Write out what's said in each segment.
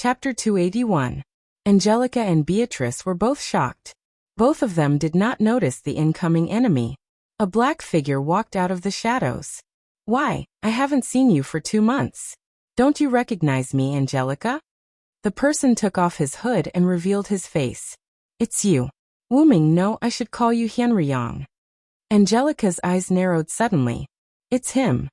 Chapter 281. Angelica and Beatrice were both shocked. Both of them did not notice the incoming enemy. A black figure walked out of the shadows. "Why, I haven't seen you for 2 months. Don't you recognize me, Angelica?" The person took off his hood and revealed his face. "It's you. Wuming, no, I should call you Hyunryong." Angelica's eyes narrowed suddenly. It's him.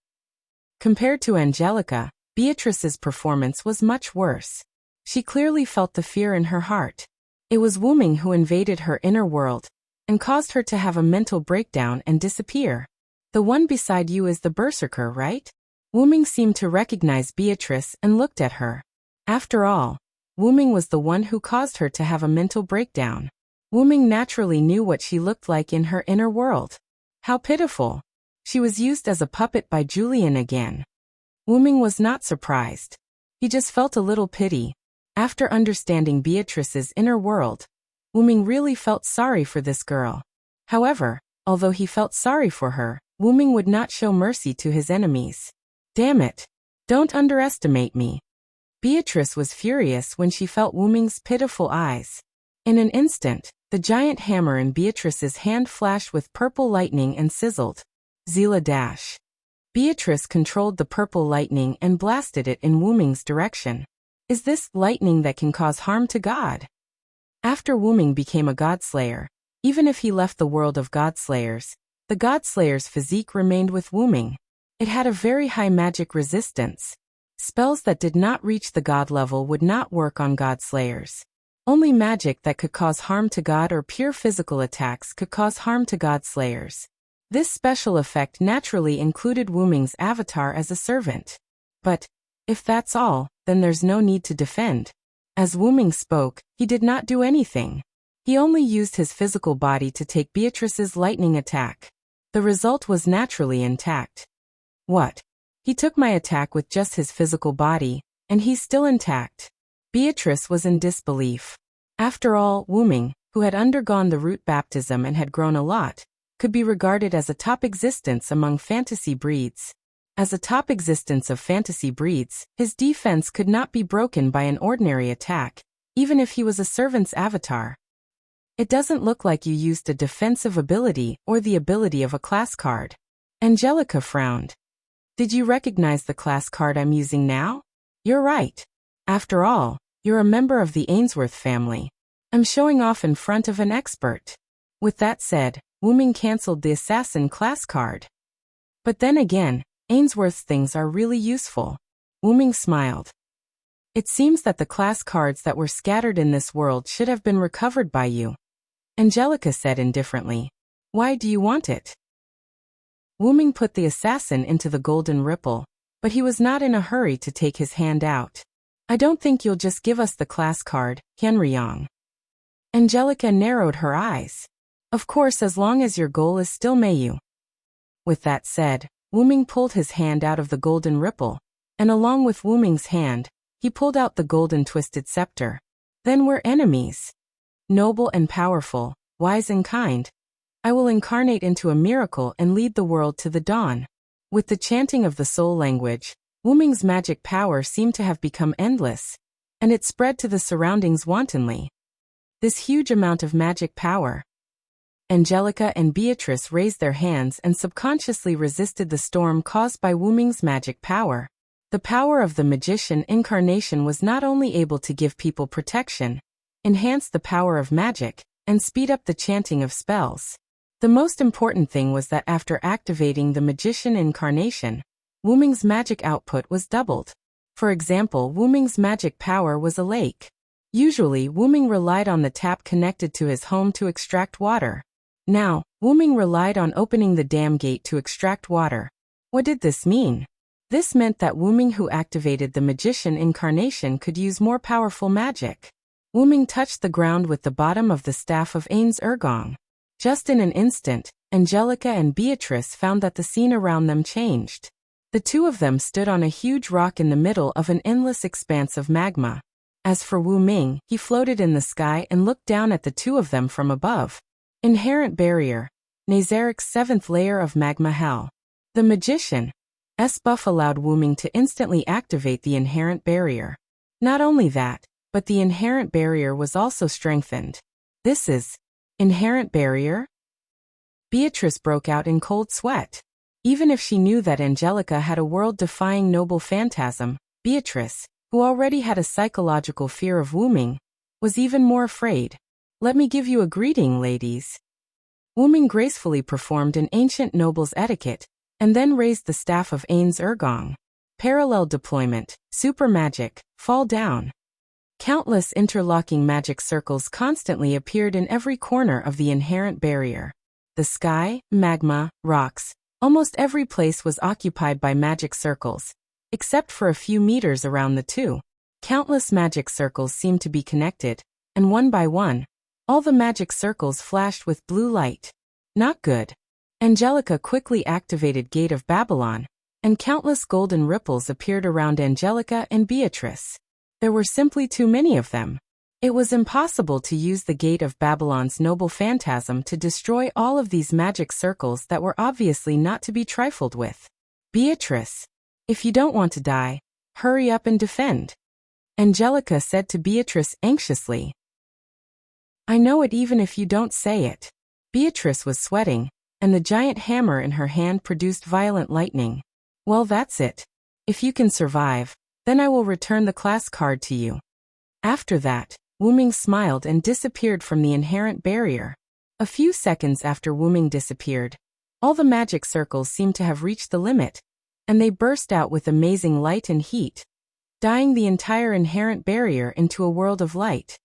Compared to Angelica, Beatrice's performance was much worse. She clearly felt the fear in her heart. It was Wuming who invaded her inner world and caused her to have a mental breakdown and disappear. "The one beside you is the berserker, right?" Wuming seemed to recognize Beatrice and looked at her. After all, Wuming was the one who caused her to have a mental breakdown. Wuming naturally knew what she looked like in her inner world. How pitiful. She was used as a puppet by Julian again. Wuming was not surprised. He just felt a little pity. After understanding Beatrice's inner world, Wuming really felt sorry for this girl. However, although he felt sorry for her, Wuming would not show mercy to his enemies. "Damn it! Don't underestimate me." Beatrice was furious when she felt Wuming's pitiful eyes. In an instant, the giant hammer in Beatrice's hand flashed with purple lightning and sizzled. Zila dash. Beatrice controlled the purple lightning and blasted it in Wuming's direction. Is this lightning that can cause harm to God? After Wuming became a godslayer, even if he left the world of godslayers, the godslayer's physique remained with Wuming. It had a very high magic resistance. Spells that did not reach the god level would not work on godslayers. Only magic that could cause harm to God or pure physical attacks could cause harm to godslayers. This special effect naturally included Wuming's avatar as a servant. But if that's all, then there's no need to defend. As Wuming spoke, he did not do anything. He only used his physical body to take Beatrice's lightning attack. The result was naturally intact. What? He took my attack with just his physical body, and he's still intact. Beatrice was in disbelief. After all, Wuming, who had undergone the root baptism and had grown a lot, could be regarded as a top existence among fantasy breeds. As a top existence of fantasy breeds, his defense could not be broken by an ordinary attack, even if he was a servant's avatar. It doesn't look like you used a defensive ability or the ability of a class card. Angelica frowned. Did you recognize the class card I'm using now? You're right. After all, you're a member of the Ainsworth family. I'm showing off in front of an expert. With that said, Wuming cancelled the assassin class card. But then again, Ainsworth's things are really useful. Wuming smiled. It seems that the class cards that were scattered in this world should have been recovered by you. Angelica said indifferently. Why do you want it? Wuming put the assassin into the golden ripple, but he was not in a hurry to take his hand out. I don't think you'll just give us the class card, Hyunryong. Angelica narrowed her eyes. Of course, as long as your goal is still Mayu. With that said, Wuming pulled his hand out of the golden ripple, and along with Wuming's hand, he pulled out the golden twisted scepter. Then we're enemies. Noble and powerful, wise and kind, I will incarnate into a miracle and lead the world to the dawn. With the chanting of the soul language, Wuming's magic power seemed to have become endless, and it spread to the surroundings wantonly. This huge amount of magic power. Angelica and Beatrice raised their hands and subconsciously resisted the storm caused by Wuming's magic power. The power of the magician incarnation was not only able to give people protection, enhance the power of magic, and speed up the chanting of spells. The most important thing was that after activating the magician incarnation, Wuming's magic output was doubled. For example, Wuming's magic power was a lake. Usually, Wuming relied on the tap connected to his home to extract water. Now, Wuming relied on opening the dam gate to extract water. What did this mean? This meant that Wuming who activated the magician incarnation could use more powerful magic. Wuming touched the ground with the bottom of the staff of Ain's Ergong. Just in an instant, Angelica and Beatrice found that the scene around them changed. The two of them stood on a huge rock in the middle of an endless expanse of magma. As for Wuming, he floated in the sky and looked down at the two of them from above. Inherent barrier. Nazarik's 7th layer of magma hell. The magician's buff allowed Wuming to instantly activate the inherent barrier. Not only that, but the inherent barrier was also strengthened. This is inherent barrier? Beatrice broke out in cold sweat. Even if she knew that Angelica had a world-defying noble phantasm, Beatrice, who already had a psychological fear of Wuming, was even more afraid. Let me give you a greeting, ladies. Wuming gracefully performed an ancient noble's etiquette, and then raised the staff of Ain's Ergong. Parallel deployment, super magic, fall down. Countless interlocking magic circles constantly appeared in every corner of the inherent barrier. The sky, magma, rocks, almost every place was occupied by magic circles, except for a few meters around the two. Countless magic circles seemed to be connected, and one by one, all the magic circles flashed with blue light. Not good. Angelica quickly activated Gate of Babylon, and countless golden ripples appeared around Angelica and Beatrice. There were simply too many of them. It was impossible to use the Gate of Babylon's noble phantasm to destroy all of these magic circles that were obviously not to be trifled with. Beatrice, if you don't want to die, hurry up and defend. Angelica said to Beatrice anxiously. I know it even if you don't say it. Beatrice was sweating, and the giant hammer in her hand produced violent lightning. Well, that's it. If you can survive, then I will return the class card to you. After that, Wuming smiled and disappeared from the inherent barrier. A few seconds after Wuming disappeared, all the magic circles seemed to have reached the limit, and they burst out with amazing light and heat, dyeing the entire inherent barrier into a world of light.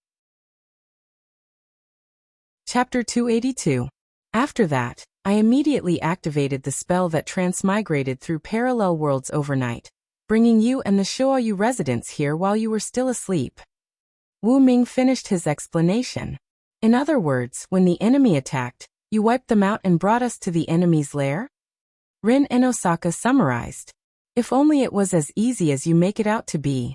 Chapter 282. After that, I immediately activated the spell that transmigrated through parallel worlds overnight, bringing you and the Shoyu residents here while you were still asleep. Wu Ming finished his explanation. In other words, when the enemy attacked, you wiped them out and brought us to the enemy's lair? Rin and Osaka summarized. If only it was as easy as you make it out to be.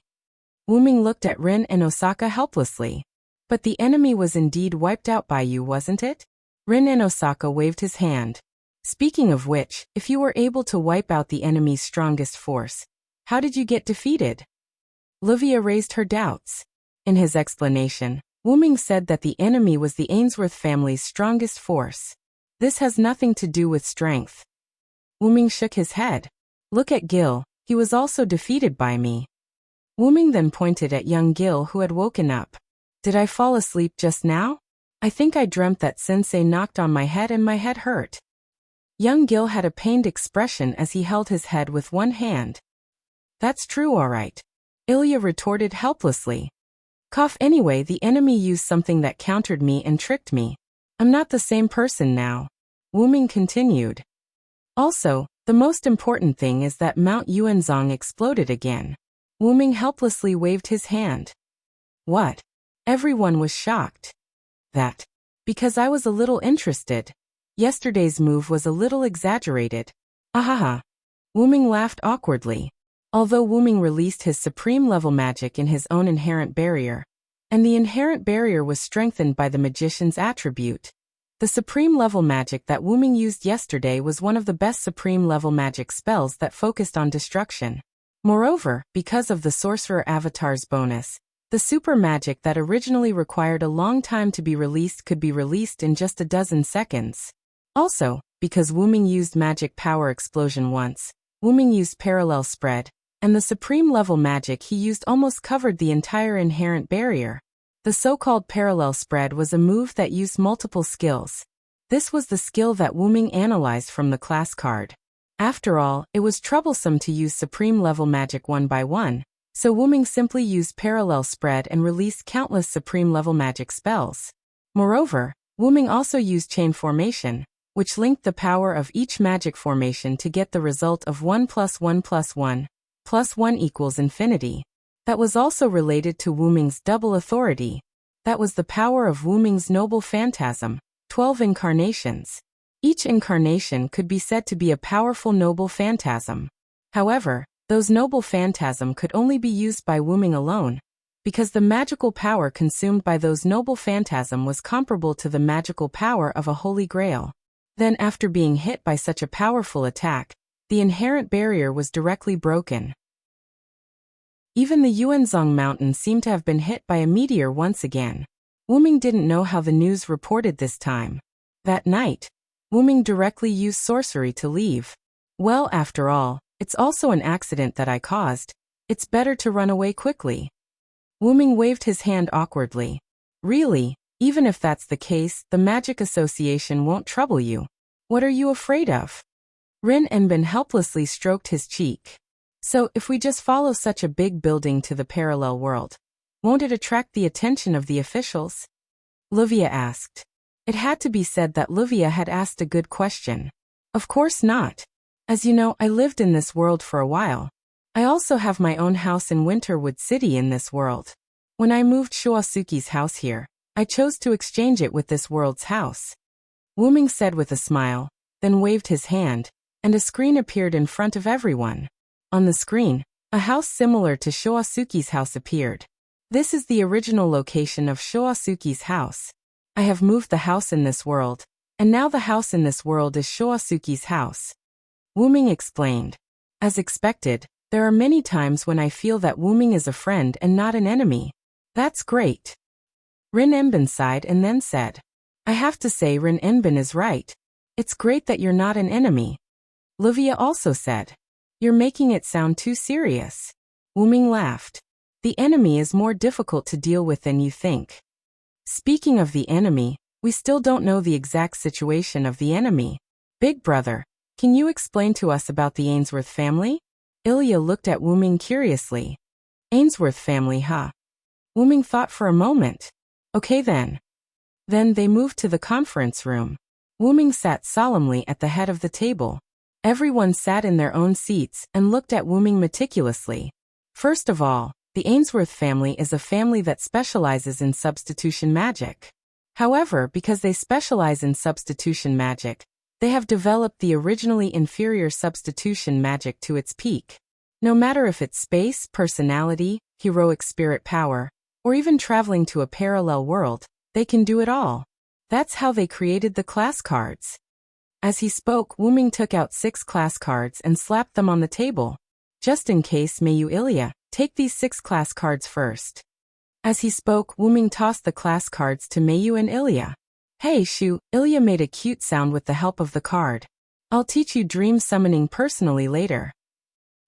Wu Ming looked at Rin and Osaka helplessly. But the enemy was indeed wiped out by you, wasn't it? Rin and Osaka waved his hand. Speaking of which, if you were able to wipe out the enemy's strongest force, how did you get defeated? Livia raised her doubts. In his explanation, Wu Ming said that the enemy was the Ainsworth family's strongest force. This has nothing to do with strength. Wu Ming shook his head. Look at Gil, he was also defeated by me. Wu Ming then pointed at young Gil who had woken up. Did I fall asleep just now? I think I dreamt that Sensei knocked on my head and my head hurt. Young Gil had a pained expression as he held his head with one hand. That's true, all right. Ilya retorted helplessly. Cough anyway, the enemy used something that countered me and tricked me. I'm not the same person now. Wu Ming continued. Also, the most important thing is that Mount Yuanzong exploded again. Wu Ming helplessly waved his hand. What? Everyone was shocked. That. Because I was a little interested. Yesterday's move was a little exaggerated. Ahaha. Wu Ming laughed awkwardly. Although Wu Ming released his supreme level magic in his own inherent barrier, and the inherent barrier was strengthened by the magician's attribute, the supreme level magic that Wu Ming used yesterday was one of the best supreme level magic spells that focused on destruction. Moreover, because of the sorcerer avatar's bonus, the super magic that originally required a long time to be released could be released in just a dozen seconds. Also, because Wu Ming used magic power explosion once, Wu Ming used parallel spread, and the supreme level magic he used almost covered the entire inherent barrier. The so-called parallel spread was a move that used multiple skills. This was the skill that Wu Ming analyzed from the class card. After all, it was troublesome to use supreme level magic one by one, so Wu Ming simply used parallel spread and released countless supreme level magic spells. Moreover, Wu Ming also used chain formation, which linked the power of each magic formation to get the result of 1 + 1 + 1 + 1 = infinity. That was also related to Wu Ming's double authority. That was the power of Wu Ming's noble phantasm, 12 incarnations. Each incarnation could be said to be a powerful noble phantasm. However, those noble phantasm could only be used by Wu Ming alone, because the magical power consumed by those noble phantasm was comparable to the magical power of a holy grail. Then after being hit by such a powerful attack, the inherent barrier was directly broken. Even the Yuanzhong mountain seemed to have been hit by a meteor once again. Wuming didn't know how the news reported this time. That night, Wuming directly used sorcery to leave. Well, after all, it's also an accident that I caused. It's better to run away quickly. Wuming waved his hand awkwardly. Really, even if that's the case, the Magic Association won't trouble you. What are you afraid of? Rin Enbin helplessly stroked his cheek. So, if we just follow such a big building to the parallel world, won't it attract the attention of the officials? Livia asked. It had to be said that Livia had asked a good question. Of course not. As you know, I lived in this world for a while. I also have my own house in Winterwood City in this world. When I moved Shoasuke's house here, I chose to exchange it with this world's house. Wuming said with a smile, then waved his hand, and a screen appeared in front of everyone. On the screen, a house similar to Shoasuke's house appeared. This is the original location of Shoasuke's house. I have moved the house in this world, and now the house in this world is Shoasuke's house. Wuming explained. As expected, there are many times when I feel that Wuming is a friend and not an enemy. That's great. Rin Enbin sighed and then said. I have to say Rin Enbin is right. It's great that you're not an enemy. Livia also said. You're making it sound too serious. Wuming laughed. The enemy is more difficult to deal with than you think. Speaking of the enemy, we still don't know the exact situation of the enemy. Big brother, can you explain to us about the Ainsworth family? Ilya looked at Wuming curiously. Ainsworth family, huh? Wuming thought for a moment. Okay then. Then they moved to the conference room. Wuming sat solemnly at the head of the table. Everyone sat in their own seats and looked at Wuming meticulously. First of all, the Ainsworth family is a family that specializes in substitution magic. However, because they specialize in substitution magic, they have developed the originally inferior substitution magic to its peak. No matter if it's space, personality, heroic spirit power, or even traveling to a parallel world, they can do it all. That's how they created the class cards. As he spoke, Wuming took out 6 class cards and slapped them on the table. Just in case, may you Ilya, take these 6 class cards first. As he spoke, Wuming tossed the class cards to Mayu and Ilya. Hey Shu, Ilya made a cute sound with the help of the card. I'll teach you dream summoning personally later.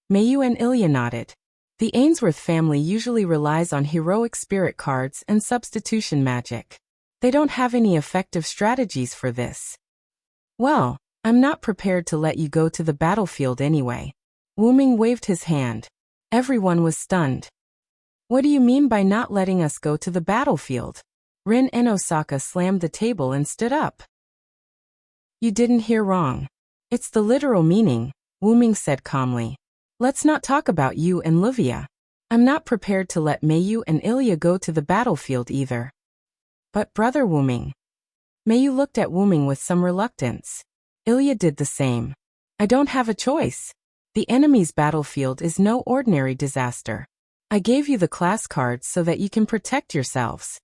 Mayu and Ilya nodded. The Ainsworth family usually relies on heroic spirit cards and substitution magic. They don't have any effective strategies for this. Well, I'm not prepared to let you go to the battlefield anyway. Wuming waved his hand. Everyone was stunned. What do you mean by not letting us go to the battlefield? Rin and Osaka slammed the table and stood up. You didn't hear wrong. It's the literal meaning, Wuming said calmly. Let's not talk about you and Livia. I'm not prepared to let Mayu and Ilya go to the battlefield either. But brother Wuming. Mayu looked at Wuming with some reluctance. Ilya did the same. I don't have a choice. The enemy's battlefield is no ordinary disaster. I gave you the class cards so that you can protect yourselves.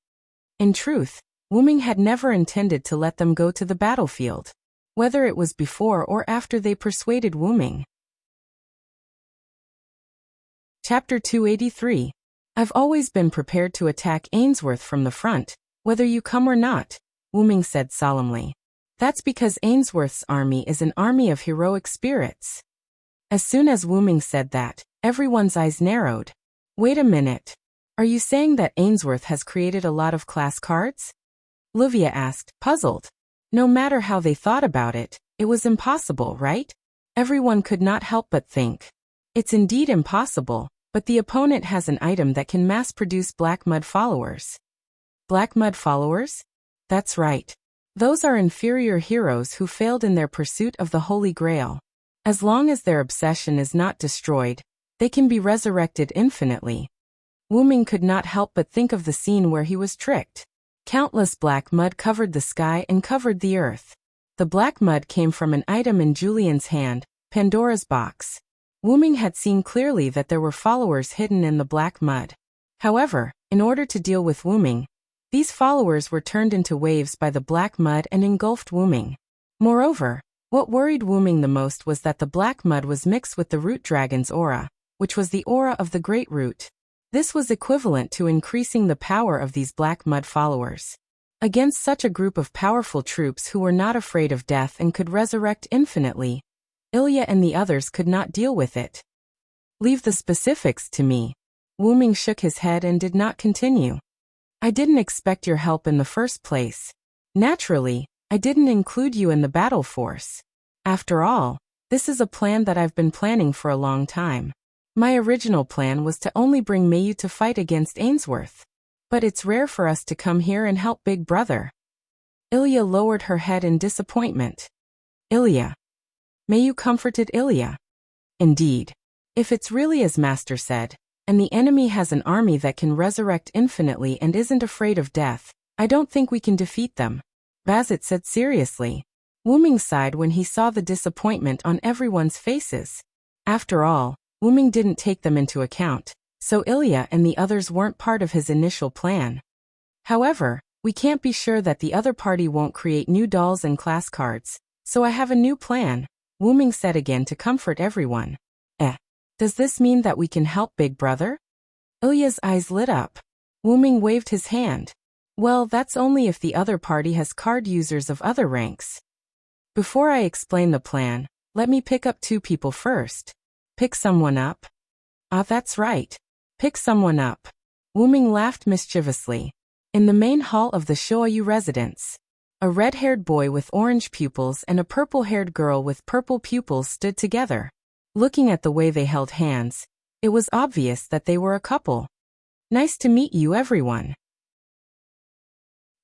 In truth, Wuming had never intended to let them go to the battlefield, whether it was before or after they persuaded Wuming. Chapter 283. I've always been prepared to attack Ainsworth from the front, whether you come or not, Wuming said solemnly. That's because Ainsworth's army is an army of heroic spirits. As soon as Wuming said that, everyone's eyes narrowed. Wait a minute. Are you saying that Ainsworth has created a lot of class cards? Livia asked, puzzled. No matter how they thought about it, it was impossible, right? Everyone could not help but think. It's indeed impossible, but the opponent has an item that can mass-produce Black Mud followers. Black Mud followers? That's right. Those are inferior heroes who failed in their pursuit of the Holy Grail. As long as their obsession is not destroyed, they can be resurrected infinitely. Wuming could not help but think of the scene where he was tricked. Countless black mud covered the sky and covered the earth. The black mud came from an item in Julian's hand, Pandora's box. Wuming had seen clearly that there were followers hidden in the black mud. However, in order to deal with Wuming, these followers were turned into waves by the black mud and engulfed Wuming. Moreover, what worried Wuming the most was that the black mud was mixed with the root dragon's aura, which was the aura of the Great Root. This was equivalent to increasing the power of these black mud followers. Against such a group of powerful troops who were not afraid of death and could resurrect infinitely, Ilya and the others could not deal with it. Leave the specifics to me. Wuming shook his head and did not continue. I didn't expect your help in the first place. Naturally, I didn't include you in the battle force. After all, this is a plan that I've been planning for a long time. My original plan was to only bring Mayu to fight against Ainsworth. But it's rare for us to come here and help Big Brother. Ilya lowered her head in disappointment. Ilya. Mayu comforted Ilya. Indeed. If it's really as Master said, and the enemy has an army that can resurrect infinitely and isn't afraid of death, I don't think we can defeat them, Bazit said seriously. Wuming sighed when he saw the disappointment on everyone's faces. After all, Wuming didn't take them into account, so Ilya and the others weren't part of his initial plan. However, we can't be sure that the other party won't create new dolls and class cards, so I have a new plan, Wuming said again to comfort everyone. Does this mean that we can help Big Brother? Ilya's eyes lit up. Wuming waved his hand. Well, that's only if the other party has card users of other ranks. Before I explain the plan, let me pick up 2 people first. Pick someone up? Ah, that's right. Pick someone up. Wuming laughed mischievously. In the main hall of the Shoyu residence, a red-haired boy with orange pupils and a purple-haired girl with purple pupils stood together. Looking at the way they held hands, it was obvious that they were a couple. Nice to meet you, everyone.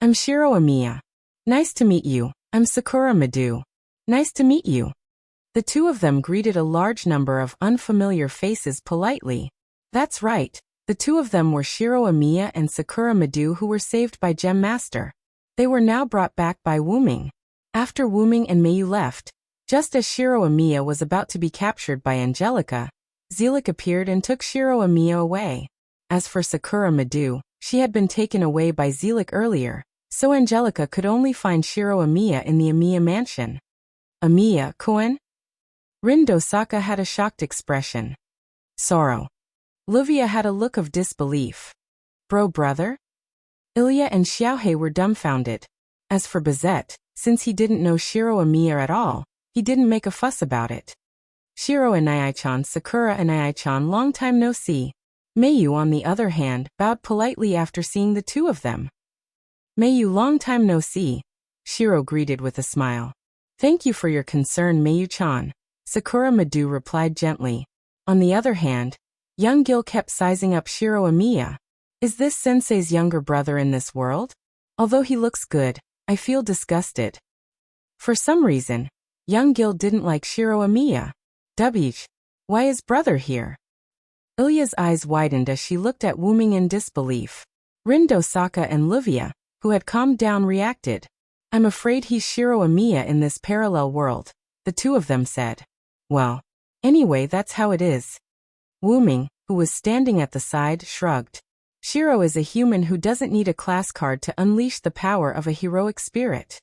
I'm Shiro Amiya. Nice to meet you. I'm Sakura Madu. Nice to meet you. The two of them greeted a large number of unfamiliar faces politely. That's right, the two of them were Shiro Amiya and Sakura Madu, who were saved by Gem Master. They were now brought back by Wuming. After Wuming and Mayu left, just as Shiro Amiya was about to be captured by Angelica, Zelik appeared and took Shiro Amiya away. As for Sakura Madu, she had been taken away by Zelik earlier, so Angelica could only find Shiro Amiya in the Amiya mansion. Amiya, Koen? Rin Dosaka had a shocked expression. Sorrow. Livia had a look of disbelief. Brother? Ilya and Xiaohei were dumbfounded. As for Bazette, since he didn't know Shiro Amiya at all, he didn't make a fuss about it. Shiro and Nai-chan, Sakura and Nai-chan, long time no see. Mayu, on the other hand, bowed politely after seeing the two of them. Mayu, long time no see. Shiro greeted with a smile. Thank you for your concern, Mayu-chan. Sakura Madu replied gently. On the other hand, young Gil kept sizing up Shiro Amiya. Is this sensei's younger brother in this world? Although he looks good, I feel disgusted. For some reason, young Gil didn't like Shiro Amiya. Why is brother here? Ilya's eyes widened as she looked at Wuming in disbelief. Rin Dosaka and Livia, who had calmed down, reacted. I'm afraid he's Shiro Amiya in this parallel world, the two of them said. Well, anyway, that's how it is. Wuming, who was standing at the side, shrugged. Shiro is a human who doesn't need a class card to unleash the power of a heroic spirit.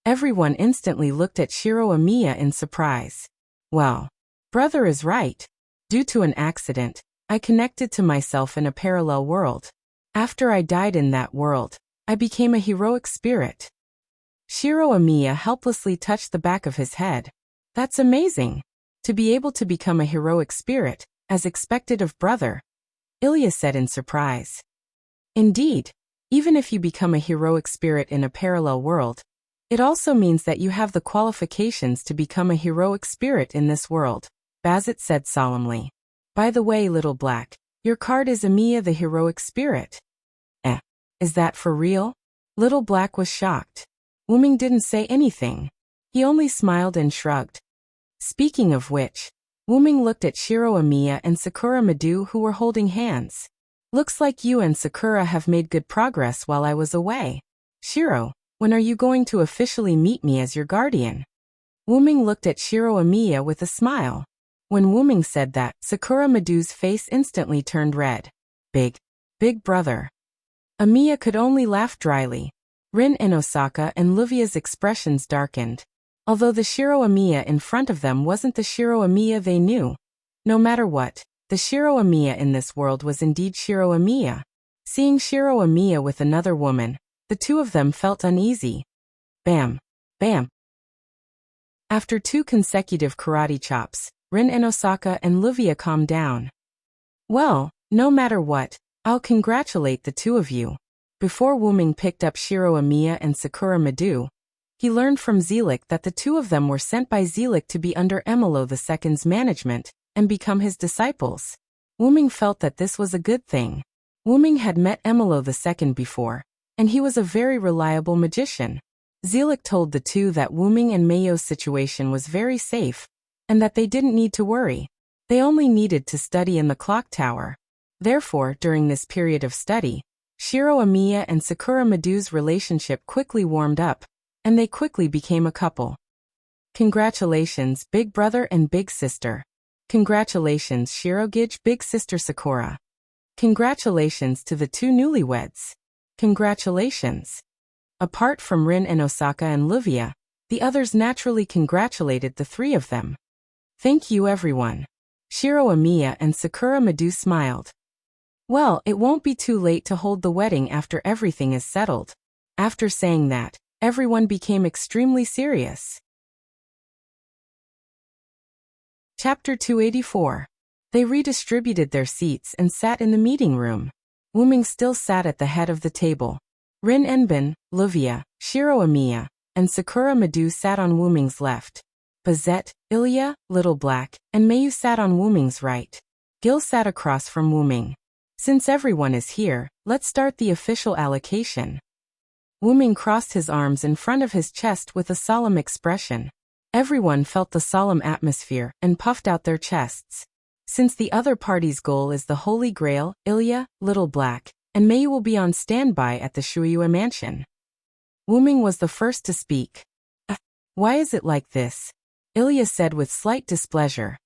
Everyone instantly looked at Shiro Amiya in surprise. Well, brother is right. Due to an accident, I connected to myself in a parallel world. After I died in that world, I became a heroic spirit. Shiro Amiya helplessly touched the back of his head. That's amazing. To be able to become a heroic spirit, as expected of brother, Ilya said in surprise. Indeed, even if you become a heroic spirit in a parallel world, it also means that you have the qualifications to become a heroic spirit in this world, Bazit said solemnly. By the way, Little Black, your card is Amiya the heroic spirit. Is that for real? Little Black was shocked. Wuming didn't say anything. He only smiled and shrugged. Speaking of which, Wuming looked at Shiro Amiya and Sakura Madu, who were holding hands. Looks like you and Sakura have made good progress while I was away. Shiro, when are you going to officially meet me as your guardian? Wuming looked at Shiro Amiya with a smile. When Wuming said that, Sakura Madu's face instantly turned red. Big brother. Amiya could only laugh dryly. Rin Inosaka and Livia's expressions darkened. Although the Shiro Amiya in front of them wasn't the Shiro Amiya they knew. No matter what, The Shiro Amiya in this world was indeed Shiro Amiya. Seeing Shiro Amiya with another woman, the two of them felt uneasy. Bam! Bam! After 2 consecutive karate chops, Rin and Osaka and Livia calmed down. Well, no matter what, I'll congratulate the two of you. Before Wuming picked up Shiro Amiya and Sakura Madu, he learned from Zelik that the two of them were sent by Zelik to be under Emilo II's management and become his disciples. Wuming felt that this was a good thing. Wuming had met Emilo II before, and he was a very reliable magician. Zelik told the two that Wuming and Meiyo's situation was very safe, and that they didn't need to worry. They only needed to study in the clock tower. Therefore, during this period of study, Shiro Amiya and Sakura Madu's relationship quickly warmed up, and they quickly became a couple. Congratulations, big brother and big sister. Congratulations, Shirogage, big sister Sakura. Congratulations to the two newlyweds. Congratulations. Apart from Rin and Osaka and Livia, the others naturally congratulated the three of them. Thank you, everyone. Shiro Amiya and Sakura Madu smiled. Well, it won't be too late to hold the wedding after everything is settled. After saying that, everyone became extremely serious. Chapter 284. They redistributed their seats and sat in the meeting room. Wuming still sat at the head of the table. Rin Enbin, Livia, Shiro Amiya, and Sakura Madu sat on Wuming's left. Bazette, Ilya, Little Black, and Meiyu sat on Wuming's right. Gil sat across from Wuming. Since everyone is here, let's start the official allocation. Wuming crossed his arms in front of his chest with a solemn expression. Everyone felt the solemn atmosphere and puffed out their chests. Since the other party's goal is the Holy Grail, Ilya, Little Black, and Meiyu will be on standby at the Shuiyue mansion. Wuming was the first to speak. Why is it like this? Ilya said with slight displeasure.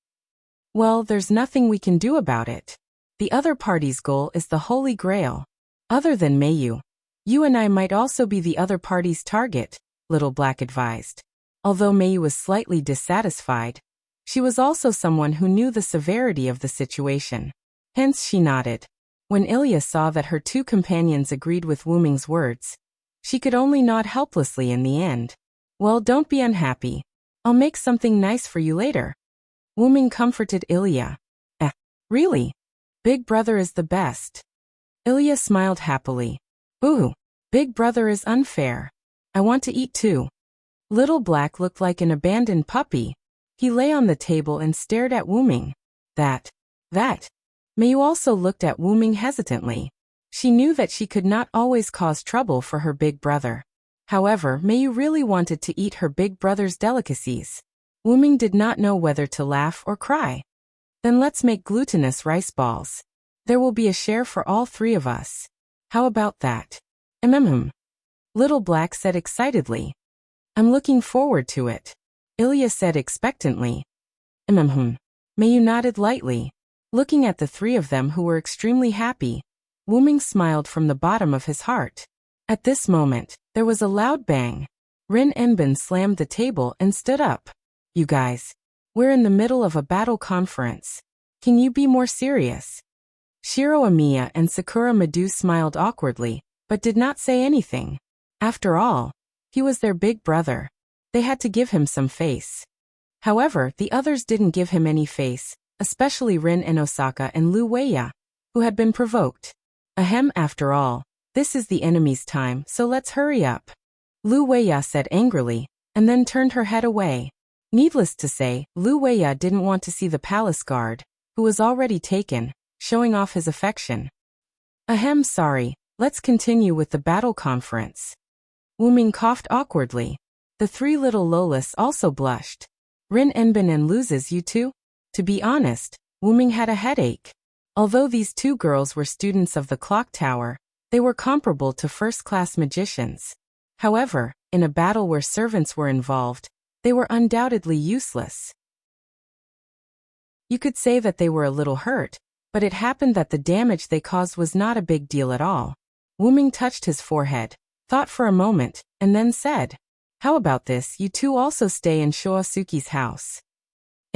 Well, there's nothing we can do about it. The other party's goal is the Holy Grail. Other than Meiyu, you and I might also be the other party's target, Little Black advised. Although Meiyu was slightly dissatisfied, she was also someone who knew the severity of the situation. Hence she nodded. When Ilya saw that her two companions agreed with Wuming's words, she could only nod helplessly in the end. Well, don't be unhappy. I'll make something nice for you later. Wuming comforted Ilya. Really? Big brother is the best. Ilya smiled happily. Ooh, big brother is unfair. I want to eat too. Little Black looked like an abandoned puppy. He lay on the table and stared at Wuming. That. Meiyu also looked at Wuming hesitantly. She knew that she could not always cause trouble for her big brother. However, Meiyu really wanted to eat her big brother's delicacies. Wuming did not know whether to laugh or cry. Then let's make glutinous rice balls. There will be a share for all three of us. How about that? Little Black said excitedly. I'm looking forward to it. Ilya said expectantly. Meiyu nodded lightly. Looking at the three of them who were extremely happy, Wuming smiled from the bottom of his heart. At this moment, there was a loud bang. Rin Enbin slammed the table and stood up. You guys, we're in the middle of a battle conference. Can you be more serious? Shiro Amiya and Sakura Madu smiled awkwardly, but did not say anything. After all, he was their big brother. They had to give him some face. However, the others didn't give him any face, especially Rin and Osaka and Lu Weiya, who had been provoked. After all, this is the enemy's time, so let's hurry up. Lu Weiya said angrily, and then turned her head away. Needless to say, Lu Weiya didn't want to see the palace guard, who was already taken, showing off his affection. Sorry, let's continue with the battle conference. Wuming coughed awkwardly. The three little Lolas also blushed. Rin Enbin and loses you two? To be honest, Wuming had a headache. Although these two girls were students of the clock tower, they were comparable to first-class magicians. However, in a battle where servants were involved, they were undoubtedly useless. You could say that they were a little hurt, but it happened that the damage they caused was not a big deal at all. Wuming touched his forehead, thought for a moment, and then said, How about this, you two also stay in Shoasuke's house?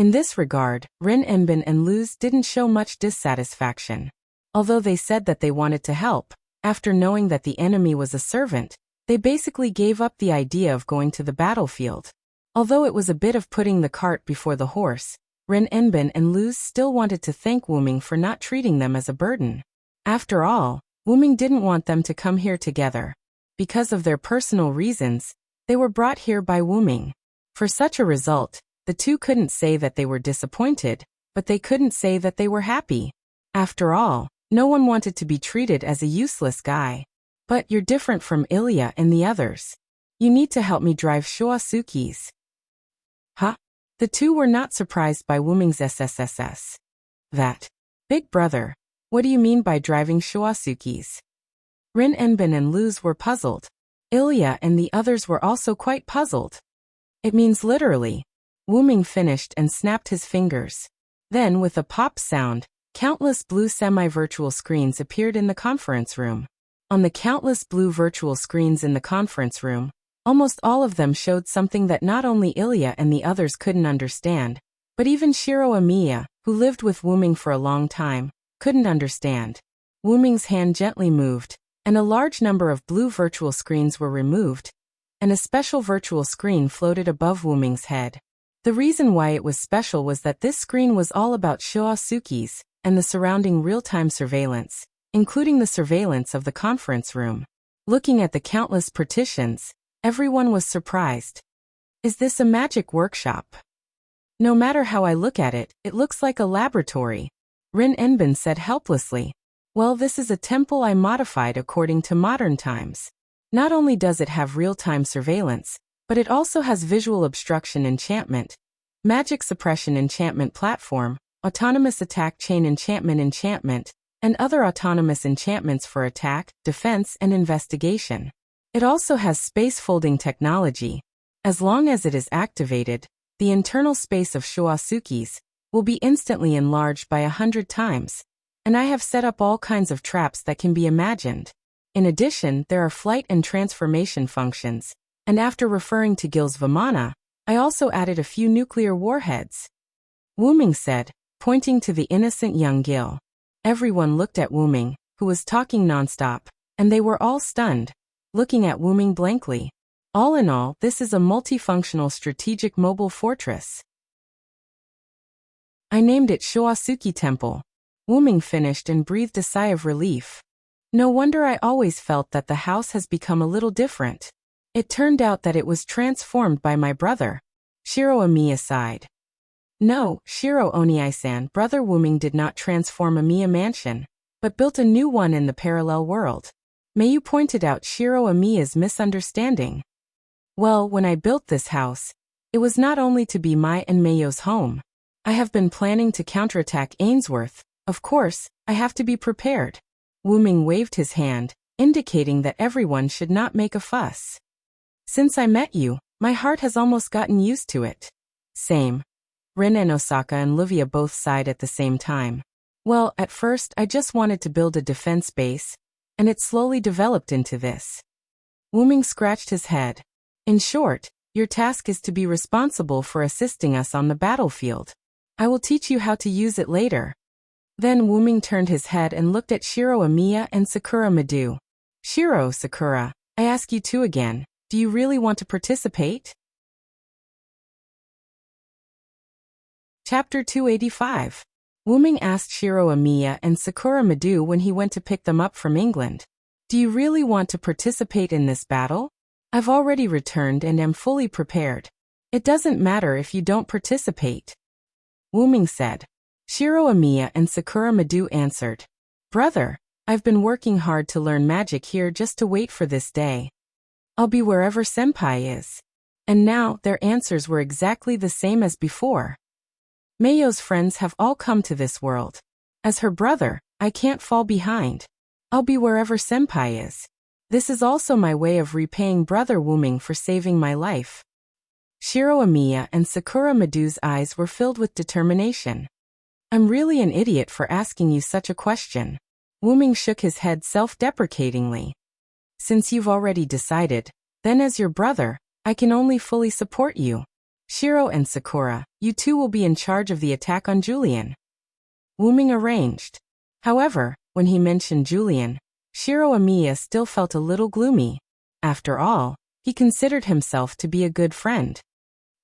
In this regard, Rin Enbin and Luz didn't show much dissatisfaction. Although they said that they wanted to help, after knowing that the enemy was a servant, they basically gave up the idea of going to the battlefield. Although it was a bit of putting the cart before the horse, Rin Enbin and Luz still wanted to thank Wuming for not treating them as a burden. After all, Wuming didn't want them to come here together. Because of their personal reasons, they were brought here by Wuming. For such a result, the two couldn't say that they were disappointed, but they couldn't say that they were happy. After all, no one wanted to be treated as a useless guy. But you're different from Ilya and the others. You need to help me drive Shoasukis. Huh? The two were not surprised by Wuming's SSSS. That. Big brother, what do you mean by driving Shoasukis? Rin Enbin and Luz were puzzled. Ilya and the others were also quite puzzled. It means literally. Wuming finished and snapped his fingers. Then with a pop sound, countless blue semi-virtual screens appeared in the conference room. On the countless blue virtual screens in the conference room, almost all of them showed something that not only Ilya and the others couldn't understand, but even Shiro Amiya, who lived with Wuming for a long time, couldn't understand. Wuming's hand gently moved, and a large number of blue virtual screens were removed, and a special virtual screen floated above Wuming's head. The reason why it was special was that this screen was all about Shoasukis and the surrounding real-time surveillance, including the surveillance of the conference room. Looking at the countless partitions, everyone was surprised. Is this a magic workshop? No matter how I look at it, it looks like a laboratory. Rin Enbin said helplessly. Well, this is a temple I modified according to modern times. Not only does it have real-time surveillance, but it also has visual obstruction enchantment, magic suppression enchantment platform, autonomous attack chain enchantment, and other autonomous enchantments for attack, defense, and investigation. It also has space folding technology. As long as it is activated, the internal space of Shoasukis will be instantly enlarged by 100 times, and I have set up all kinds of traps that can be imagined. In addition, there are flight and transformation functions, and after referring to Gil's Vimana, I also added a few nuclear warheads. Wuming said, pointing to the innocent young Gil. Everyone looked at Wuming, who was talking nonstop, and they were all stunned, looking at Wuming blankly. All in all, this is a multifunctional strategic mobile fortress. I named it Shoasuki Temple. Wuming finished and breathed a sigh of relief. No wonder I always felt that the house has become a little different. It turned out that it was transformed by my brother. Shiro Amiya sighed. No, Shiro Oniai-san, brother Wuming did not transform Amiya Mansion, but built a new one in the parallel world. Mayu pointed out Shiro Amiya's misunderstanding. Well, when I built this house, it was not only to be my and Mayo's home. I have been planning to counterattack Ainsworth. Of course, I have to be prepared. Wuming waved his hand, indicating that everyone should not make a fuss. Since I met you, my heart has almost gotten used to it. Same. Rin and Osaka and Livia both sighed at the same time. Well, at first I just wanted to build a defense base, and it slowly developed into this. Wuming scratched his head. In short, your task is to be responsible for assisting us on the battlefield. I will teach you how to use it later. Then Wuming turned his head and looked at Shiro Amiya and Sakura Madu. Shiro, Sakura, I ask you two again, do you really want to participate? Chapter 285. Wuming asked Shiro Amiya and Sakura Madu when he went to pick them up from England. Do you really want to participate in this battle? I've already returned and am fully prepared. It doesn't matter if you don't participate. Wuming said. Shiro Amiya and Sakura Madu answered. Brother, I've been working hard to learn magic here just to wait for this day. I'll be wherever Senpai is. And now, their answers were exactly the same as before. Mayo's friends have all come to this world. As her brother, I can't fall behind. I'll be wherever Senpai is. This is also my way of repaying Brother Wuming for saving my life. Shiro Amiya and Sakura Madu's eyes were filled with determination. I'm really an idiot for asking you such a question. Wuming shook his head self-deprecatingly. Since you've already decided, then as your brother, I can only fully support you. Shiro and Sakura, you two will be in charge of the attack on Julian. Wuming arranged. However, when he mentioned Julian, Shiro Amiya still felt a little gloomy. After all, he considered himself to be a good friend.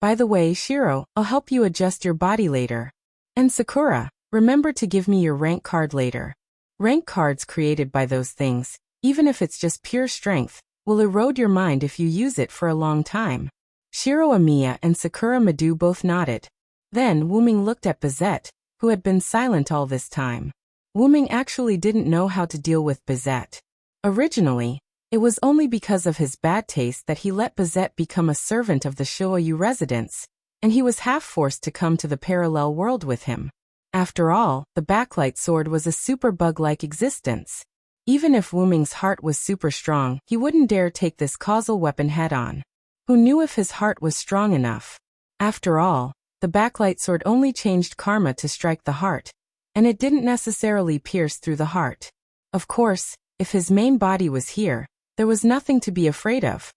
By the way, Shiro, I'll help you adjust your body later. And Sakura, remember to give me your rank card later. Rank cards created by those things, even if it's just pure strength, will erode your mind if you use it for a long time. Shiro Amiya and Sakura Madu both nodded. Then Wuming looked at Bizette, who had been silent all this time. Wuming actually didn't know how to deal with Bizette. Originally, it was only because of his bad taste that he let Bizette become a servant of the Shoyu residence, and he was half forced to come to the parallel world with him. After all, the backlight sword was a super bug-like existence. Even if Wuming's heart was super strong, he wouldn't dare take this causal weapon head-on. Who knew if his heart was strong enough? After all, the backlight sword only changed karma to strike the heart, and it didn't necessarily pierce through the heart. Of course, if his main body was here, there was nothing to be afraid of.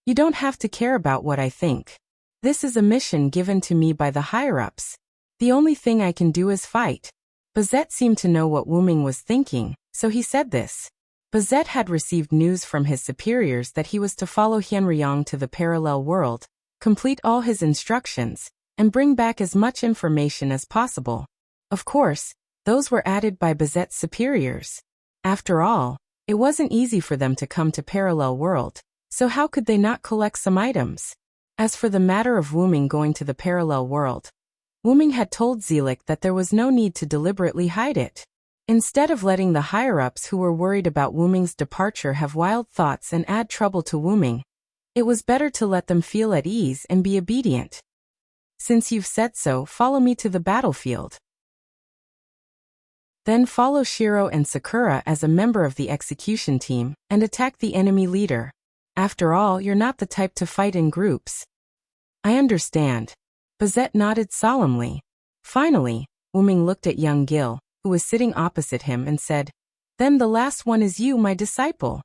You don't have to care about what I think. This is a mission given to me by the higher-ups. The only thing I can do is fight. Bizette seemed to know what Wuming was thinking, so he said this. Bizette had received news from his superiors that he was to follow Hyenryong to the parallel world, complete all his instructions, and bring back as much information as possible. Of course, those were added by Bizette's superiors. After all, it wasn't easy for them to come to parallel world, so how could they not collect some items? As for the matter of Wuming going to the parallel world, Wuming had told Zelik that there was no need to deliberately hide it. Instead of letting the higher-ups who were worried about Wuming's departure have wild thoughts and add trouble to Wuming, it was better to let them feel at ease and be obedient. Since you've said so, follow me to the battlefield. Then follow Shiro and Sakura as a member of the execution team and attack the enemy leader. After all, you're not the type to fight in groups. I understand. Bizette nodded solemnly. Finally, Wuming looked at young Gil, who was sitting opposite him, and said, Then the last one is you, my disciple.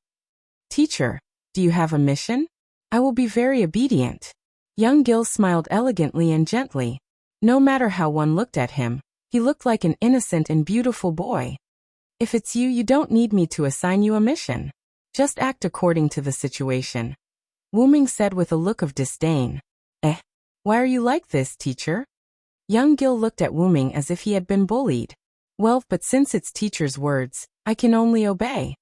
Teacher, do you have a mission? I will be very obedient. Young Gil smiled elegantly and gently. No matter how one looked at him, he looked like an innocent and beautiful boy. If it's you, you don't need me to assign you a mission. Just act according to the situation. Wuming said with a look of disdain. Why are you like this, teacher? Young Gil looked at Wuming as if he had been bullied. Well, but since it's teacher's words, I can only obey.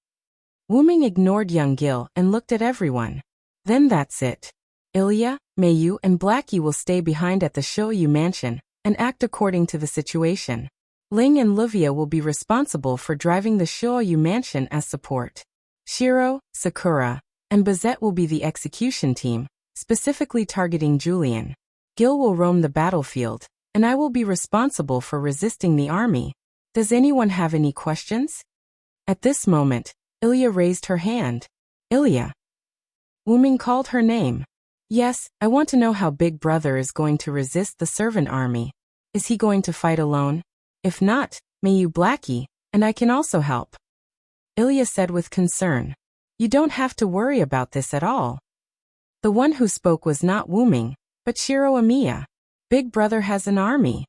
Wuming ignored young Gil and looked at everyone. Then that's it. Ilya, Mayu, and Blackie will stay behind at the Shoyu mansion and act according to the situation. Ling and Livia will be responsible for driving the Shoyu mansion as support. Shiro, Sakura, and Bizette will be the execution team, specifically targeting Julian. Gil will roam the battlefield, and I will be responsible for resisting the army. Does anyone have any questions? At this moment, Ilya raised her hand. Ilya. Wuming called her name. Yes, I want to know how Big Brother is going to resist the servant army. Is he going to fight alone? If not, may you Blackie, and I can also help. Ilya said with concern. You don't have to worry about this at all. The one who spoke was not Wuming, but Shiro Amiya. Big Brother has an army.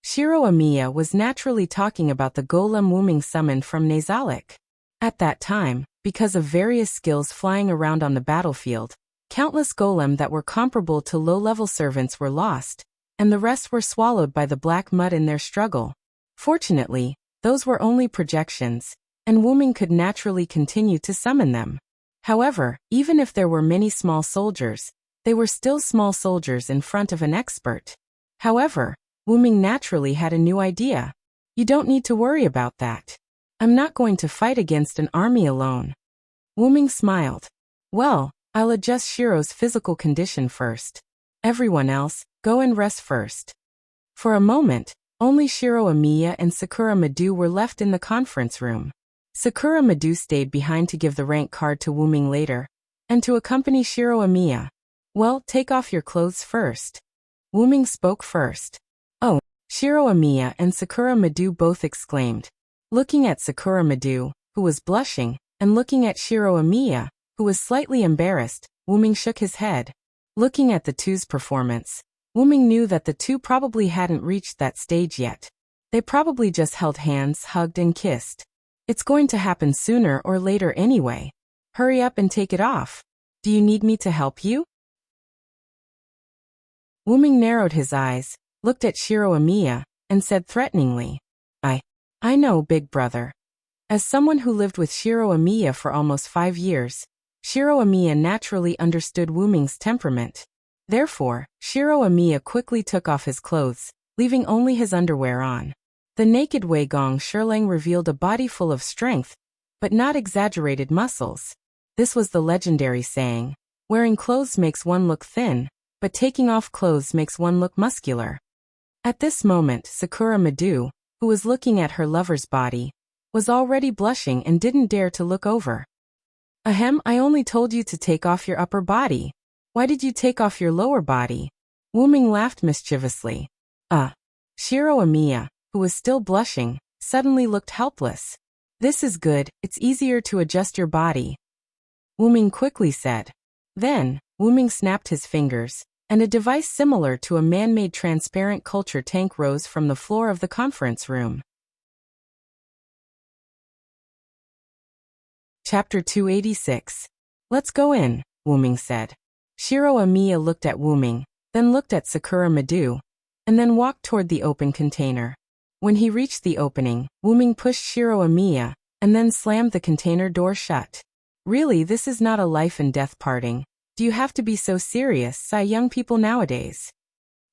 Shiro Amiya was naturally talking about the golem Wuming summoned from Nazalik. At that time, because of various skills flying around on the battlefield, countless golem that were comparable to low-level servants were lost, and the rest were swallowed by the black mud in their struggle. Fortunately, those were only projections, and Wuming could naturally continue to summon them. However, even if there were many small soldiers, they were still small soldiers in front of an expert. However, Wuming naturally had a new idea. You don't need to worry about that. I'm not going to fight against an army alone. Wuming smiled. Well, I'll adjust Shiro's physical condition first. Everyone else, go and rest first. For a moment, only Shiro Amiya and Sakura Madu were left in the conference room. Sakura Madu stayed behind to give the rank card to Wuming later, and to accompany Shiro Amiya. Well, take off your clothes first. Wuming spoke first. Oh, Shiro Amiya and Sakura Madu both exclaimed. Looking at Sakura Madu, who was blushing, and looking at Shiro Amiya, who was slightly embarrassed, Wuming shook his head. Looking at the two's performance, Wuming knew that the two probably hadn't reached that stage yet. They probably just held hands, hugged and kissed. It's going to happen sooner or later anyway. Hurry up and take it off. Do you need me to help you? Wuming narrowed his eyes, looked at Shiro Amiya, and said threateningly, I know, big brother. As someone who lived with Shiro Amiya for almost 5 years, Shiro Amiya naturally understood Wuming's temperament. Therefore, Shiro Amiya quickly took off his clothes, leaving only his underwear on. The naked Wei Gong Shirlang revealed a body full of strength, but not exaggerated muscles. This was the legendary saying, wearing clothes makes one look thin, but taking off clothes makes one look muscular. At this moment, Sakura Madu, who was looking at her lover's body, was already blushing and didn't dare to look over. Ahem, I only told you to take off your upper body. Why did you take off your lower body? Wuming laughed mischievously. Shiro Amiya, who was still blushing, suddenly looked helpless. This is good, it's easier to adjust your body, Wuming quickly said. Then, Wuming snapped his fingers, and a device similar to a man-made transparent culture tank rose from the floor of the conference room. Chapter 286. Let's go in, Wuming said. Shiro Amiya looked at Wuming, then looked at Sakura Madu, and then walked toward the open container. When he reached the opening, Wuming pushed Shiro Amiya, and then slammed the container door shut. Really, this is not a life and death parting. Do you have to be so serious, sigh young people nowadays?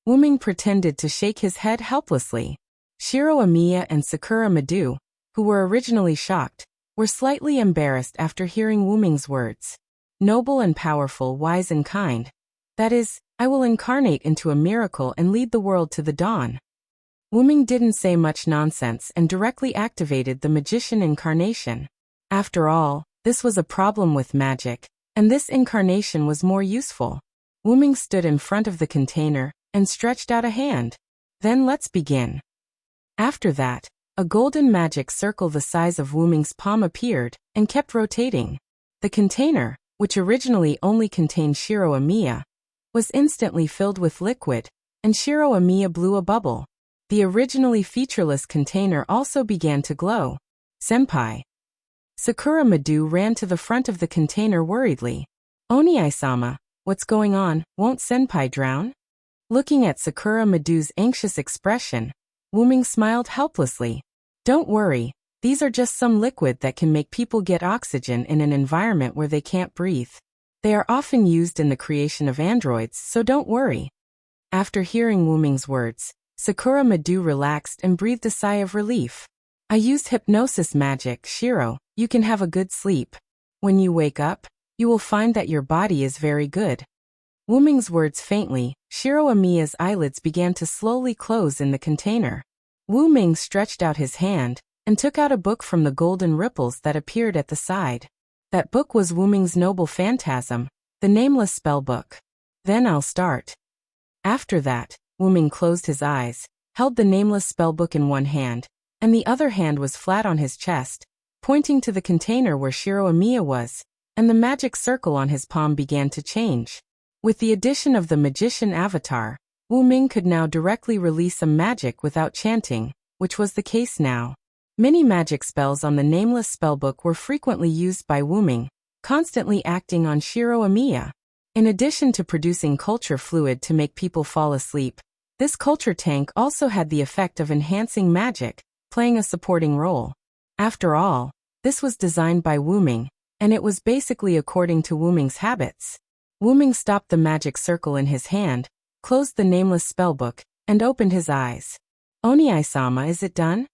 Wuming pretended to shake his head helplessly. Shiro Amiya and Sakura Madu, who were originally shocked, were slightly embarrassed after hearing Wuming's words. Noble and powerful, wise and kind. That is, I will incarnate into a miracle and lead the world to the dawn. Wuming didn't say much nonsense and directly activated the magician incarnation. After all, this was a problem with magic, and this incarnation was more useful. Wuming stood in front of the container and stretched out a hand. Then let's begin. After that, a golden magic circle the size of Wuming's palm appeared and kept rotating. The container, which originally only contained Shiro Amiya, was instantly filled with liquid, and Shiro Amiya blew a bubble. The originally featureless container also began to glow. Senpai. Sakura Madu ran to the front of the container worriedly. Oni-sama, what's going on, won't Senpai drown? Looking at Sakura Madu's anxious expression, Wuming smiled helplessly. Don't worry, these are just some liquid that can make people get oxygen in an environment where they can't breathe. They are often used in the creation of androids, so don't worry. After hearing Wuming's words, Sakura Madu relaxed and breathed a sigh of relief. I used hypnosis magic, Shiro, you can have a good sleep. When you wake up, you will find that your body is very good. Wuming's words faintly, Shiro Amiya's eyelids began to slowly close in the container. Wuming stretched out his hand, and took out a book from the golden ripples that appeared at the side. That book was Wuming's noble phantasm, the nameless spellbook. Then I'll start. After that, Wuming closed his eyes, held the nameless spellbook in one hand, and the other hand was flat on his chest, pointing to the container where Shiro Amiya was, and the magic circle on his palm began to change. With the addition of the magician avatar, Wuming could now directly release some magic without chanting, which was the case now. Many magic spells on the nameless spellbook were frequently used by Wuming, constantly acting on Shiro Amiya. In addition to producing culture fluid to make people fall asleep, this culture tank also had the effect of enhancing magic, playing a supporting role. After all, this was designed by Wuming, and it was basically according to Wuming's habits. Wuming stopped the magic circle in his hand, closed the nameless spellbook, and opened his eyes. Oni-sama, is it done?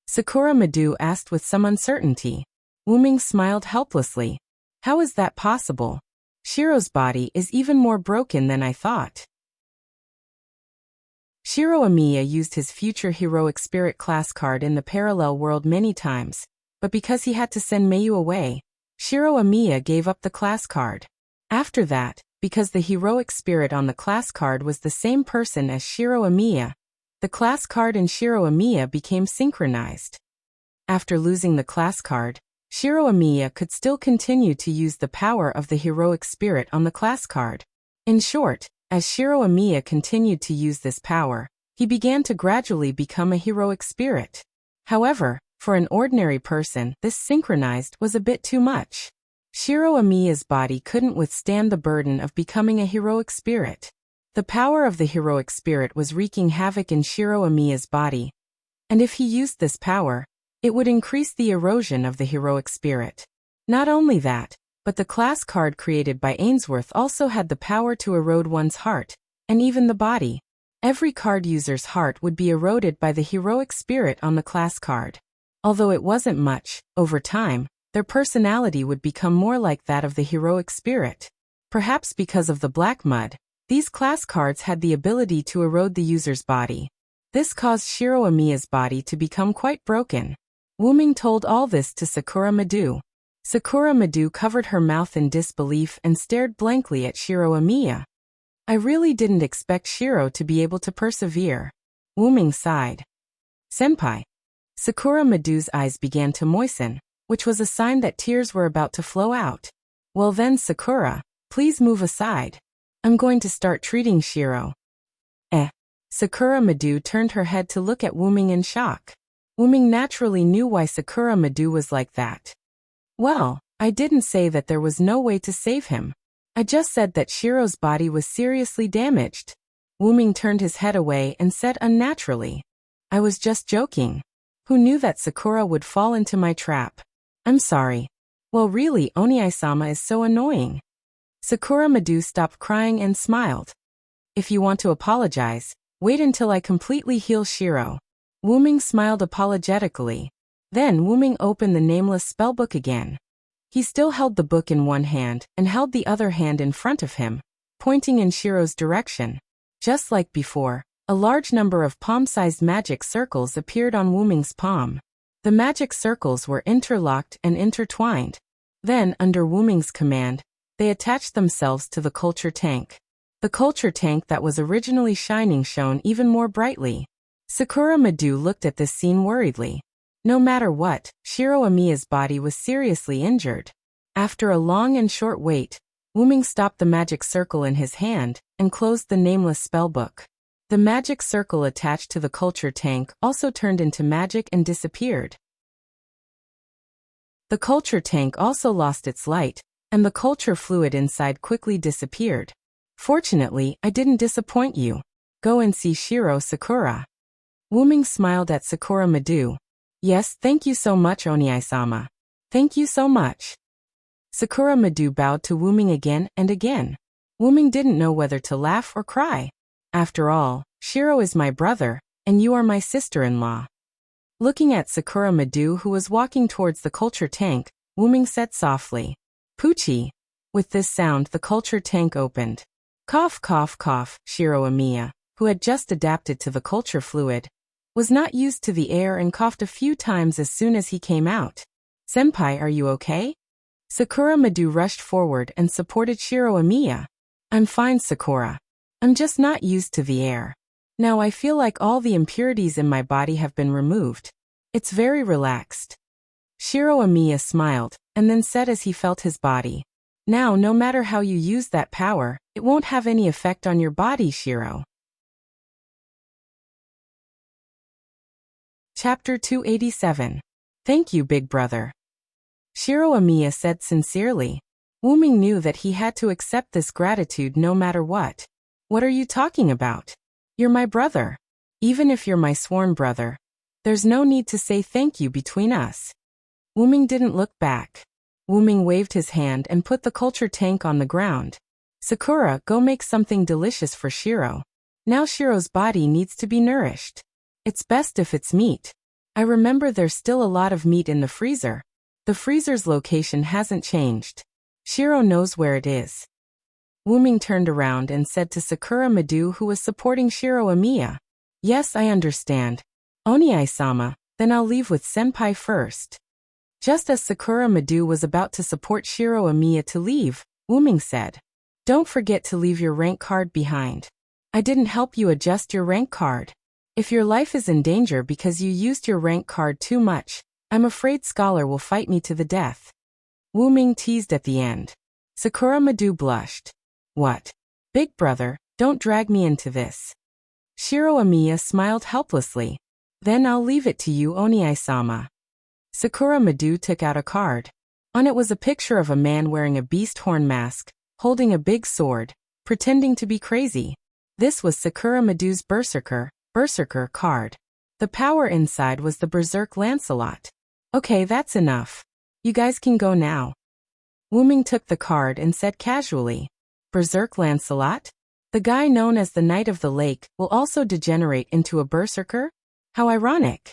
Sakura Madu asked with some uncertainty. Wuming smiled helplessly. How is that possible? Shiro's body is even more broken than I thought. Shiro Amiya used his future heroic spirit class card in the parallel world many times, but because he had to send Mayu away, Shiro Amiya gave up the class card. After that, because the heroic spirit on the class card was the same person as Shiro Amiya, the class card and Shiro Amiya became synchronized. After losing the class card, Shiro Amiya could still continue to use the power of the heroic spirit on the class card. In short, As Shiro Amiya continued to use this power, he began to gradually become a heroic spirit. However, for an ordinary person, this synchronized was a bit too much. Shiro Amiya's body couldn't withstand the burden of becoming a heroic spirit. The power of the heroic spirit was wreaking havoc in Shiro Amiya's body, and if he used this power, it would increase the erosion of the heroic spirit. Not only that, but the class card created by Ainsworth also had the power to erode one's heart, and even the body. Every card user's heart would be eroded by the heroic spirit on the class card. Although it wasn't much, over time, their personality would become more like that of the heroic spirit. Perhaps because of the black mud, these class cards had the ability to erode the user's body. This caused Shiro Amiya's body to become quite broken. Wuming told all this to Sakura Madu. Sakura Madu covered her mouth in disbelief and stared blankly at Shiro Amiya. I really didn't expect Shiro to be able to persevere. Wuming sighed. Senpai. Sakura Madu's eyes began to moisten, which was a sign that tears were about to flow out. Well then, Sakura, please move aside. I'm going to start treating Shiro. Sakura Madu turned her head to look at Wuming in shock. Wuming naturally knew why Sakura Madu was like that. Well, I didn't say that there was no way to save him. I just said that Shiro's body was seriously damaged. Wuming turned his head away and said unnaturally. I was just joking. Who knew that Sakura would fall into my trap? I'm sorry. Well really, Oniai-sama is so annoying. Sakura Madu stopped crying and smiled. If you want to apologize, wait until I completely heal Shiro. Wuming smiled apologetically. Then Wuming opened the nameless spellbook again. He still held the book in one hand and held the other hand in front of him, pointing in Shiro's direction. Just like before, a large number of palm-sized magic circles appeared on Wuming's palm. The magic circles were interlocked and intertwined. Then, under Wuming's command, they attached themselves to the culture tank. The culture tank that was originally shining shone even more brightly. Sakura Madu looked at this scene worriedly. No matter what, Shiro Amiya's body was seriously injured. After a long and short wait, Wuming stopped the magic circle in his hand and closed the nameless spellbook. The magic circle attached to the culture tank also turned into magic and disappeared. The culture tank also lost its light, and the culture fluid inside quickly disappeared. Fortunately, I didn't disappoint you. Go and see Shiro, Sakura. Wuming smiled at Sakura Madu. Yes, thank you so much, Oniai-sama. Thank you so much. Sakura Madu bowed to Wuming again and again. Wuming didn't know whether to laugh or cry. After all, Shiro is my brother, and you are my sister-in-law. Looking at Sakura Madu, who was walking towards the culture tank, Wuming said softly, Poochie. With this sound, the culture tank opened. Cough, cough, cough. Shiro Amiya, who had just adapted to the culture fluid, was not used to the air and coughed a few times as soon as he came out. Senpai, are you okay? Sakura Madu rushed forward and supported Shiro Amiya. I'm fine, Sakura. I'm just not used to the air. Now I feel like all the impurities in my body have been removed. It's very relaxed. Shiro Amiya smiled, and then said as he felt his body. Now no matter how you use that power, it won't have any effect on your body, Shiro. Chapter 287. Thank you, big brother. Shiro Amiya said sincerely. Wuming knew that he had to accept this gratitude no matter what. What are you talking about? You're my brother. Even if you're my sworn brother, there's no need to say thank you between us. Wuming didn't look back. Wuming waved his hand and put the culture tank on the ground. Sakura, go make something delicious for Shiro. Now Shiro's body needs to be nourished. It's best if it's meat. I remember there's still a lot of meat in the freezer. The freezer's location hasn't changed. Shiro knows where it is. Wuming turned around and said to Sakura Madu, who was supporting Shiro Amiya. Yes, I understand. Oniai-sama, then I'll leave with Senpai first. Just as Sakura Madu was about to support Shiro Amiya to leave, Wuming said, Don't forget to leave your rank card behind. I didn't help you adjust your rank card. If your life is in danger because you used your rank card too much, I'm afraid Scholar will fight me to the death. Wuming teased at the end. Sakura Madu blushed. What? Big brother, Don't drag me into this. Shiro Amiya smiled helplessly. Then I'll leave it to you, Oniai-sama. Sakura Madu took out a card. On it was a picture of a man wearing a beast horn mask, holding a big sword, pretending to be crazy. This was Sakura Madu's Berserker card. The power inside was the Berserk Lancelot. Okay, that's enough. You guys can go now. Wuming took the card and said casually, Berserk Lancelot? The guy known as the Knight of the Lake will also degenerate into a berserker? How ironic.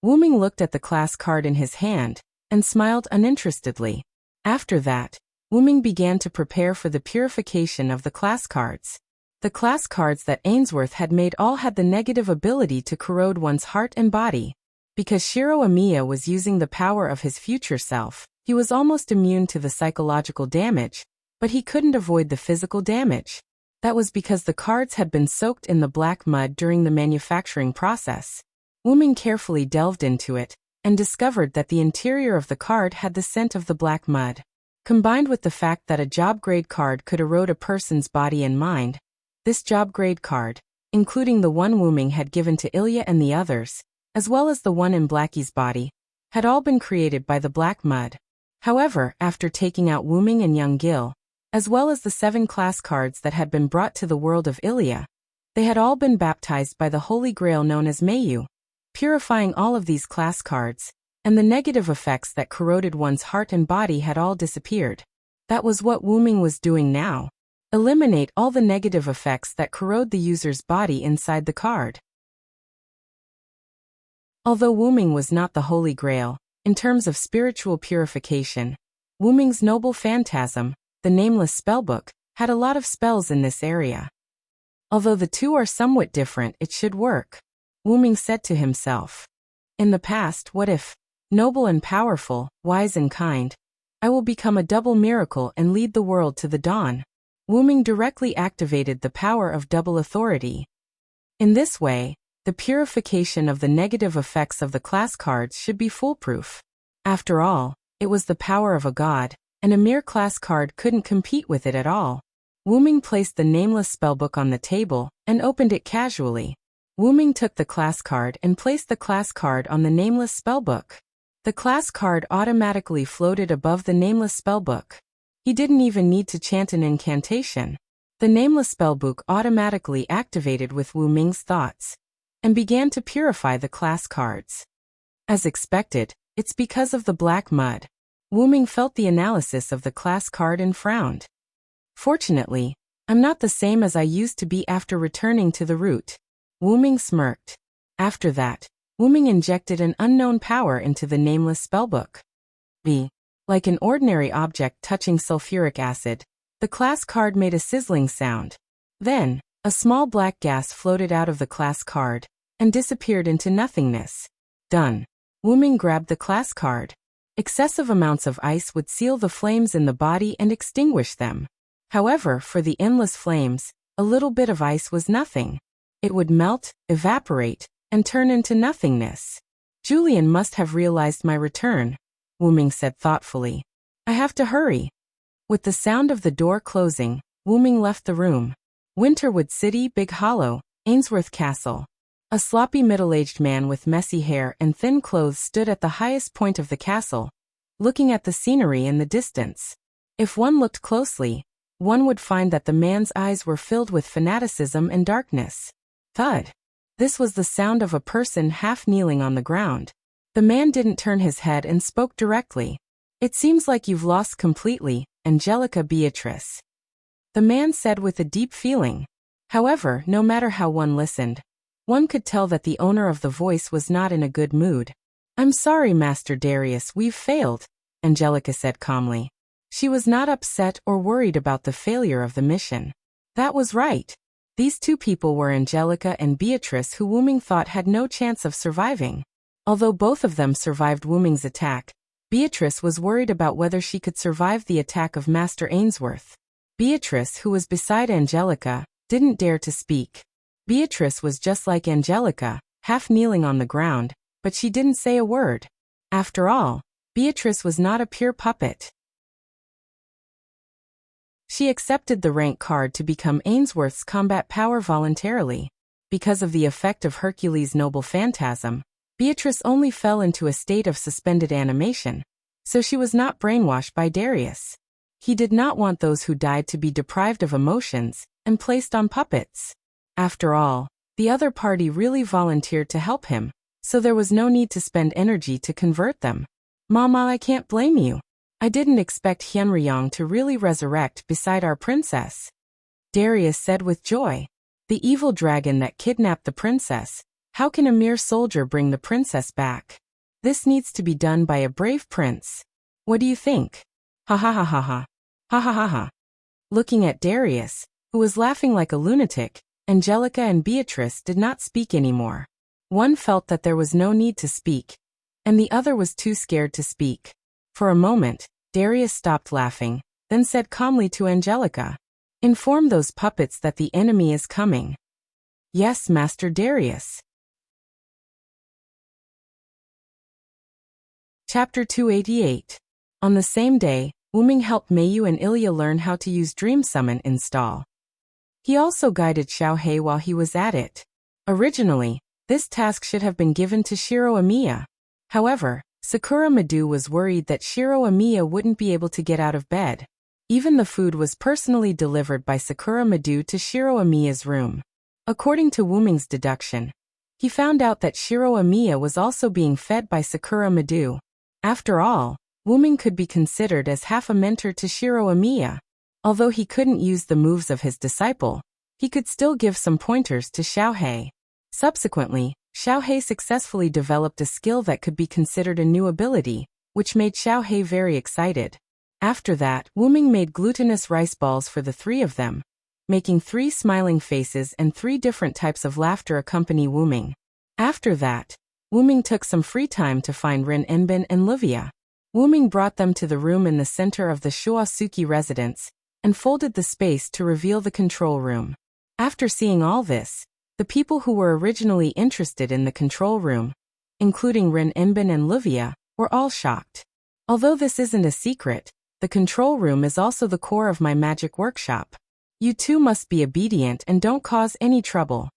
Wuming looked at the class card in his hand and smiled uninterestedly. After that, Wuming began to prepare for the purification of the class cards. The class cards that Ainsworth had made all had the negative ability to corrode one's heart and body. Because Shiro Amiya was using the power of his future self, he was almost immune to the psychological damage, but he couldn't avoid the physical damage. That was because the cards had been soaked in the black mud during the manufacturing process. Wuming carefully delved into it and discovered that the interior of the card had the scent of the black mud. Combined with the fact that a job grade card could erode a person's body and mind, this job grade card, including the one Wuming had given to Ilya and the others, as well as the one in Blackie's body, had all been created by the black mud. However, after taking out Wuming and young Gil, as well as the 7 class cards that had been brought to the world of Ilya, they had all been baptized by the Holy Grail known as Mayu, purifying all of these class cards, and the negative effects that corroded one's heart and body had all disappeared. That was what Wuming was doing now. Eliminate all the negative effects that corrode the user's body inside the card. Although Wuming was not the Holy Grail, in terms of spiritual purification, Wuming's noble phantasm, the nameless spellbook, had a lot of spells in this area. Although the two are somewhat different, it should work, Wuming said to himself. In the past, what if, noble and powerful, wise and kind, I will become a double miracle and lead the world to the dawn. Wuming directly activated the power of double authority. In this way, the purification of the negative effects of the class cards should be foolproof. After all, it was the power of a god, and a mere class card couldn't compete with it at all. Wuming placed the nameless spellbook on the table and opened it casually. Wuming took the class card and placed the class card on the nameless spellbook. The class card automatically floated above the nameless spellbook. He didn't even need to chant an incantation. The nameless spellbook automatically activated with Wuming's thoughts and began to purify the class cards. As expected, it's because of the black mud. Wuming felt the analysis of the class card and frowned. Fortunately, I'm not the same as I used to be after returning to the root. Wuming smirked. After that, Wuming injected an unknown power into the nameless spellbook. Like an ordinary object touching sulfuric acid, the class card made a sizzling sound. Then, a small black gas floated out of the class card and disappeared into nothingness. Done. Wuming grabbed the class card. Excessive amounts of ice would seal the flames in the body and extinguish them. However, for the endless flames, a little bit of ice was nothing. It would melt, evaporate, and turn into nothingness. Julian must have realized my return, Wuming said thoughtfully. I have to hurry. With the sound of the door closing, Wuming left the room. Winterwood City, Big Hollow, Ainsworth Castle. A sloppy middle-aged man with messy hair and thin clothes stood at the highest point of the castle, looking at the scenery in the distance. If one looked closely, one would find that the man's eyes were filled with fanaticism and darkness. Thud. This was the sound of a person half kneeling on the ground. The man didn't turn his head and spoke directly. It seems like you've lost completely, Angelica Beatrice. The man said with a deep feeling. However, no matter how one listened, one could tell that the owner of the voice was not in a good mood. I'm sorry, Master Darius, we've failed, Angelica said calmly. She was not upset or worried about the failure of the mission. That was right. These two people were Angelica and Beatrice, who Wuming thought had no chance of surviving. Although both of them survived Wuming's attack, Beatrice was worried about whether she could survive the attack of Master Ainsworth. Beatrice, who was beside Angelica, didn't dare to speak. Beatrice was just like Angelica, half kneeling on the ground, but she didn't say a word. After all, Beatrice was not a pure puppet. She accepted the rank card to become Ainsworth's combat power voluntarily. Because of the effect of Hercules' noble phantasm, Beatrice only fell into a state of suspended animation, so she was not brainwashed by Darius. He did not want those who died to be deprived of emotions and placed on puppets. After all, the other party really volunteered to help him, so there was no need to spend energy to convert them. Mama, I can't blame you. I didn't expect Hyunryong to really resurrect beside our princess. Darius said with joy. The evil dragon that kidnapped the princess. How can a mere soldier bring the princess back? This needs to be done by a brave prince. What do you think? Ha ha ha ha ha. Ha ha ha ha. Looking at Darius, who was laughing like a lunatic, Angelica and Beatrice did not speak anymore. One felt that there was no need to speak, and the other was too scared to speak. For a moment, Darius stopped laughing, then said calmly to Angelica, "Inform those puppets that the enemy is coming." "Yes, Master Darius." Chapter 288. On the same day, Wuming helped Mayu and Ilya learn how to use Dream Summon install. He also guided Xiaohei while he was at it. Originally, this task should have been given to Shiro Amiya. However, Sakura Madu was worried that Shiro Amiya wouldn't be able to get out of bed. Even the food was personally delivered by Sakura Madu to Shiro Amiya's room. According to Wuming's deduction, he found out that Shiro Amiya was also being fed by Sakura Madu. After all, Wuming could be considered as half a mentor to Shiro Amiya. Although he couldn't use the moves of his disciple, he could still give some pointers to Xiaohei. Subsequently, Xiaohei successfully developed a skill that could be considered a new ability, which made Xiaohei very excited. After that, Wuming made glutinous rice balls for the three of them, making 3 smiling faces and 3 different types of laughter accompany Wuming. After that, Wuming took some free time to find Rin Enbin and Livia. Wuming brought them to the room in the center of the Shuasuki residence, and folded the space to reveal the control room. After seeing all this, the people who were originally interested in the control room, including Rin Enbin and Livia, were all shocked. Although this isn't a secret, the control room is also the core of my magic workshop. You two must be obedient and don't cause any trouble.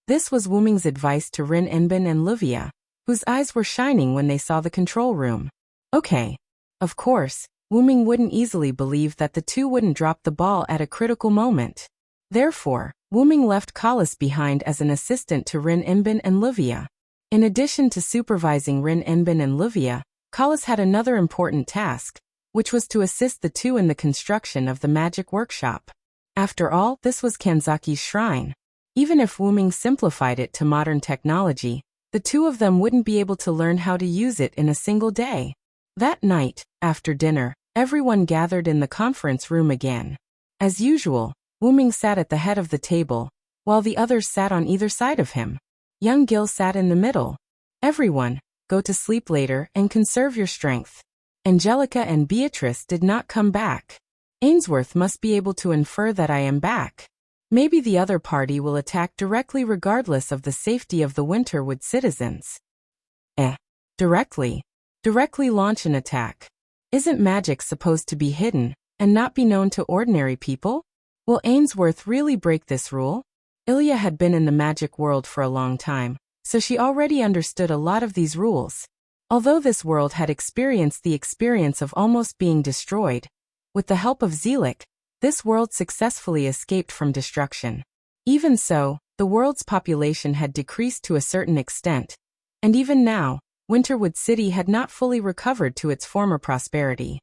This was Wuming's advice to Rin Enbin and Livia, whose eyes were shining when they saw the control room. Okay. Of course, Wuming wouldn't easily believe that the two wouldn't drop the ball at a critical moment. Therefore, Wuming left Kalis behind as an assistant to Rin Enbin and Livia. In addition to supervising Rin Enbin and Livia, Kalis had another important task, which was to assist the two in the construction of the magic workshop. After all, this was Kanzaki's shrine. Even if Wuming simplified it to modern technology, the two of them wouldn't be able to learn how to use it in a single day. That night, after dinner, everyone gathered in the conference room again. As usual, Wuming sat at the head of the table, while the others sat on either side of him. Young Gil sat in the middle. Everyone, go to sleep later and conserve your strength. Angelica and Beatrice did not come back. Ainsworth must be able to infer that I am back. Maybe the other party will attack directly regardless of the safety of the Winterwood citizens. Directly? Directly launch an attack. Isn't magic supposed to be hidden, and not be known to ordinary people? Will Ainsworth really break this rule? Ilya had been in the magic world for a long time, so she already understood a lot of these rules. Although this world had experienced the experience of almost being destroyed, with the help of Zelik, this world successfully escaped from destruction. Even so, the world's population had decreased to a certain extent, and even now, Winterwood City had not fully recovered to its former prosperity.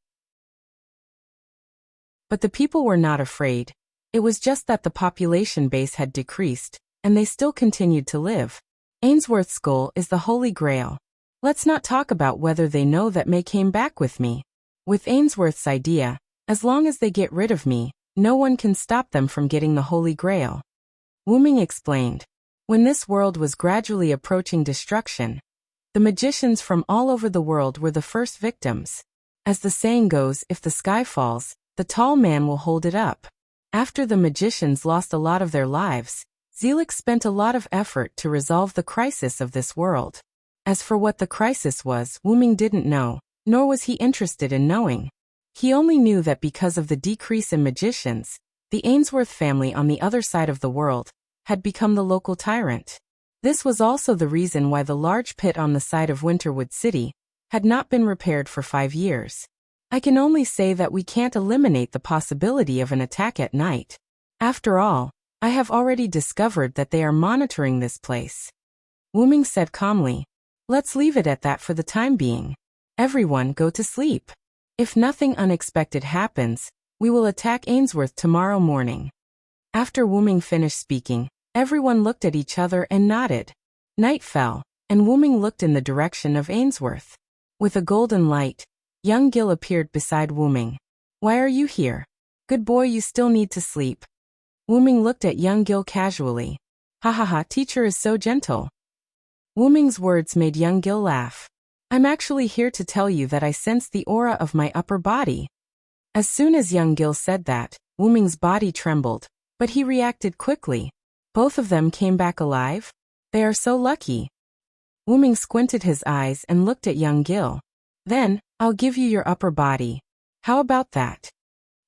But the people were not afraid. It was just that the population base had decreased, and they still continued to live. Ainsworth's goal is the Holy Grail. Let's not talk about whether they know that May came back with me. With Ainsworth's idea, as long as they get rid of me, no one can stop them from getting the Holy Grail. Wuming explained. When this world was gradually approaching destruction, the magicians from all over the world were the first victims. As the saying goes, if the sky falls, the tall man will hold it up. After the magicians lost a lot of their lives, Zelik spent a lot of effort to resolve the crisis of this world. As for what the crisis was, Wuming didn't know, nor was he interested in knowing. He only knew that because of the decrease in magicians, the Ainsworth family on the other side of the world had become the local tyrant. This was also the reason why the large pit on the side of Winterwood City had not been repaired for 5 years. I can only say that we can't eliminate the possibility of an attack at night. After all, I have already discovered that they are monitoring this place. Wuming said calmly. Let's leave it at that for the time being. Everyone go to sleep. If nothing unexpected happens, we will attack Ainsworth tomorrow morning. After Wuming finished speaking, everyone looked at each other and nodded. Night fell, and Wuming looked in the direction of Ainsworth. With a golden light, young Gil appeared beside Wuming. Why are you here? Good boy, you still need to sleep. Wuming looked at young Gil casually. Ha ha ha, teacher is so gentle. Wuming's words made young Gil laugh. I'm actually here to tell you that I sense the aura of my upper body. As soon as young Gil said that, Wuming's body trembled, but he reacted quickly. Both of them came back alive? They are so lucky. Wuming squinted his eyes and looked at young Gil. Then, I'll give you your upper body. How about that?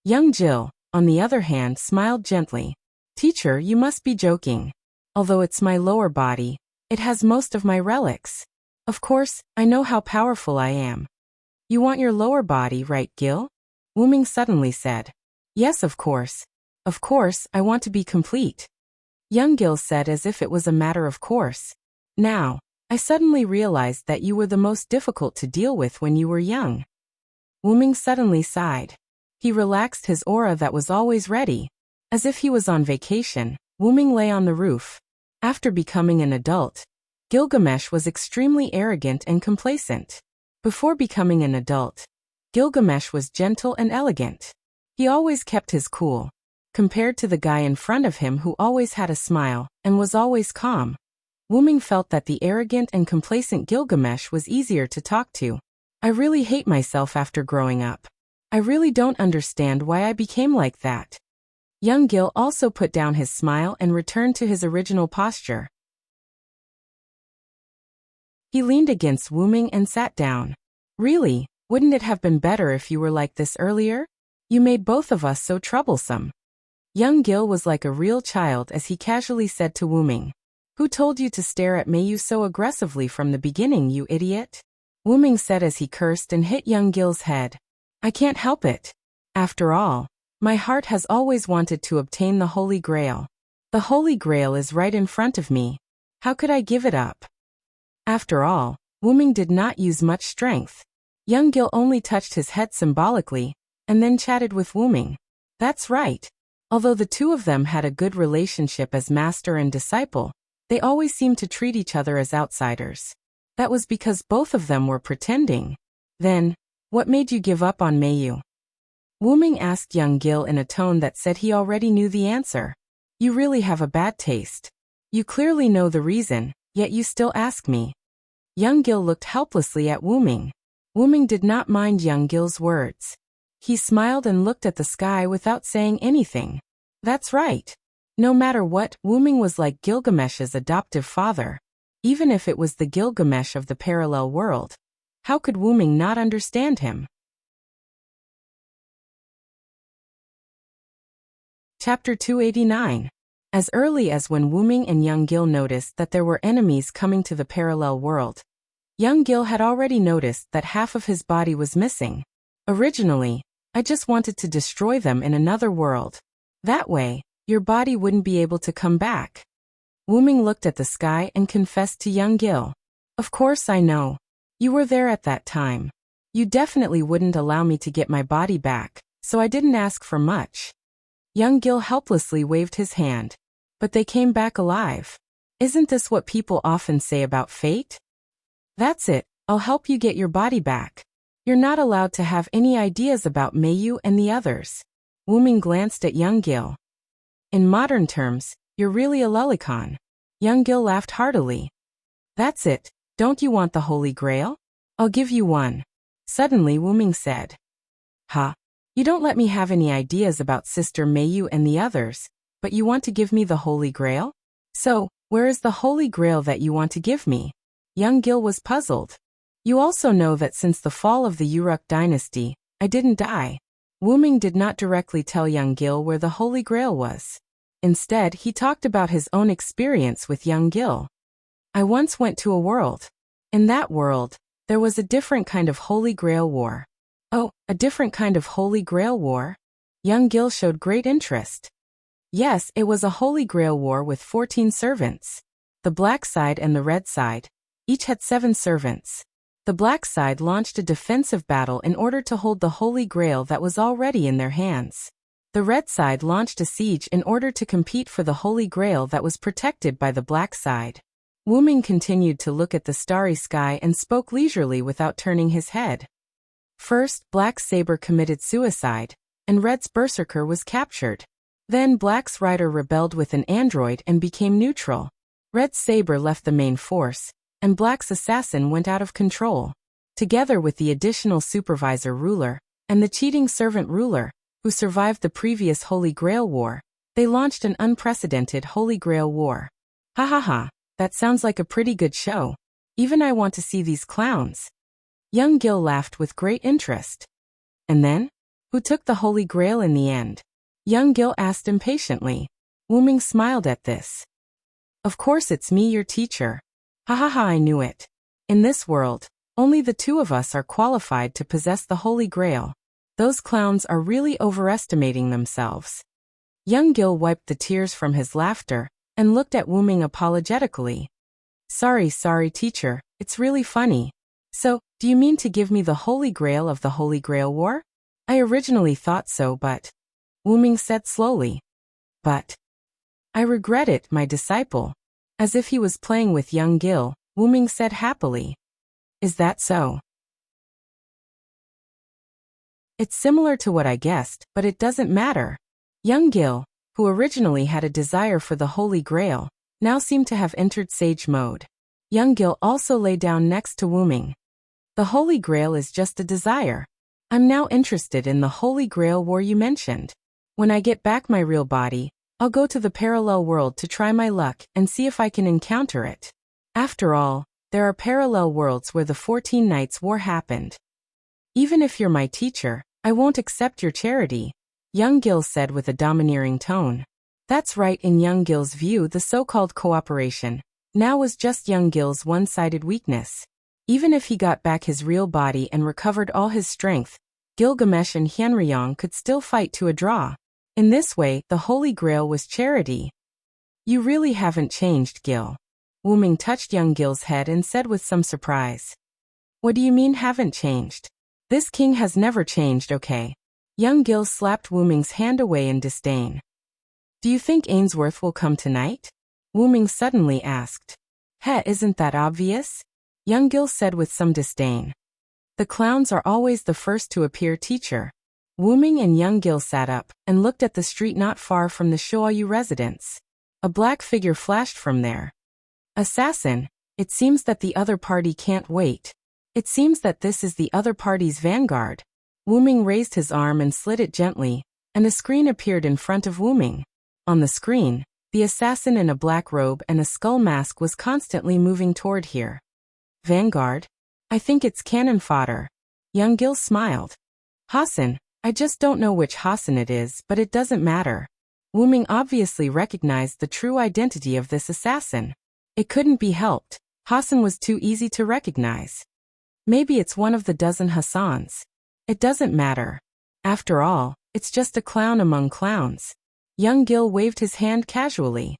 Young Gil, on the other hand, smiled gently. Teacher, you must be joking. Although it's my lower body, it has most of my relics. Of course, I know how powerful I am. You want your lower body, right, Gil? Wuming suddenly said. Yes, of course. Of course, I want to be complete. Young Gil said as if it was a matter of course. Now, I suddenly realized that you were the most difficult to deal with when you were young. Wuming suddenly sighed. He relaxed his aura that was always ready. As if he was on vacation, Wuming lay on the roof. After becoming an adult, Gilgamesh was extremely arrogant and complacent. Before becoming an adult, Gilgamesh was gentle and elegant. He always kept his cool, compared to the guy in front of him who always had a smile and was always calm. Wuming felt that the arrogant and complacent Gilgamesh was easier to talk to. I really hate myself after growing up. I really don't understand why I became like that. Young Gil also put down his smile and returned to his original posture. He leaned against Wuming and sat down. Really, wouldn't it have been better if you were like this earlier? You made both of us so troublesome. Young Gil was like a real child as he casually said to Wuming. Who told you to stare at Mayu so aggressively from the beginning, you idiot? Wuming said as he cursed and hit young Gil's head. I can't help it. After all, my heart has always wanted to obtain the Holy Grail. The Holy Grail is right in front of me. How could I give it up? After all, Wuming did not use much strength. Young Gil only touched his head symbolically, and then chatted with Wuming. That's right. Although the two of them had a good relationship as master and disciple, they always seemed to treat each other as outsiders. That was because both of them were pretending. Then, what made you give up on Mayu? Wuming asked young Gil in a tone that said he already knew the answer. You really have a bad taste. You clearly know the reason, yet you still ask me. Young Gil looked helplessly at Wuming. Wuming did not mind young Gil's words. He smiled and looked at the sky without saying anything. That's right. No matter what, Wuming was like Gilgamesh's adoptive father. Even if it was the Gilgamesh of the parallel world. How could Wuming not understand him? Chapter 289. As early as when Wuming and young Gil noticed that there were enemies coming to the parallel world, young Gil had already noticed that half of his body was missing. Originally, I just wanted to destroy them in another world. That way, your body wouldn't be able to come back. Wuming looked at the sky and confessed to young Gil. Of course I know. You were there at that time. You definitely wouldn't allow me to get my body back, so I didn't ask for much. Young Gil helplessly waved his hand. But they came back alive. Isn't this what people often say about fate? That's it, I'll help you get your body back. You're not allowed to have any ideas about Mayu and the others. Wuming glanced at young Gil. In modern terms, you're really a lolicon. Young Gil laughed heartily. That's it, don't you want the Holy Grail? I'll give you one. Suddenly Wuming said. Ha! You don't let me have any ideas about Sister Mayu and the others, but you want to give me the Holy Grail? So, where is the Holy Grail that you want to give me? Young Gil was puzzled. You also know that since the fall of the Uruk dynasty, I didn't die. Wu Ming did not directly tell young Gil where the Holy Grail was. Instead, he talked about his own experience with young Gil. I once went to a world. In that world, there was a different kind of Holy Grail war. Oh, a different kind of Holy Grail war? Young Gil showed great interest. Yes, it was a Holy Grail war with 14 servants. The black side and the red side. Each had 7 servants. The black side launched a defensive battle in order to hold the Holy Grail that was already in their hands. The red side launched a siege in order to compete for the Holy Grail that was protected by the black side. Wu Ming continued to look at the starry sky and spoke leisurely without turning his head. First, Black's saber committed suicide, and Red's berserker was captured. Then Black's rider rebelled with an android and became neutral. Red's saber left the main force, and Black's assassin went out of control. Together with the additional supervisor ruler, and the cheating servant ruler, who survived the previous Holy Grail War, they launched an unprecedented Holy Grail War. Ha ha ha, that sounds like a pretty good show. Even I want to see these clowns. Young Gil laughed with great interest. And then? Who took the Holy Grail in the end? Young Gil asked impatiently. Wu Ming smiled at this. Of course it's me, your teacher. Ha ha ha, I knew it. In this world, only the 2 of us are qualified to possess the Holy Grail. Those clowns are really overestimating themselves. Young Gil wiped the tears from his laughter and looked at Wu Ming apologetically. Sorry, teacher, it's really funny. So, do you mean to give me the Holy Grail of the Holy Grail War? I originally thought so, but... Wu Ming said slowly. But... I regret it, my disciple. As if he was playing with young Gil, Wu Ming said happily. Is that so? It's similar to what I guessed, but it doesn't matter. Young Gil, who originally had a desire for the Holy Grail, now seemed to have entered sage mode. Young Gil also lay down next to Wu Ming. The Holy Grail is just a desire. I'm now interested in the Holy Grail War you mentioned. When I get back my real body, I'll go to the parallel world to try my luck and see if I can encounter it. After all, there are parallel worlds where the 14 Nights War happened. Even if you're my teacher, I won't accept your charity, Young Gil said with a domineering tone. That's right, in Young Gil's view, the so-called cooperation now was just Young Gil's one-sided weakness. Even if he got back his real body and recovered all his strength, Gilgamesh and Hyenryong could still fight to a draw. In this way, the Holy Grail was charity. You really haven't changed, Gil. Wu Ming touched young Gil's head and said with some surprise. What do you mean haven't changed? This king has never changed, okay? Young Gil slapped Wu Ming's hand away in disdain. Do you think Ainsworth will come tonight? Wu Ming suddenly asked. Isn't that obvious? Young Gil said with some disdain. The clowns are always the first to appear, teacher. Wu Ming and Young Gil sat up and looked at the street not far from the Shoyu residence. A black figure flashed from there. Assassin, it seems that the other party can't wait. It seems that this is the other party's vanguard. Wu Ming raised his arm and slid it gently, and a screen appeared in front of Wu Ming. On the screen, the assassin in a black robe and a skull mask was constantly moving toward here. Vanguard? I think it's cannon fodder. Young Gil smiled. Hassan, I just don't know which Hassan it is, but it doesn't matter. Wu Ming obviously recognized the true identity of this assassin. It couldn't be helped. Hassan was too easy to recognize. Maybe it's one of the dozen Hassans. It doesn't matter. After all, it's just a clown among clowns. Young Gil waved his hand casually.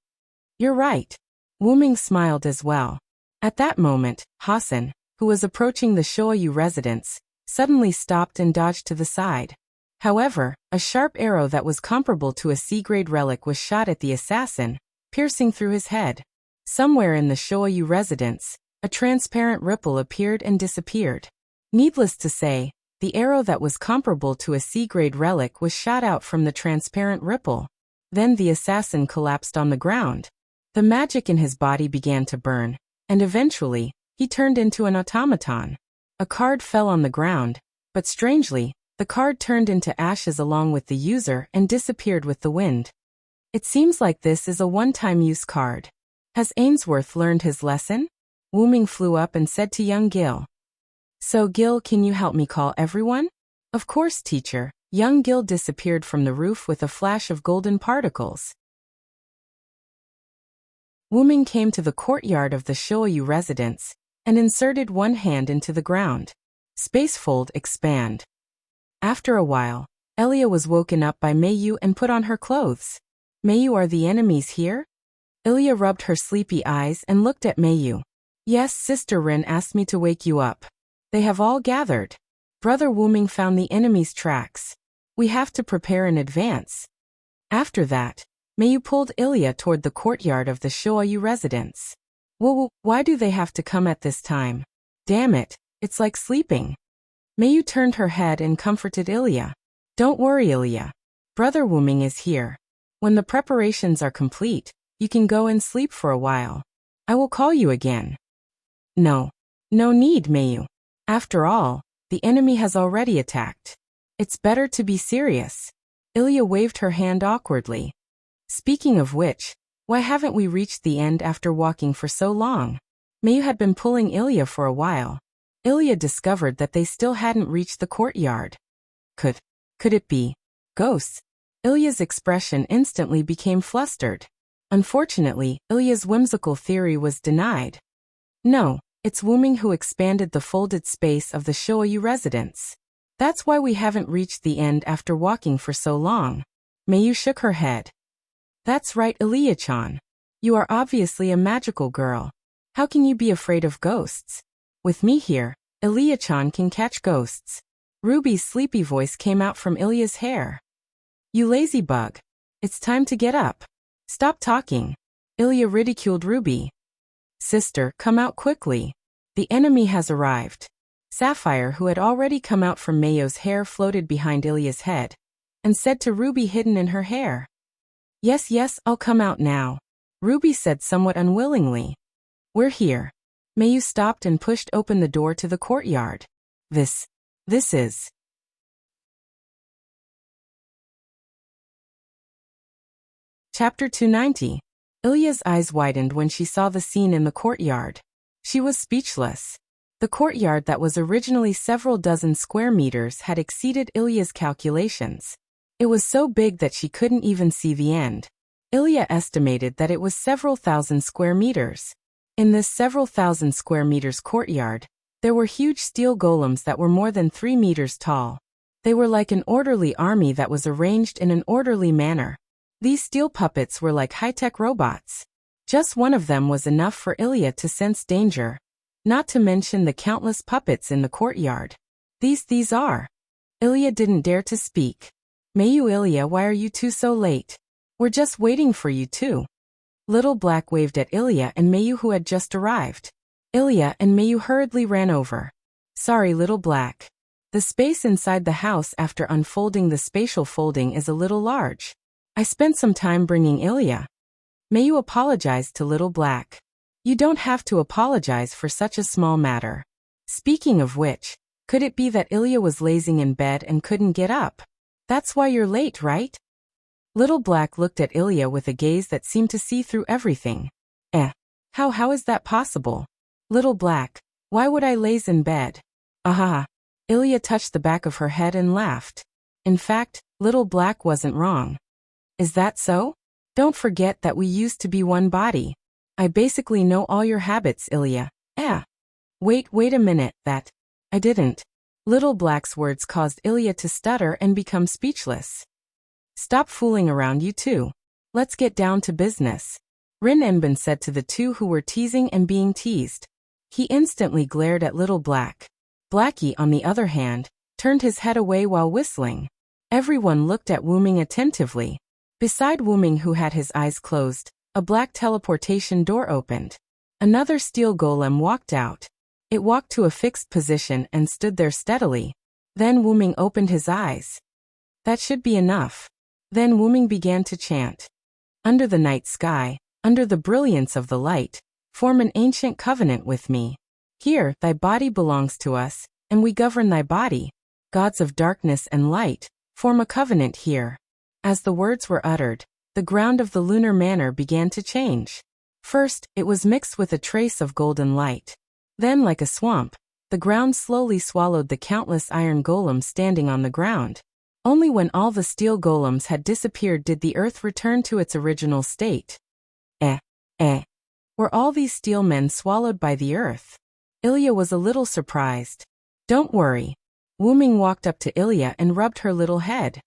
You're right. Wu Ming smiled as well. At that moment, Hassan, who was approaching the Shoyu residence, suddenly stopped and dodged to the side. However, a sharp arrow that was comparable to a C-grade relic was shot at the assassin, piercing through his head. Somewhere in the Shoyu residence, a transparent ripple appeared and disappeared. Needless to say, the arrow that was comparable to a C-grade relic was shot out from the transparent ripple. Then the assassin collapsed on the ground. The magic in his body began to burn, and eventually, he turned into an automaton. A card fell on the ground, but strangely, the card turned into ashes along with the user and disappeared with the wind. It seems like this is a one-time use card. Has Ainsworth learned his lesson? Wu Ming flew up and said to young Gil. So Gil, can you help me call everyone? Of course, teacher. Young Gil disappeared from the roof with a flash of golden particles. Wuming came to the courtyard of the Shoyu residence and inserted one hand into the ground. Spacefold expand. After a while, Elia was woken up by Meiyu and put on her clothes. Meiyu, are the enemies here? Elia rubbed her sleepy eyes and looked at Meiyu. Yes, Sister Rin asked me to wake you up. They have all gathered. Brother Wuming found the enemy's tracks. We have to prepare in advance. After that, Meiyu pulled Ilya toward the courtyard of the Shoyu residence. Why do they have to come at this time? Damn it, it's like sleeping. Meiyu turned her head and comforted Ilya. Don't worry, Ilya. Brother Wuming is here. When the preparations are complete, you can go and sleep for a while. I will call you again. No need, Meiyu. After all, the enemy has already attacked. It's better to be serious. Ilya waved her hand awkwardly. Speaking of which, why haven't we reached the end after walking for so long? Meiyu had been pulling Ilya for a while. Ilya discovered that they still hadn't reached the courtyard. Could it be ghosts? Ilya's expression instantly became flustered. Unfortunately, Ilya's whimsical theory was denied. No, it's Wuming who expanded the folded space of the Shoyu residence. That's why we haven't reached the end after walking for so long. Meiyu shook her head. That's right, Ilya-chan. You are obviously a magical girl. How can you be afraid of ghosts? With me here, Ilya-chan can catch ghosts. Ruby's sleepy voice came out from Ilya's hair. You lazy bug. It's time to get up. Stop talking. Ilya ridiculed Ruby. Sister, come out quickly. The enemy has arrived. Sapphire, who had already come out from Mayo's hair, floated behind Ilya's head and said to Ruby, hidden in her hair. Yes, I'll come out now. Ruby said somewhat unwillingly. We're here. Meiyu stopped and pushed open the door to the courtyard. This is... Chapter 290. Ilya's eyes widened when she saw the scene in the courtyard. She was speechless. The courtyard that was originally several dozen square meters had exceeded Ilya's calculations. It was so big that she couldn't even see the end. Ilya estimated that it was several thousand square meters. In this several thousand square meters courtyard, there were huge steel golems that were more than 3 meters tall. They were like an orderly army that was arranged in an orderly manner. These steel puppets were like high-tech robots. Just one of them was enough for Ilya to sense danger. Not to mention the countless puppets in the courtyard. These are... Ilya didn't dare to speak. Meiyu, Ilya, why are you two so late? We're just waiting for you too. Little Black waved at Ilya and Meiyu, who had just arrived. Ilya and Meiyu hurriedly ran over. Sorry, Little Black. The space inside the house after unfolding the spatial folding is a little large. I spent some time bringing Ilya. Meiyu apologized to Little Black. You don't have to apologize for such a small matter. Speaking of which, could it be that Ilya was lazing in bed and couldn't get up? That's why you're late, right? Little Black looked at Ilya with a gaze that seemed to see through everything. How is that possible? Little Black, why would I laze in bed? Ahaha. Ilya touched the back of her head and laughed. In fact, Little Black wasn't wrong. Is that so? Don't forget that we used to be one body. I basically know all your habits, Ilya. Wait a minute, that... I didn't. Little Black's words caused Ilya to stutter and become speechless. Stop fooling around, you two. Let's get down to business. Rin Enbin said to the two who were teasing and being teased. He instantly glared at Little Black. Blackie, on the other hand, turned his head away while whistling. Everyone looked at Wuming attentively. Beside Wuming, who had his eyes closed, a black teleportation door opened. Another steel golem walked out. It walked to a fixed position and stood there steadily. Then Wuming opened his eyes. That should be enough. Then Wuming began to chant. Under the night sky, under the brilliance of the light, form an ancient covenant with me. Here, thy body belongs to us, and we govern thy body. Gods of darkness and light, form a covenant here. As the words were uttered, the ground of the lunar manor began to change. First, it was mixed with a trace of golden light. Then, like a swamp, The ground slowly swallowed the countless iron golems standing on the ground. Only when all the steel golems had disappeared did the earth return to its original state. Were all these steel men swallowed by the earth? Ilya was a little surprised. Don't worry. Wuming walked up to Ilya and rubbed her little head.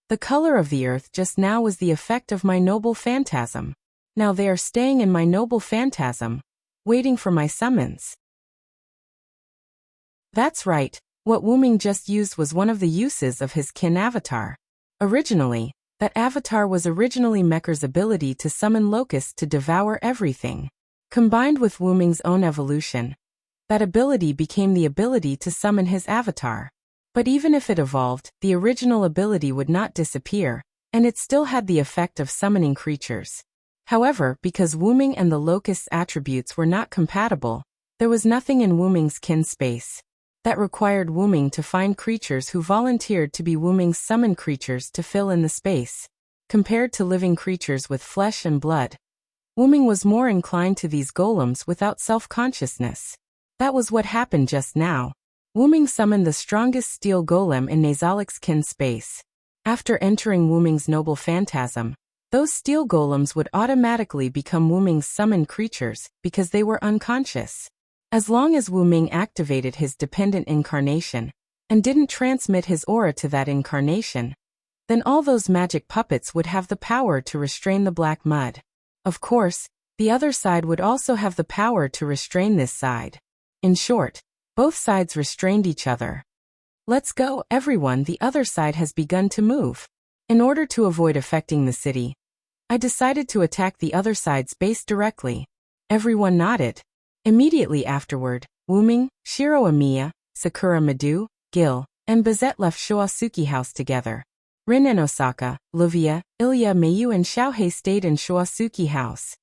The color of the earth just now was the effect of my noble phantasm. Now they are staying in my noble phantasm, waiting for my summons. That's right, what Wuming just used was one of the uses of his kin avatar. Originally, that avatar was originally Mecker's ability to summon locusts to devour everything. Combined with Wuming's own evolution, that ability became the ability to summon his avatar. But even if it evolved, the original ability would not disappear, and it still had the effect of summoning creatures. However, because Wuming and the locust's attributes were not compatible, there was nothing in Wuming's kin space that required Wuming to find creatures who volunteered to be Wuming's summoned creatures to fill in the space. Compared to living creatures with flesh and blood, Wuming was more inclined to these golems without self-consciousness. That was what happened just now. Wuming summoned the strongest steel golem in Nazalik's kin space. After entering Wuming's noble phantasm, those steel golems would automatically become Wuming's summoned creatures because they were unconscious. As long as Wuming activated his dependent incarnation and didn't transmit his aura to that incarnation, then all those magic puppets would have the power to restrain the black mud. Of course, the other side would also have the power to restrain this side. In short, both sides restrained each other. Let's go, everyone, the other side has begun to move. In order to avoid affecting the city, I decided to attack the other side's base directly. Everyone nodded. Immediately afterward, Wuming, Shiro Amiya, Sakura Madu, Gil, and Bazette left Shoasuke House together. Rin and Osaka, Luvia, Ilya, Mayu and Xiaohei stayed in Shoasuke House.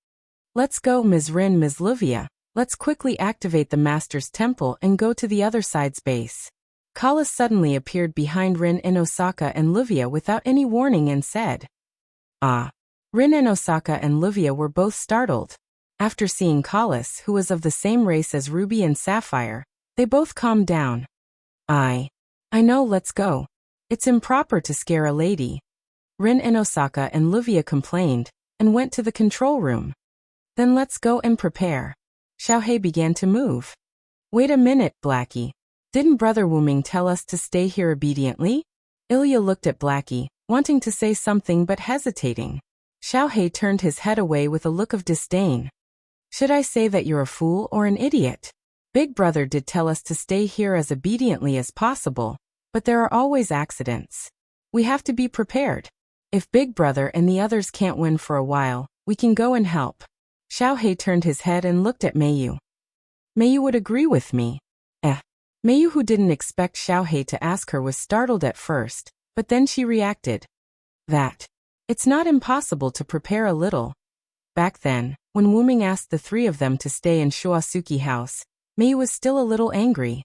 Let's go, Ms. Rin, Ms. Luvia. Let's quickly activate the Master's Temple and go to the other side's base. Kala suddenly appeared behind Rin and Osaka and Luvia without any warning and said, "Ah." Rin and Osaka and Luvia were both startled. After seeing Kalas, who was of the same race as Ruby and Sapphire, they both calmed down. I know, let's go. It's improper to scare a lady." Rin and Osaka and Luvia complained, and went to the control room. "Then let's go and prepare." Xiaohei began to move. "Wait a minute, Blackie. Didn't Brother Wuming tell us to stay here obediently?" Ilya looked at Blackie, wanting to say something but hesitating. Xiaohei turned his head away with a look of disdain. "Should I say that you're a fool or an idiot? Big Brother did tell us to stay here as obediently as possible, but there are always accidents. We have to be prepared. If Big Brother and the others can't win for a while, we can go and help." Xiaohei turned his head and looked at Mayu. "Mayu would agree with me." Mayu, who didn't expect Xiaohei to ask her, was startled at first, but then she reacted. It's not impossible to prepare a little." Back then, when Wuming asked the three of them to stay in Shoasuke House, Mayu was still a little angry.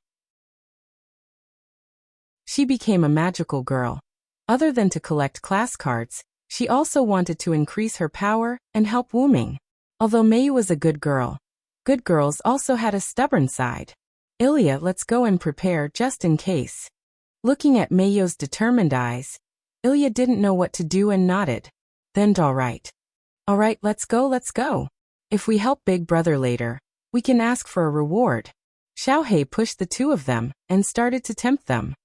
She became a magical girl. Other than to collect class cards, she also wanted to increase her power and help Wuming. Although Mayu was a good girl, good girls also had a stubborn side. "Ilya, let's go and prepare just in case." Looking at Mayu's determined eyes, Ilya didn't know what to do and nodded. Then all right, let's go. If we help Big Brother later, we can ask for a reward." Xiaohei pushed the two of them and started to tempt them.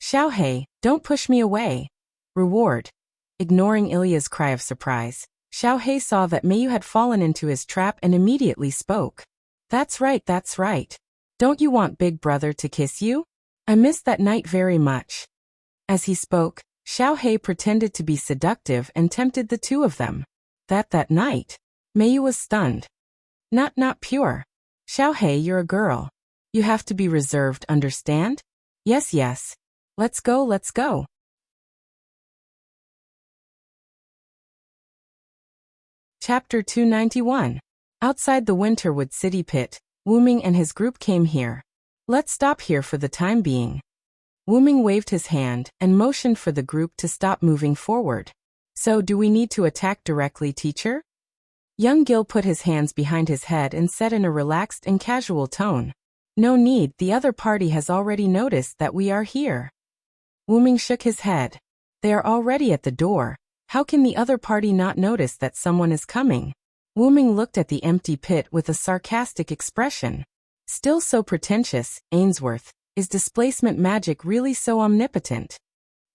"Xiaohei, don't push me away." "Reward." Ignoring Ilya's cry of surprise, Xiaohei saw that Mayu had fallen into his trap and immediately spoke. That's right. Don't you want Big Brother to kiss you? I missed that night very much." As he spoke, Xiaohei pretended to be seductive and tempted the two of them. That night? Mayu was stunned. Not pure. "Xiaohei, you're a girl. You have to be reserved, understand?" Yes. Let's go. Chapter 291. Outside the Winterwood City Pit, Wuming and his group came here. "Let's stop here for the time being." Wuming waved his hand and motioned for the group to stop moving forward. "So do we need to attack directly, teacher?" Young Gil put his hands behind his head and said in a relaxed and casual tone. No need, the other party has already noticed that we are here. Wu Ming shook his head. They are already at the door. How can the other party not notice that someone is coming? Wu Ming looked at the empty pit with a sarcastic expression. Still so pretentious, Ainsworth. Is displacement magic really so omnipotent?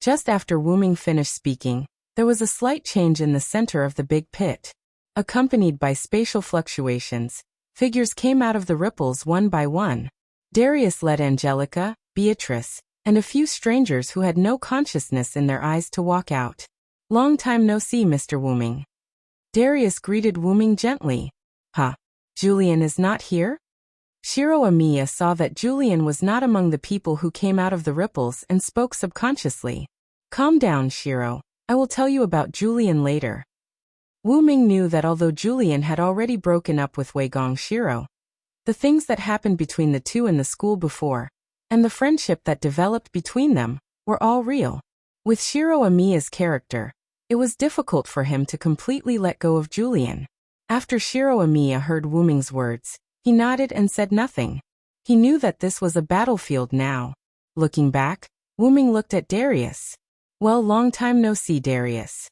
Just after Wu Ming finished speaking, there was a slight change in the center of the big pit. Accompanied by spatial fluctuations, figures came out of the ripples one by one. Darius led Angelica, Beatrice, and a few strangers who had no consciousness in their eyes to walk out. Long time no see, Mr. Wu Ming. Darius greeted Wu Ming gently. Huh? Julian is not here? Shiro Amiya saw that Julian was not among the people who came out of the ripples and spoke subconsciously. Calm down, Shiro. I will tell you about Julian later. Wu Ming knew that although Julian had already broken up with Wei Gong Shiro, the things that happened between the two in the school before, and the friendship that developed between them, were all real. With Shiro Amiya's character, it was difficult for him to completely let go of Julian. After Shiro Amiya heard Wu Ming's words, he nodded and said nothing. He knew that this was a battlefield now. Looking back, Wu Ming looked at Darius. Well, long time no see, Darius.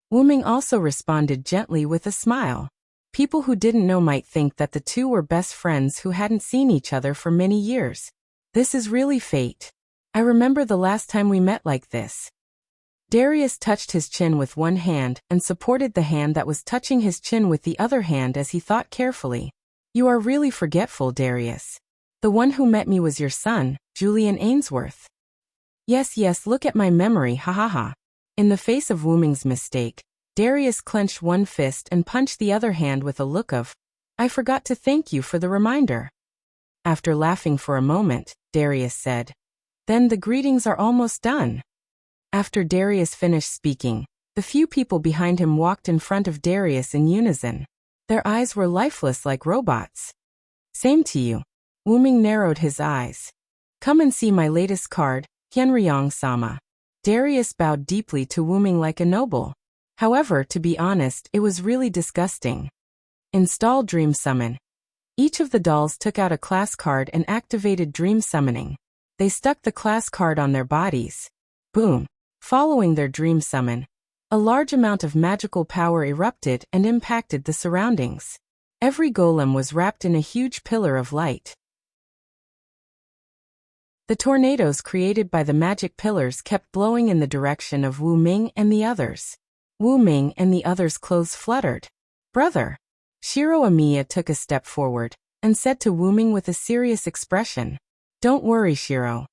Wu Ming also responded gently with a smile. People who didn't know might think that the two were best friends who hadn't seen each other for many years. This is really fate. I remember the last time we met like this. Darius touched his chin with one hand and supported the hand that was touching his chin with the other hand as he thought carefully. You are really forgetful, Darius. The one who met me was your son, Julian Ainsworth. Yes, look at my memory, ha ha ha. In the face of Wu Ming's mistake, Darius clenched one fist and punched the other hand with a look of, I forgot to thank you for the reminder. After laughing for a moment, Darius said, Then the greetings are almost done. After Darius finished speaking, the few people behind him walked in front of Darius in unison. Their eyes were lifeless like robots. Same to you. Wu Ming narrowed his eyes. Come and see my latest card, Hienryong-sama. Darius bowed deeply to Wu Ming like a noble. However, to be honest, it was really disgusting. Install Dream Summon. Each of the dolls took out a class card and activated Dream Summoning. They stuck the class card on their bodies. Boom. Following their Dream Summon, a large amount of magical power erupted and impacted the surroundings. Every golem was wrapped in a huge pillar of light. The tornadoes created by the magic pillars kept blowing in the direction of Wu Ming and the others. Wu Ming and the others' clothes fluttered. Brother. Shiro Amiya took a step forward and said to Wu Ming with a serious expression, Don't worry, Shiro.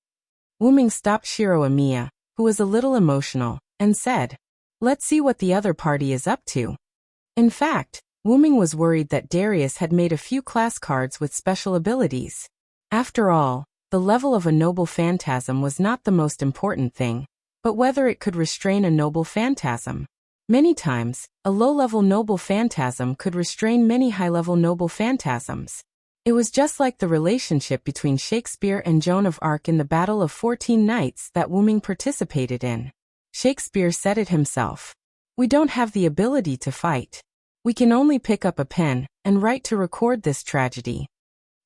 Wu Ming stopped Shiro Amiya, who was a little emotional, and said, Let's see what the other party is up to. In fact, Wu Ming was worried that Darius had made a few class cards with special abilities. After all, the level of a noble phantasm was not the most important thing, but whether it could restrain a noble phantasm. Many times, a low-level noble phantasm could restrain many high-level noble phantasms. It was just like the relationship between Shakespeare and Joan of Arc in the Battle of 14 Knights that Wu Ming participated in. Shakespeare said it himself. We don't have the ability to fight. We can only pick up a pen and write to record this tragedy.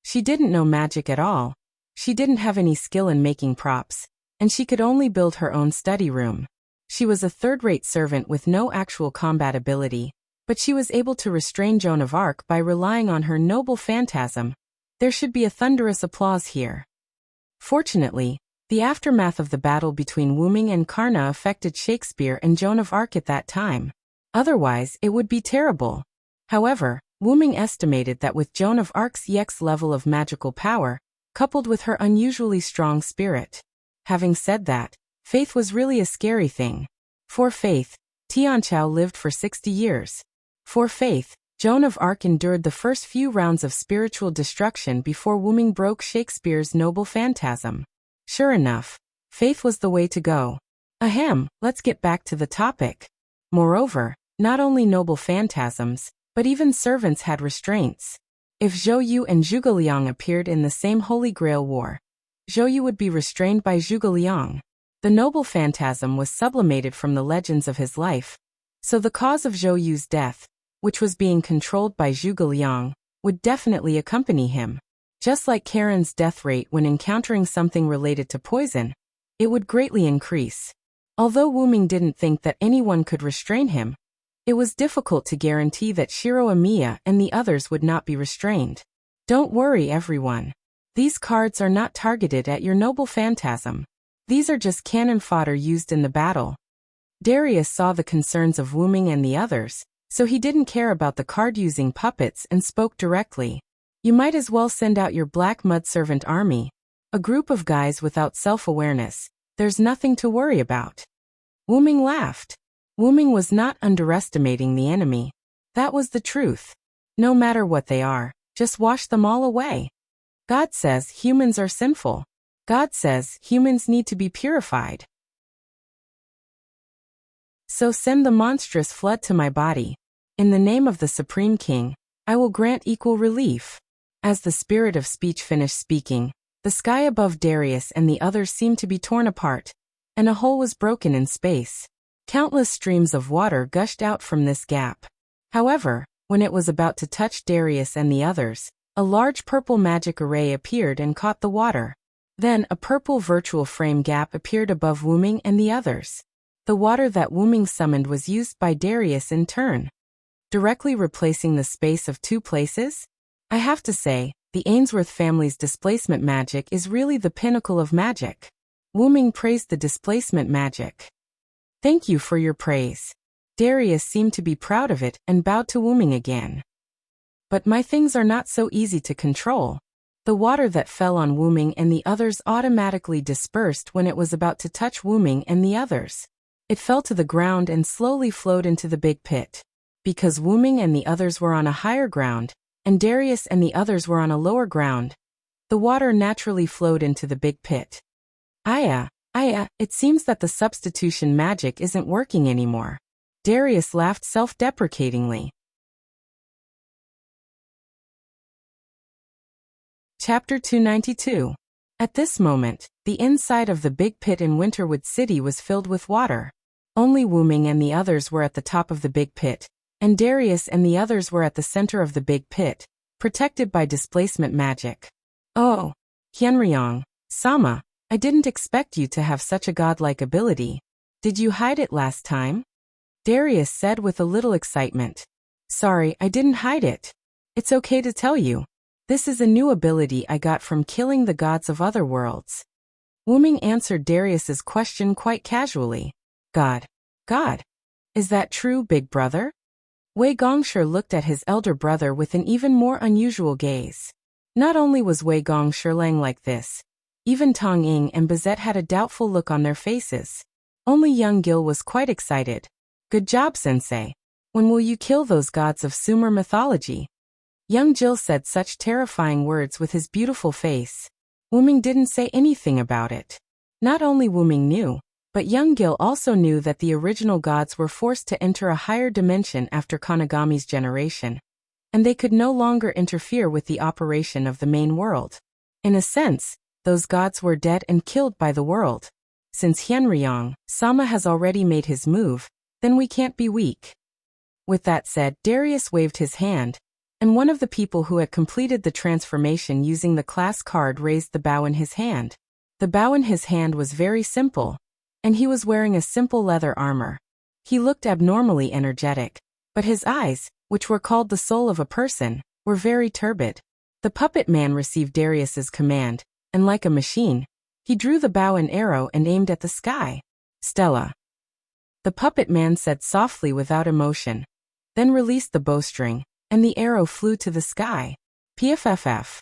She didn't know magic at all. She didn't have any skill in making props, and she could only build her own study room. She was a third-rate servant with no actual combat ability, but she was able to restrain Joan of Arc by relying on her noble phantasm. There should be a thunderous applause here. Fortunately, the aftermath of the battle between Wu Ming and Karna affected Shakespeare and Joan of Arc at that time. Otherwise, it would be terrible. However, Wu Ming estimated that with Joan of Arc's EX level of magical power, coupled with her unusually strong spirit. Having said that, faith was really a scary thing. For faith, Tianqiao lived for 60 years. For faith, Joan of Arc endured the first few rounds of spiritual destruction before Wu Ming broke Shakespeare's noble phantasm. Sure enough, faith was the way to go. Ahem, let's get back to the topic. Moreover, not only noble phantasms, but even servants had restraints. If Zhou Yu and Zhuge Liang appeared in the same Holy Grail war, Zhou Yu would be restrained by Zhuge Liang. The noble phantasm was sublimated from the legends of his life, so the cause of Zhou Yu's death, which was being controlled by Zhuge Liang, would definitely accompany him. Just like Karen's death rate when encountering something related to poison, it would greatly increase. Although Wuming didn't think that anyone could restrain him, it was difficult to guarantee that Shiro Amiya and the others would not be restrained. Don't worry, everyone. These cards are not targeted at your noble phantasm. These are just cannon fodder used in the battle. Darius saw the concerns of Wuming and the others, so he didn't care about the card-using puppets and spoke directly. You might as well send out your Black Mud Servant army. A group of guys without self-awareness. There's nothing to worry about. Wuming laughed. Wuming was not underestimating the enemy. That was the truth. No matter what they are, just wash them all away. God says humans are sinful. God says humans need to be purified. So send the monstrous flood to my body. In the name of the Supreme King, I will grant equal relief. As the spirit of speech finished speaking, the sky above Darius and the others seemed to be torn apart, and a hole was broken in space. Countless streams of water gushed out from this gap. However, when it was about to touch Darius and the others, a large purple magic array appeared and caught the water. Then a purple virtual frame gap appeared above Wuming and the others. The water that Wuming summoned was used by Darius in turn, directly replacing the space of two places. I have to say, the Ainsworth family's displacement magic is really the pinnacle of magic. Wuming praised the displacement magic. Thank you for your praise. Darius seemed to be proud of it and bowed to Wuming again. But my things are not so easy to control. The water that fell on Wuming and the others automatically dispersed when it was about to touch Wuming and the others. It fell to the ground and slowly flowed into the big pit. Because Wuming and the others were on a higher ground, and Darius and the others were on a lower ground, the water naturally flowed into the big pit. Aya, it seems that the substitution magic isn't working anymore. Darius laughed self-deprecatingly. Chapter 292. At this moment, the inside of the big pit in Winterwood City was filled with water. Only Wuming and the others were at the top of the big pit, and Darius and the others were at the center of the big pit, protected by displacement magic. Oh, Hyenryong, Sama, I didn't expect you to have such a godlike ability. Did you hide it last time? Darius said with a little excitement. Sorry, I didn't hide it. It's okay to tell you. This is a new ability I got from killing the gods of other worlds. Wuming answered Darius's question quite casually. God. Is that true, big brother? Wei Gongshi looked at his elder brother with an even more unusual gaze. Not only was Wei Gongshi like this, even Tong Ying and Bizette had a doubtful look on their faces. Only young Gil was quite excited. Good job, sensei. When will you kill those gods of Sumer mythology? Young Jill said such terrifying words with his beautiful face. Wuming didn't say anything about it. Not only Wuming knew, but young Gil also knew that the original gods were forced to enter a higher dimension after Konagami's generation, and they could no longer interfere with the operation of the main world. In a sense, those gods were dead and killed by the world. Since Hyenryong, Sama has already made his move, then we can't be weak. With that said, Darius waved his hand, and one of the people who had completed the transformation using the class card raised the bow in his hand. The bow in his hand was very simple, and he was wearing a simple leather armor. He looked abnormally energetic, but his eyes, which were called the soul of a person, were very turbid. The puppet man received Darius's command, and like a machine, he drew the bow and arrow and aimed at the sky. Stella. The puppet man said softly without emotion, then released the bowstring, and the arrow flew to the sky. PFFF.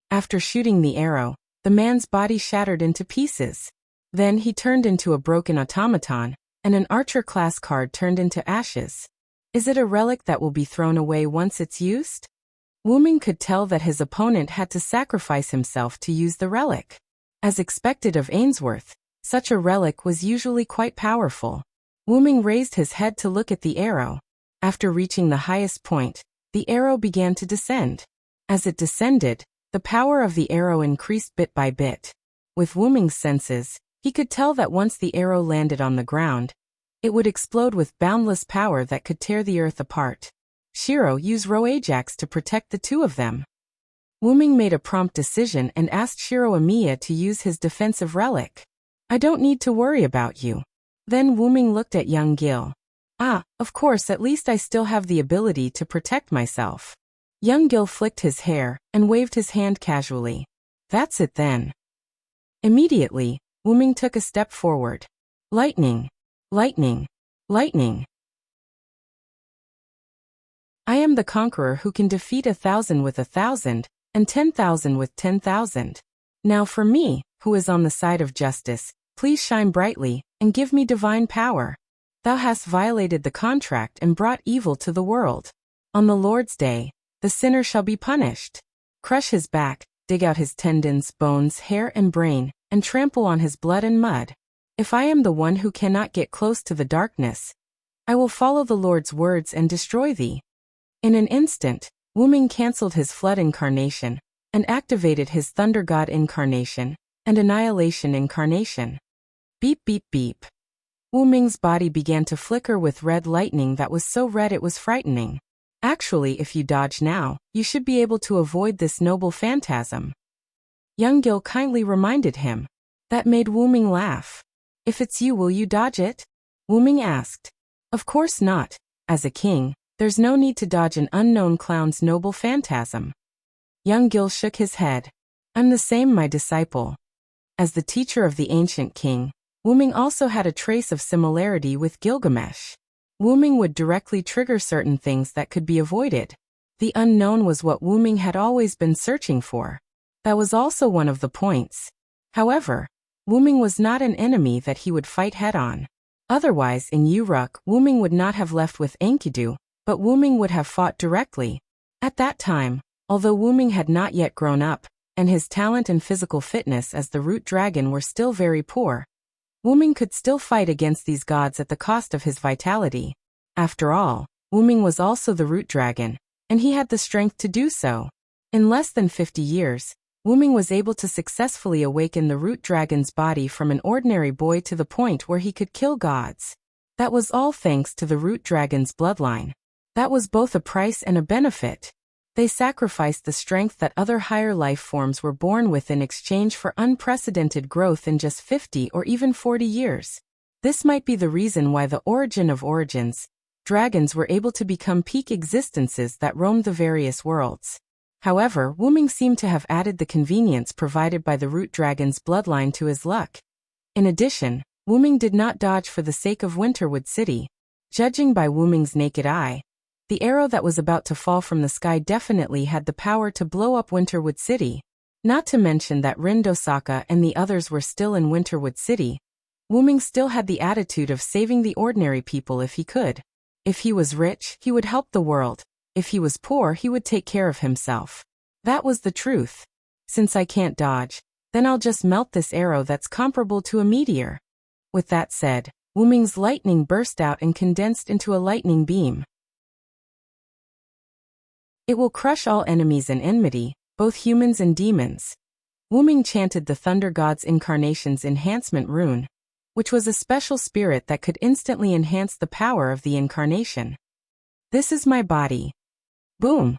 After shooting the arrow, the man's body shattered into pieces. Then he turned into a broken automaton, and an archer class card turned into ashes. Is it a relic that will be thrown away once it's used? Wuming could tell that his opponent had to sacrifice himself to use the relic. As expected of Ainsworth, such a relic was usually quite powerful. Wuming raised his head to look at the arrow. After reaching the highest point, the arrow began to descend. As it descended, the power of the arrow increased bit by bit. With Wuming's senses, he could tell that once the arrow landed on the ground, it would explode with boundless power that could tear the earth apart. Shiro used Roajax to protect the two of them. Wuming made a prompt decision and asked Shiroamiya to use his defensive relic. I don't need to worry about you. Then Wuming looked at young Gil. Ah, of course, at least I still have the ability to protect myself. Young Gil flicked his hair and waved his hand casually. That's it then. Immediately, Wuming took a step forward. Lightning! Lightning! Lightning! I am the conqueror who can defeat 1,000 with 1,000, and 10,000 with 10,000. Now for me, who is on the side of justice, please shine brightly, and give me divine power. Thou hast violated the contract and brought evil to the world. On the Lord's day, the sinner shall be punished. Crush his back, dig out his tendons, bones, hair and brain, and trample on his blood and mud. If I am the one who cannot get close to the darkness, I will follow the Lord's words and destroy thee. In an instant, Wuming cancelled his flood incarnation, and activated his thunder god incarnation, and annihilation incarnation. Beep beep beep. Wuming's body began to flicker with red lightning that was so red it was frightening. Actually, if you dodge now, you should be able to avoid this noble phantasm. Young Gil kindly reminded him. That made Wuming laugh. If it's you, will you dodge it? Wuming asked. Of course not. As a king, there's no need to dodge an unknown clown's noble phantasm. Young Gil shook his head. I'm the same, my disciple. As the teacher of the ancient king, Wuming also had a trace of similarity with Gilgamesh. Wuming would directly trigger certain things that could be avoided. The unknown was what Wuming had always been searching for. That was also one of the points. However, Wuming was not an enemy that he would fight head-on. Otherwise, in Uruk, Wuming would not have left with Enkidu, but Wuming would have fought directly. At that time, although Wuming had not yet grown up, and his talent and physical fitness as the root dragon were still very poor, Wuming could still fight against these gods at the cost of his vitality. After all, Wuming was also the root dragon, and he had the strength to do so. In less than 50 years, Wuming was able to successfully awaken the root dragon's body from an ordinary boy to the point where he could kill gods. That was all thanks to the root dragon's bloodline. That was both a price and a benefit. They sacrificed the strength that other higher life forms were born with in exchange for unprecedented growth in just 50 or even 40 years. This might be the reason why the origin of origins, dragons were able to become peak existences that roamed the various worlds. However, Wuming seemed to have added the convenience provided by the root dragon's bloodline to his luck. In addition, Wuming did not dodge for the sake of Winterwood City. Judging by Wuming's naked eye, the arrow that was about to fall from the sky definitely had the power to blow up Winterwood City. Not to mention that Rindosaka and the others were still in Winterwood City. Wuming still had the attitude of saving the ordinary people if he could. If he was rich, he would help the world. If he was poor, he would take care of himself. That was the truth. Since I can't dodge, then I'll just melt this arrow that's comparable to a meteor. With that said, Wuming's lightning burst out and condensed into a lightning beam. It will crush all enemies and enmity, both humans and demons. Wuming chanted the Thunder God's Incarnation's enhancement rune, which was a special spirit that could instantly enhance the power of the incarnation. This is my body. Boom!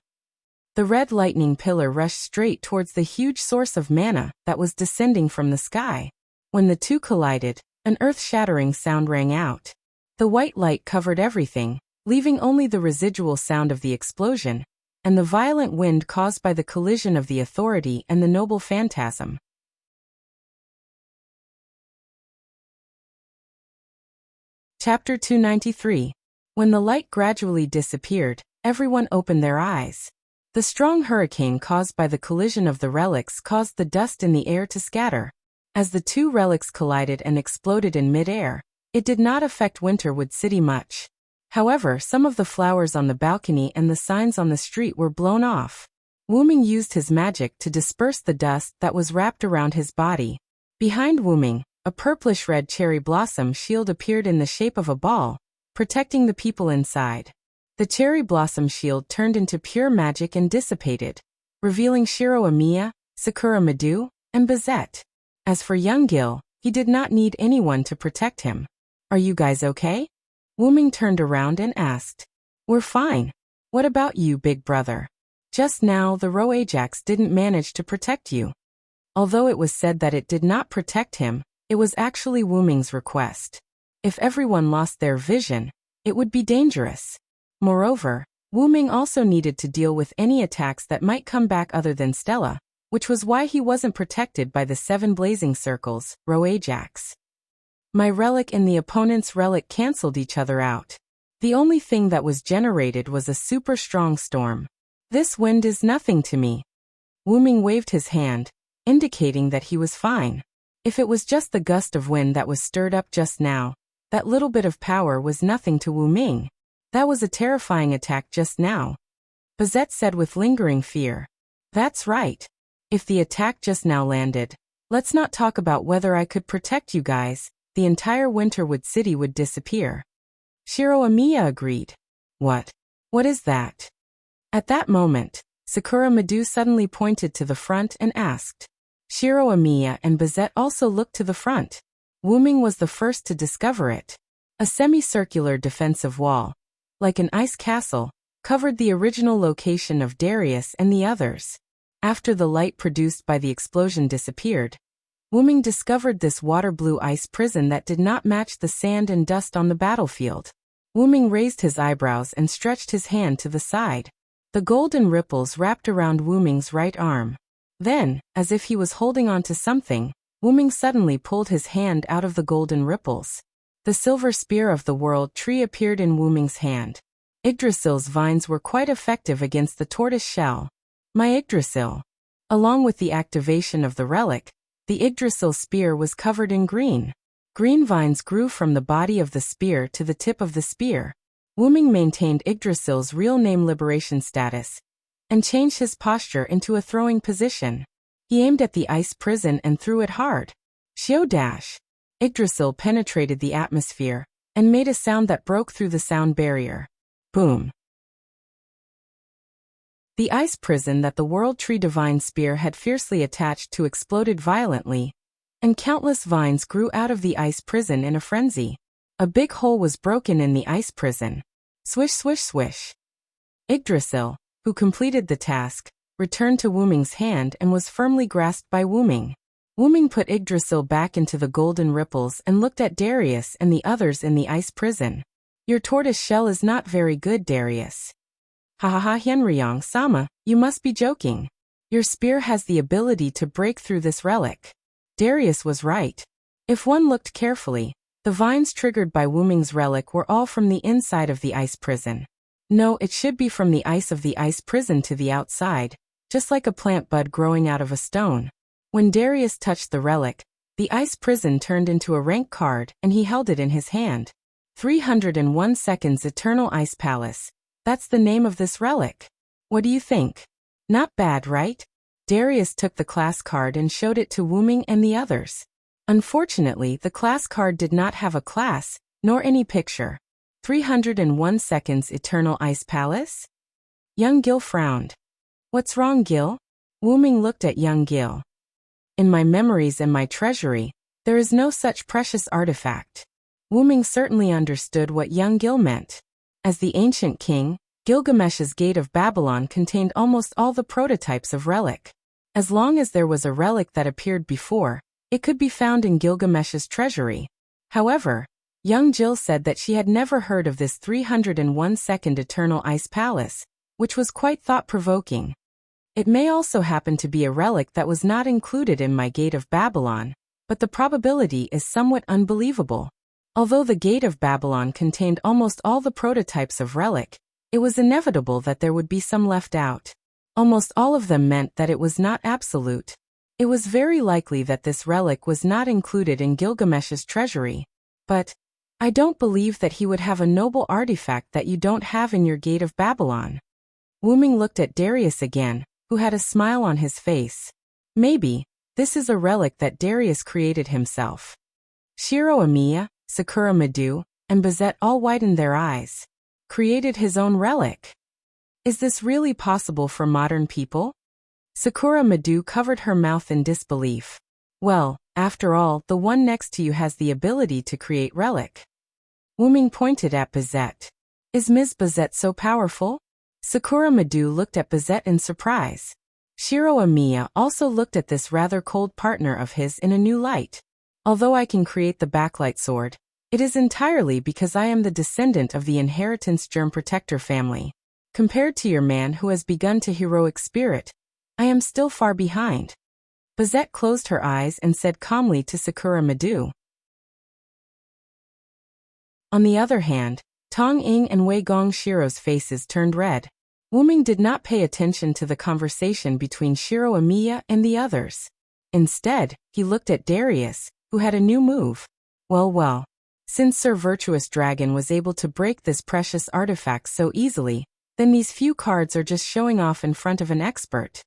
The red lightning pillar rushed straight towards the huge source of mana that was descending from the sky. When the two collided, an earth-shattering sound rang out. The white light covered everything, leaving only the residual sound of the explosion, and the violent wind caused by the collision of the authority and the noble phantasm. Chapter 293. When the light gradually disappeared, everyone opened their eyes. The strong hurricane caused by the collision of the relics caused the dust in the air to scatter. As the two relics collided and exploded in mid-air, it did not affect Winterwood City much. However, some of the flowers on the balcony and the signs on the street were blown off. Wuming used his magic to disperse the dust that was wrapped around his body. Behind Wuming, a purplish-red cherry blossom shield appeared in the shape of a ball, protecting the people inside. The cherry blossom shield turned into pure magic and dissipated, revealing Shiro Amiya, Sakura Madu, and Bazette. As for young Gil, he did not need anyone to protect him. Are you guys okay? Wuming turned around and asked. We're fine. What about you, big brother? Just now the Ro Ajax didn't manage to protect you. Although it was said that it did not protect him, it was actually Wu Ming's request. If everyone lost their vision, it would be dangerous. Moreover, Wu Ming also needed to deal with any attacks that might come back other than Stella, which was why he wasn't protected by the 7 blazing circles, Ro Ajax. My relic and the opponent's relic cancelled each other out. The only thing that was generated was a super strong storm. This wind is nothing to me. Wu Ming waved his hand, indicating that he was fine. If it was just the gust of wind that was stirred up just now, that little bit of power was nothing to Wu Ming. That was a terrifying attack just now. Bazette said with lingering fear. That's right. If the attack just now landed, let's not talk about whether I could protect you guys. The entire Winterwood City would disappear. Shiro Amiya agreed. What? What is that? At that moment, Sakura Madu suddenly pointed to the front and asked. Shiro Amiya and Bazette also looked to the front. Wu Ming was the first to discover it. A semicircular defensive wall, like an ice castle, covered the original location of Darius and the others. After the light produced by the explosion disappeared, Wu Ming discovered this water-blue ice prison that did not match the sand and dust on the battlefield. Wu Ming raised his eyebrows and stretched his hand to the side. The golden ripples wrapped around Wu Ming's right arm. Then, as if he was holding on to something, Wu Ming suddenly pulled his hand out of the golden ripples. The silver spear of the world tree appeared in Wu Ming's hand. Yggdrasil's vines were quite effective against the tortoise shell. My Yggdrasil. Along with the activation of the relic, the Yggdrasil spear was covered in green. Green vines grew from the body of the spear to the tip of the spear. Wu Ming maintained Yggdrasil's real name liberation status and changed his posture into a throwing position. He aimed at the ice prison and threw it hard. Xiao dash. Yggdrasil penetrated the atmosphere and made a sound that broke through the sound barrier. Boom. The ice prison that the World Tree Divine Spear had fiercely attached to exploded violently, and countless vines grew out of the ice prison in a frenzy. A big hole was broken in the ice prison. Swish swish swish. Yggdrasil, who completed the task, returned to Wu Ming's hand and was firmly grasped by Wu Ming. Wu Ming put Yggdrasil back into the golden ripples and looked at Darius and the others in the ice prison. Your tortoise shell is not very good, Darius. Ha ha ha, Henryong-sama, you must be joking. Your spear has the ability to break through this relic. Darius was right. If one looked carefully, the vines triggered by Wu Ming's relic were all from the inside of the ice prison. No, it should be from the ice of the ice prison to the outside, just like a plant bud growing out of a stone. When Darius touched the relic, the ice prison turned into a rank card and he held it in his hand. 301 seconds Eternal Ice Palace. That's the name of this relic. What do you think? Not bad, right? Darius took the class card and showed it to Wu Ming and the others. Unfortunately, the class card did not have a class, nor any picture. 301 seconds Eternal Ice Palace? Young Gil frowned. What's wrong, Gil? Wu Ming looked at young Gil. In my memories and my treasury, there is no such precious artifact. Wu Ming certainly understood what young Gil meant. As the ancient king, Gilgamesh's Gate of Babylon contained almost all the prototypes of relic. As long as there was a relic that appeared before, it could be found in Gilgamesh's treasury. However, young Jill said that she had never heard of this 301-second Eternal Ice Palace, which was quite thought-provoking. It may also happen to be a relic that was not included in my Gate of Babylon, but the probability is somewhat unbelievable. Although the Gate of Babylon contained almost all the prototypes of relic, it was inevitable that there would be some left out. Almost all of them meant that it was not absolute. It was very likely that this relic was not included in Gilgamesh's treasury. But I don't believe that he would have a noble artifact that you don't have in your Gate of Babylon. Wu Ming looked at Darius again, who had a smile on his face. Maybe this is a relic that Darius created himself. Shiro Amiya, Sakura Madu, and Bazette all widened their eyes. Created his own relic. Is this really possible for modern people? Sakura Madu covered her mouth in disbelief. Well, after all, the one next to you has the ability to create relic. Wu Ming pointed at Bazette. Is Ms. Bazette so powerful? Sakura Madu looked at Bazette in surprise. Shiro Amiya also looked at this rather cold partner of his in a new light. Although I can create the backlight sword, it is entirely because I am the descendant of the inheritance germ protector family. Compared to your man who has begun to heroic spirit, I am still far behind. Bazette closed her eyes and said calmly to Sakura Madu. On the other hand, Tong Ying and Wei Gong Shiro's faces turned red. Wuming did not pay attention to the conversation between Shiro Amiya and the others. Instead, he looked at Darius, who had a new move. Well. Since Sir Virtuous Dragon was able to break this precious artifact so easily, then these few cards are just showing off in front of an expert.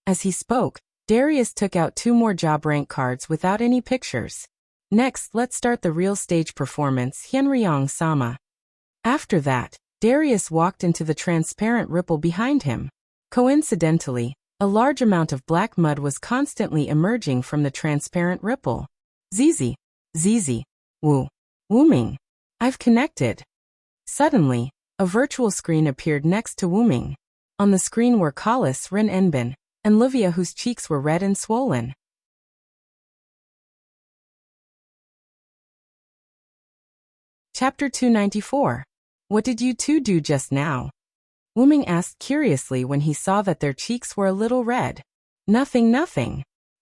As he spoke, Darius took out 2 more job rank cards without any pictures. Next, let's start the real stage performance, Hienryong-sama. After that, Darius walked into the transparent ripple behind him. Coincidentally, a large amount of black mud was constantly emerging from the transparent ripple. Zizi. Woo. Wuming. I've connected. Suddenly, a virtual screen appeared next to Wuming. On the screen were Kalis, Rin Enbin, and Livia, whose cheeks were red and swollen. Chapter 294. What did you two do just now? Wuming asked curiously when he saw that their cheeks were a little red. Nothing.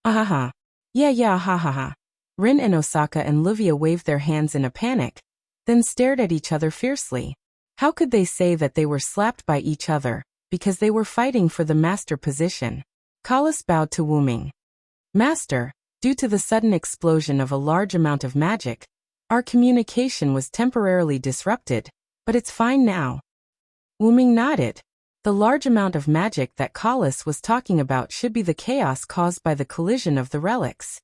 Ahaha. Yeah, ha. Rin and Osaka and Livia waved their hands in a panic, then stared at each other fiercely. How could they say that they were slapped by each other, because they were fighting for the master position? Kalis bowed to Wuming. Master, due to the sudden explosion of a large amount of magic, our communication was temporarily disrupted, but it's fine now. Wuming nodded. The large amount of magic that Kalis was talking about should be the chaos caused by the collision of the relics.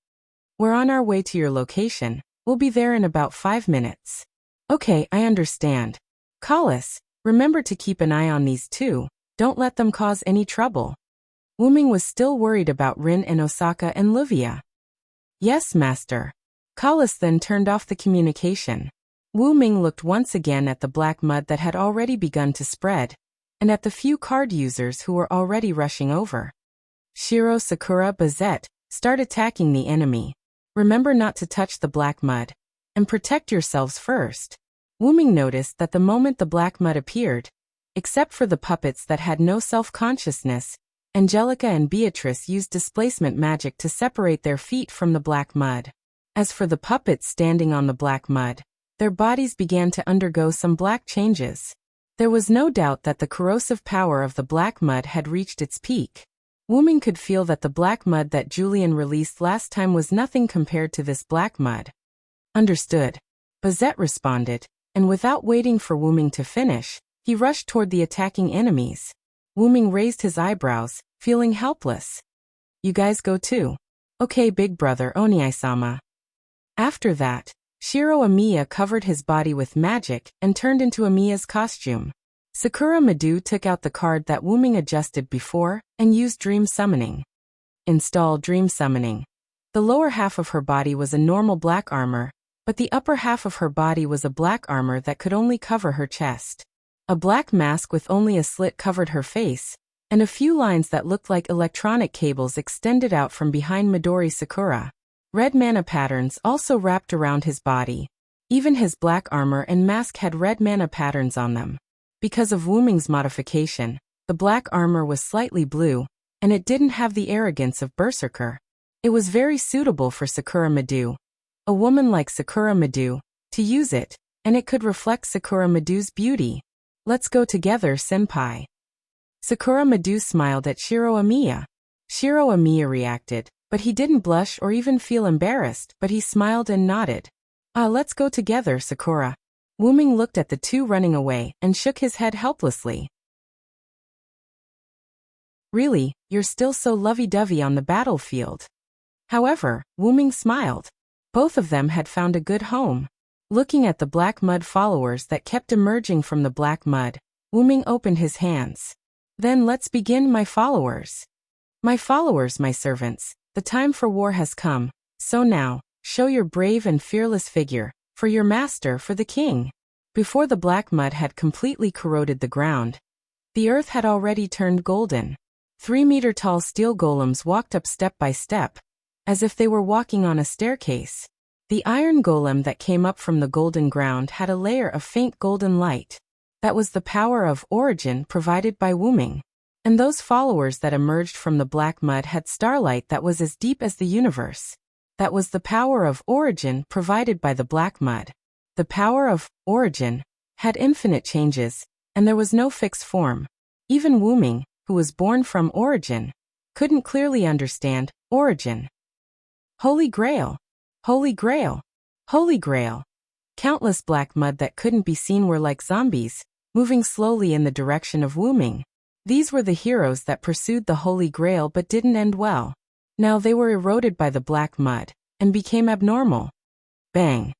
We're on our way to your location. We'll be there in about 5 minutes. Okay, I understand. Kalis, remember to keep an eye on these two. Don't let them cause any trouble. Wuming was still worried about Rin and Osaka and Livia. Yes, master. Kalis then turned off the communication. Wuming looked once again at the black mud that had already begun to spread, and at the few card users who were already rushing over. Shiro, Sakura, Bazette, start attacking the enemy. Remember not to touch the black mud, and protect yourselves first. Wuming noticed that the moment the black mud appeared, except for the puppets that had no self-consciousness, Angelica and Beatrice used displacement magic to separate their feet from the black mud. As for the puppets standing on the black mud, their bodies began to undergo some black changes. There was no doubt that the corrosive power of the black mud had reached its peak. Wuming could feel that the black mud that Julian released last time was nothing compared to this black mud. Understood. Bazette responded, and without waiting for Wuming to finish, he rushed toward the attacking enemies. Wuming raised his eyebrows, feeling helpless. You guys go too. Okay, big brother Oniai-sama. After that, Shiro Amiya covered his body with magic and turned into Amiya's costume. Sakura Madu took out the card that Wuming adjusted before and used Dream Summoning. Install Dream Summoning. The lower half of her body was a normal black armor, but the upper half of her body was a black armor that could only cover her chest. A black mask with only a slit covered her face, and a few lines that looked like electronic cables extended out from behind Midori Sakura. Red mana patterns also wrapped around his body. Even his black armor and mask had red mana patterns on them. Because of Wuming's modification, the black armor was slightly blue, and it didn't have the arrogance of Berserker. It was very suitable for Sakura Madu, a woman like Sakura Madu, to use it, and it could reflect Sakura Madu's beauty. Let's go together, senpai. Sakura Madu smiled at Shiro Amiya. Shiro Amiya reacted, but he didn't blush or even feel embarrassed, but he smiled and nodded. Let's go together, Sakura. Wuming looked at the two running away and shook his head helplessly. Really, you're still so lovey-dovey on the battlefield. However, Wuming smiled. Both of them had found a good home. Looking at the black mud followers that kept emerging from the black mud, Wuming opened his hands. Then let's begin, my followers. My followers, my servants, the time for war has come, so now, show your brave and fearless figure, for your master, for the king. Before the black mud had completely corroded the ground, The earth had already turned golden. 3-meter-tall steel golems walked up step by step, as if they were walking on a staircase. The iron golem that came up from the golden ground had a layer of faint golden light. That was the power of origin provided by Wyrm. And those followers that emerged from the black mud had starlight that was as deep as the universe. That was the power of origin provided by the black mud. The power of origin had infinite changes, and there was no fixed form. Even Wyrm, who was born from origin, couldn't clearly understand origin. Holy Grail! Holy Grail! Holy Grail! Countless black mud that couldn't be seen were like zombies, moving slowly in the direction of Wyrm. These were the heroes that pursued the Holy Grail but didn't end well. Now they were eroded by the black mud, and became abnormal. Bang!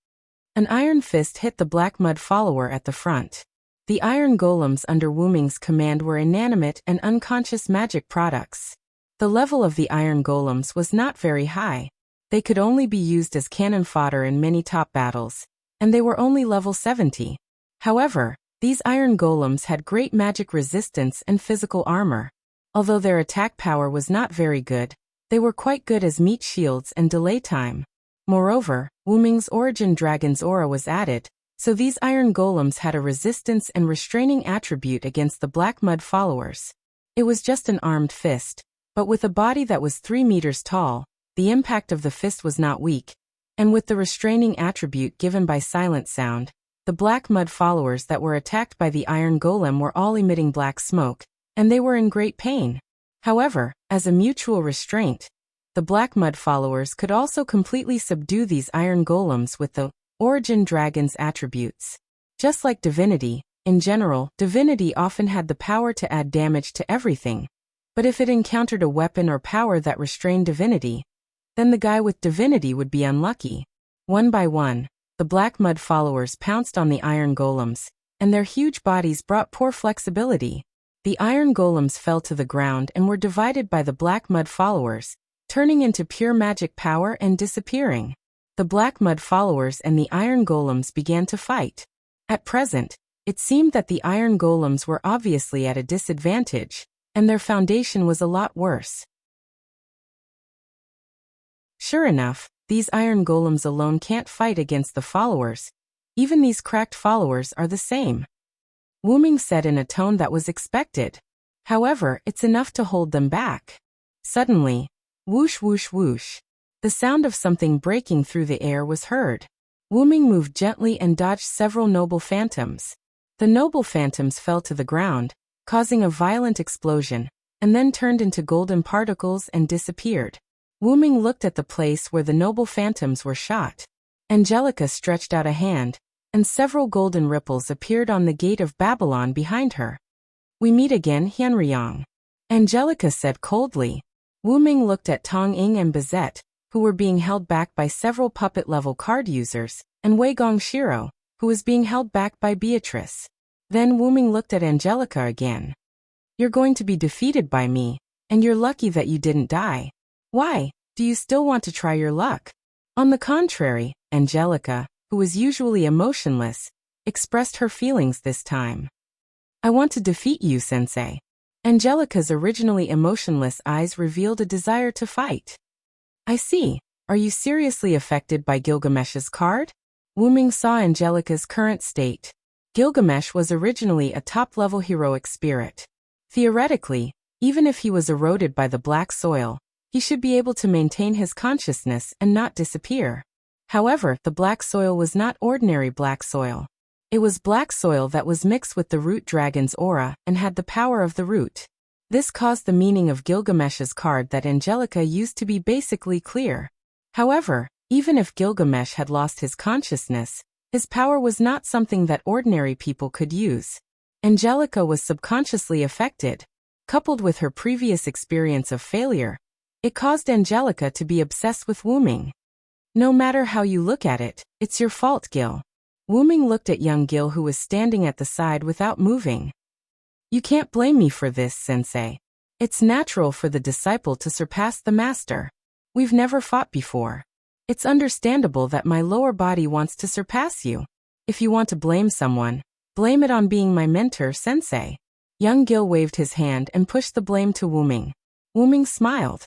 An iron fist hit the black mud follower at the front. The iron golems under Wyrm's command were inanimate and unconscious magic products. The level of the iron golems was not very high. They could only be used as cannon fodder in many top battles, and they were only level 70. However, these iron golems had great magic resistance and physical armor. Although their attack power was not very good, they were quite good as meat shields and delay time. Moreover, Wyrm's origin dragon's aura was added, so these iron golems had a resistance and restraining attribute against the black mud followers. It was just an armed fist, but with a body that was 3 meters tall, the impact of the fist was not weak, and with the restraining attribute given by silent sound, the black mud followers that were attacked by the iron golem were all emitting black smoke, and they were in great pain. However, as a mutual restraint, the black mud followers could also completely subdue these iron golems with the origin dragon's attributes. Just like divinity, in general, divinity often had the power to add damage to everything. But if it encountered a weapon or power that restrained divinity, then the guy with divinity would be unlucky. One by one, the black mud followers pounced on the iron golems, and their huge bodies brought poor flexibility. The iron golems fell to the ground and were divided by the black mud followers, turning into pure magic power and disappearing. The black mud followers and the iron golems began to fight. At present, it seemed that the iron golems were obviously at a disadvantage, and their foundation was a lot worse. Sure enough, these iron golems alone can't fight against the followers. Even these cracked followers are the same. Wyrm said in a tone that was expected. However, it's enough to hold them back. Suddenly, whoosh whoosh whoosh, the sound of something breaking through the air was heard. Wyrm moved gently and dodged several noble phantoms. The noble phantoms fell to the ground, causing a violent explosion, and then turned into golden particles and disappeared. Wyrm looked at the place where the noble phantoms were shot. Angelica stretched out a hand, and several golden ripples appeared on the gate of Babylon behind her. "We meet again, Hyunryong," Angelica said coldly. Wyrm looked at Tong Ing and Bizet, who were being held back by several puppet-level card users, and Wei Gongshiro, who was being held back by Beatrice. Then Wyrm looked at Angelica again. "You're going to be defeated by me, and you're lucky that you didn't die. Why, do you still want to try your luck?" On the contrary, Angelica, who was usually emotionless, expressed her feelings this time. "I want to defeat you, Sensei." Angelica's originally emotionless eyes revealed a desire to fight. "I see. Are you seriously affected by Gilgamesh's card?" Wyrm saw Angelica's current state. Gilgamesh was originally a top-level heroic spirit. Theoretically, even if he was eroded by the black soil, he should be able to maintain his consciousness and not disappear. However, the black soil was not ordinary black soil. It was black soil that was mixed with the root dragon's aura and had the power of the root. This caused the meaning of Gilgamesh's card that Angelica used to be basically clear. However, even if Gilgamesh had lost his consciousness, his power was not something that ordinary people could use. Angelica was subconsciously affected. Coupled with her previous experience of failure, it caused Angelica to be obsessed with Wyrm. "No matter how you look at it, it's your fault, Gil." Wyrm looked at young Gil, who was standing at the side without moving. "You can't blame me for this, Sensei. It's natural for the disciple to surpass the master. We've never fought before. It's understandable that my lower body wants to surpass you. If you want to blame someone, blame it on being my mentor, Sensei." Young Gil waved his hand and pushed the blame to Wu Ming. Wu Ming smiled.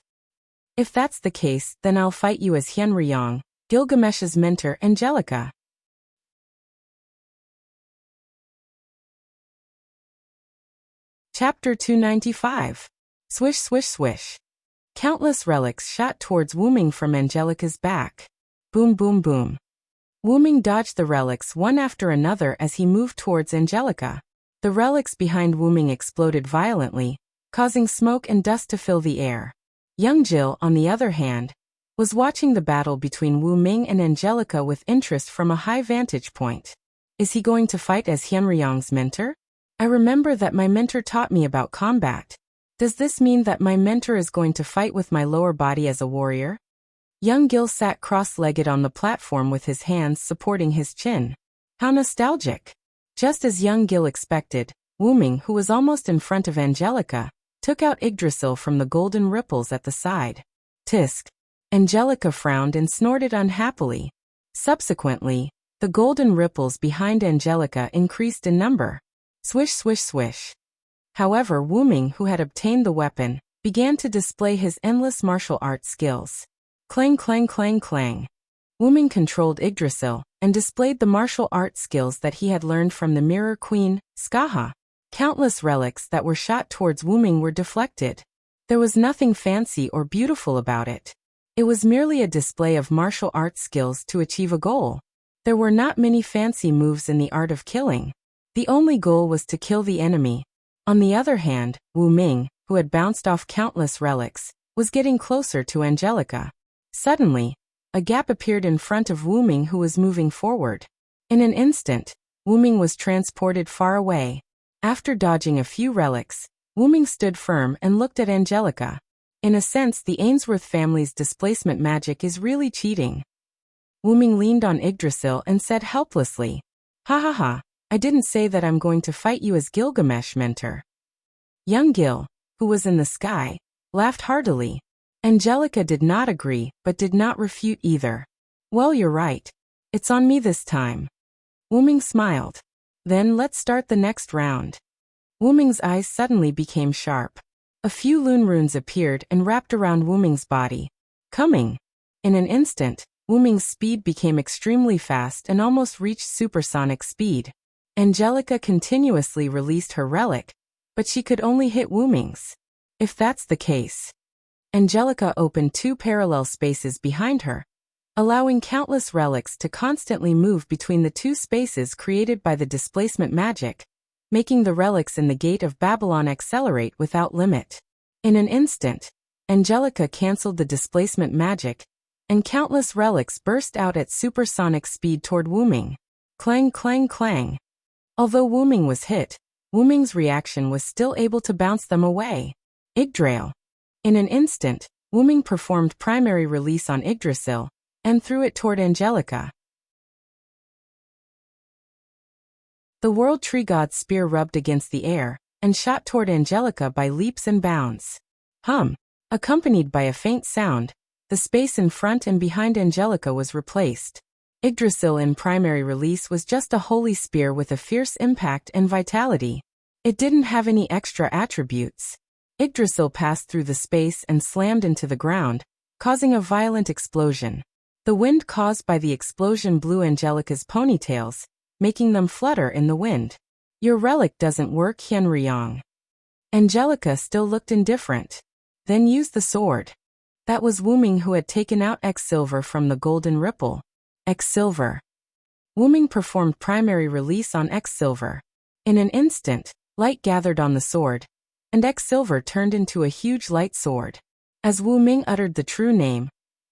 If that's the case, then I'll fight you as Hyun-ryong, Gilgamesh's mentor, Angelica. Chapter 295. Swish, swish, swish. Countless relics shot towards Wu Ming from Angelica's back. Boom, boom, boom. Wu Ming dodged the relics one after another as he moved towards Angelica. The relics behind Wu Ming exploded violently, causing smoke and dust to fill the air. Young Jill, on the other hand, was watching the battle between Wu Ming and Angelica with interest from a high vantage point. Is he going to fight as Hyun-ryong's mentor? I remember that my mentor taught me about combat. Does this mean that my mentor is going to fight with my lower body as a warrior? Young Gil sat cross-legged on the platform with his hands supporting his chin. How nostalgic. Just as young Gil expected, Wu Ming, who was almost in front of Angelica, took out Yggdrasil from the golden ripples at the side. Tisk. Angelica frowned and snorted unhappily. Subsequently, the golden ripples behind Angelica increased in number. Swish, swish, swish. However, Wu Ming, who had obtained the weapon, began to display his endless martial arts skills. Clang, clang, clang, clang. Wu Ming controlled Yggdrasil and displayed the martial arts skills that he had learned from the Mirror Queen, Skaha. Countless relics that were shot towards Wu Ming were deflected. There was nothing fancy or beautiful about it. It was merely a display of martial arts skills to achieve a goal. There were not many fancy moves in the art of killing. The only goal was to kill the enemy. On the other hand, Wu Ming, who had bounced off countless relics, was getting closer to Angelica. Suddenly, a gap appeared in front of Wu Ming, who was moving forward. In an instant, Wu Ming was transported far away. After dodging a few relics, Wu Ming stood firm and looked at Angelica. In a sense, the Ainsworth family's displacement magic is really cheating. Wu Ming leaned on Yggdrasil and said helplessly, "Ha ha ha. I didn't say that I'm going to fight you as Gilgamesh, mentor." Young Gil, who was in the sky, laughed heartily. Angelica did not agree, but did not refute either. "Well, you're right. It's on me this time." Wu Ming smiled. "Then let's start the next round." Wu Ming's eyes suddenly became sharp. A few lune runes appeared and wrapped around Wu Ming's body. Coming. In an instant, Wu Ming's speed became extremely fast and almost reached supersonic speed. Angelica continuously released her relic, but she could only hit Wu Ming's. If that's the case. Angelica opened two parallel spaces behind her, allowing countless relics to constantly move between the two spaces created by the displacement magic, making the relics in the Gate of Babylon accelerate without limit. In an instant, Angelica cancelled the displacement magic, and countless relics burst out at supersonic speed toward Wu Ming. Clang, clang, clang. Although Wu Ming was hit, Wu Ming's reaction was still able to bounce them away. Yggdrasil. In an instant, Wu Ming performed primary release on Yggdrasil and threw it toward Angelica. The World Tree God's spear rubbed against the air and shot toward Angelica by leaps and bounds. Hum. Accompanied by a faint sound, the space in front and behind Angelica was replaced. Yggdrasil in primary release was just a holy spear with a fierce impact and vitality. It didn't have any extra attributes. Yggdrasil passed through the space and slammed into the ground, causing a violent explosion. The wind caused by the explosion blew Angelica's ponytails, making them flutter in the wind. "Your relic doesn't work, Hyun-ryong." Angelica still looked indifferent. "Then use the sword." That was Wu Ming, who had taken out X-Silver from the golden ripple. X-Silver. Wu Ming performed primary release on X-Silver. In an instant, light gathered on the sword, and X-Silver turned into a huge light sword. As Wu Ming uttered the true name,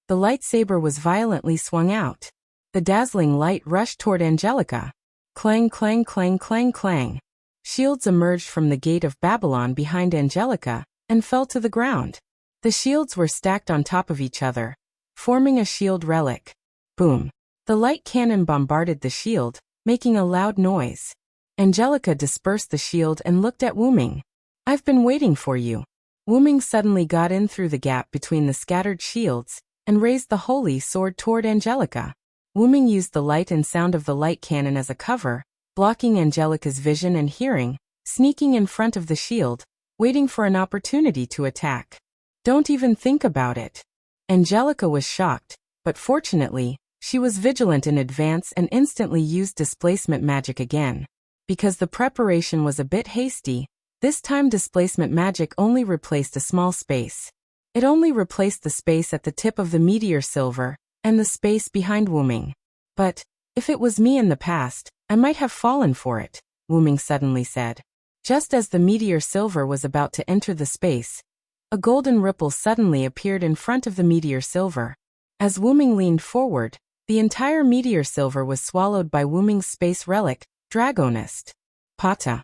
the lightsaber was violently swung out. The dazzling light rushed toward Angelica. Clang, clang, clang, clang, clang. Shields emerged from the Gate of Babylon behind Angelica and fell to the ground. The shields were stacked on top of each other, forming a shield relic. Boom. The light cannon bombarded the shield, making a loud noise. Angelica dispersed the shield and looked at Wu Ming. "I've been waiting for you." Wu Ming suddenly got in through the gap between the scattered shields and raised the holy sword toward Angelica. Wu Ming used the light and sound of the light cannon as a cover, blocking Angelica's vision and hearing, sneaking in front of the shield, waiting for an opportunity to attack. Don't even think about it. Angelica was shocked, but fortunately, she was vigilant in advance and instantly used displacement magic again. Because the preparation was a bit hasty, this time displacement magic only replaced a small space. It only replaced the space at the tip of the meteor silver, and the space behind Wyrm. But, if it was me in the past, I might have fallen for it, Wyrm suddenly said. Just as the meteor silver was about to enter the space, a golden ripple suddenly appeared in front of the meteor silver. As Wyrm leaned forward, the entire meteor silver was swallowed by Wyrm's space relic, Dragonist. Pata.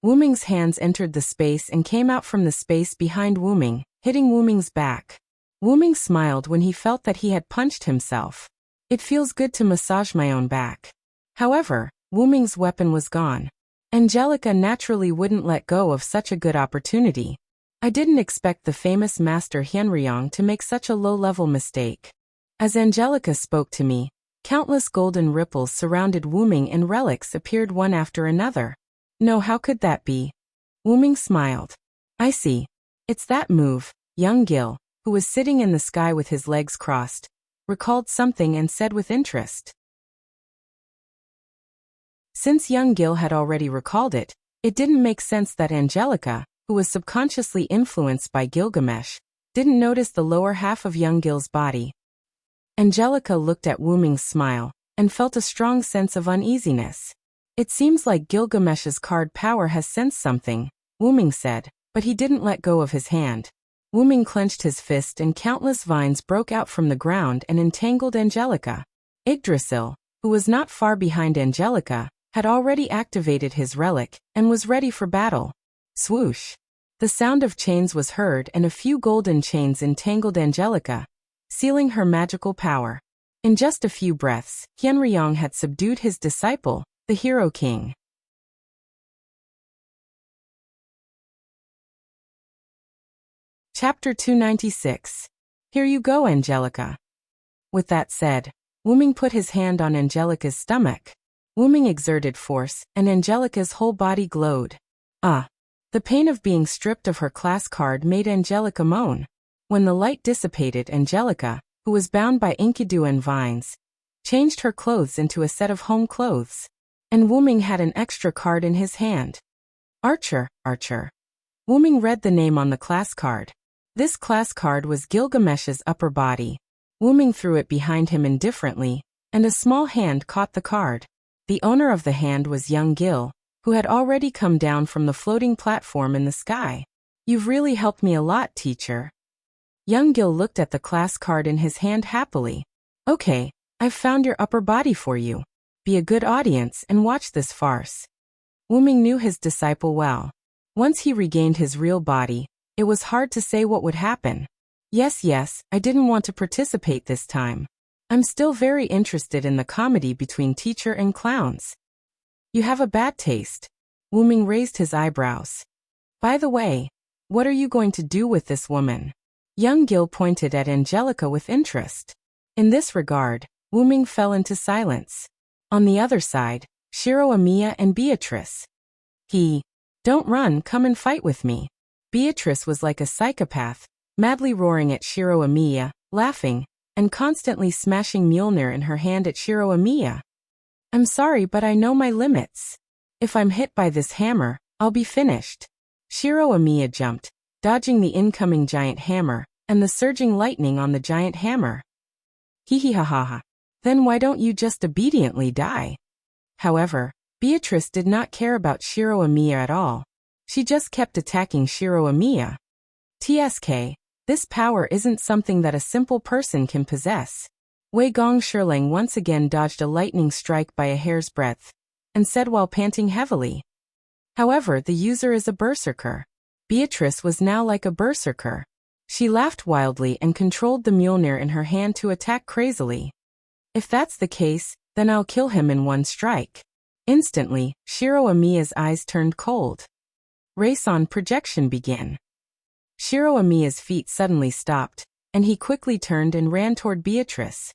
Wyrm's hands entered the space and came out from the space behind Wyrm, hitting Wyrm's back. Wyrm smiled when he felt that he had punched himself. It feels good to massage my own back. However, Wyrm's weapon was gone. Angelica naturally wouldn't let go of such a good opportunity. I didn't expect the famous master Hyenryong to make such a low-level mistake. As Angelica spoke to me, countless golden ripples surrounded Wyrm and relics appeared one after another. No, how could that be? Wyrm smiled. I see. It's that move. Young Gil, who was sitting in the sky with his legs crossed, recalled something and said with interest. Since young Gil had already recalled it, it didn't make sense that Angelica, who was subconsciously influenced by Gilgamesh, didn't notice the lower half of young Gil's body. Angelica looked at Wyrm's smile, and felt a strong sense of uneasiness. It seems like Gilgamesh's card power has sensed something, Wyrm said, but he didn't let go of his hand. Wyrm clenched his fist and countless vines broke out from the ground and entangled Angelica. Yggdrasil, who was not far behind Angelica, had already activated his relic, and was ready for battle. Swoosh! The sound of chains was heard and a few golden chains entangled Angelica, sealing her magical power. In just a few breaths, Hyenryong had subdued his disciple, the Hero King. Chapter 296. Here you go, Angelica. With that said, Wyrm put his hand on Angelica's stomach. Wyrm exerted force, and Angelica's whole body glowed. Ah! The pain of being stripped of her class card made Angelica moan. When the light dissipated, Angelica, who was bound by enkidu and vines, changed her clothes into a set of home clothes. And Wyrm had an extra card in his hand. Archer. Wyrm read the name on the class card. This class card was Gilgamesh's upper body. Wyrm threw it behind him indifferently, and a small hand caught the card. The owner of the hand was young Gil, who had already come down from the floating platform in the sky. You've really helped me a lot, teacher. Young Gil looked at the class card in his hand happily. Okay, I've found your upper body for you. Be a good audience and watch this farce. Wyrm knew his disciple well. Once he regained his real body, it was hard to say what would happen. Yes, I didn't want to participate this time. I'm still very interested in the comedy between teacher and clowns. You have a bad taste. Wyrm raised his eyebrows. By the way, what are you going to do with this woman? Young Gil pointed at Angelica with interest. In this regard, Wyrm fell into silence. On the other side, Shiro Amiya and Beatrice. Don't run, come and fight with me. Beatrice was like a psychopath, madly roaring at Shiro Amiya, laughing, and constantly smashing Mjolnir in her hand at Shiro Amiya. I'm sorry, but I know my limits. If I'm hit by this hammer, I'll be finished. Shiro Amiya jumped, dodging the incoming giant hammer, and the surging lightning on the giant hammer. Hee-hee-ha-ha-ha. Then why don't you just obediently die? However, Beatrice did not care about Shiro Amiya at all. She just kept attacking Shiro Amiya. TSK, this power isn't something that a simple person can possess. Wei Gong Shirling once again dodged a lightning strike by a hair's breadth, and said while panting heavily. However, the user is a berserker. Beatrice was now like a berserker. She laughed wildly and controlled the Mjolnir in her hand to attack crazily. If that's the case, then I'll kill him in one strike. Instantly, Shiro Amiya's eyes turned cold. Race on projection began. Shiro Amiya's feet suddenly stopped, and he quickly turned and ran toward Beatrice.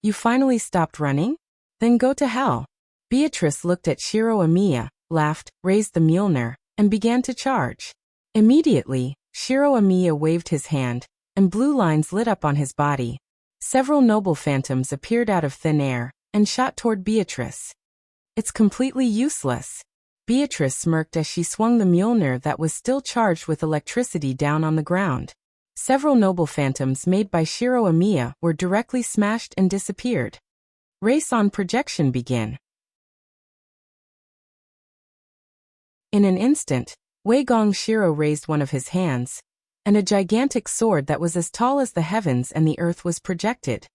You finally stopped running? Then go to hell. Beatrice looked at Shiro Amiya, laughed, raised the Mjolnir, and began to charge. Immediately, Shiro Amiya waved his hand, and blue lines lit up on his body. Several noble phantoms appeared out of thin air, and shot toward Beatrice. It's completely useless. Beatrice smirked as she swung the Mjolnir that was still charged with electricity down on the ground. Several noble phantoms made by Shiro Amiya were directly smashed and disappeared. Race on projection begin. In an instant, Wei Gong Shiro raised one of his hands, and a gigantic sword that was as tall as the heavens and the earth was projected.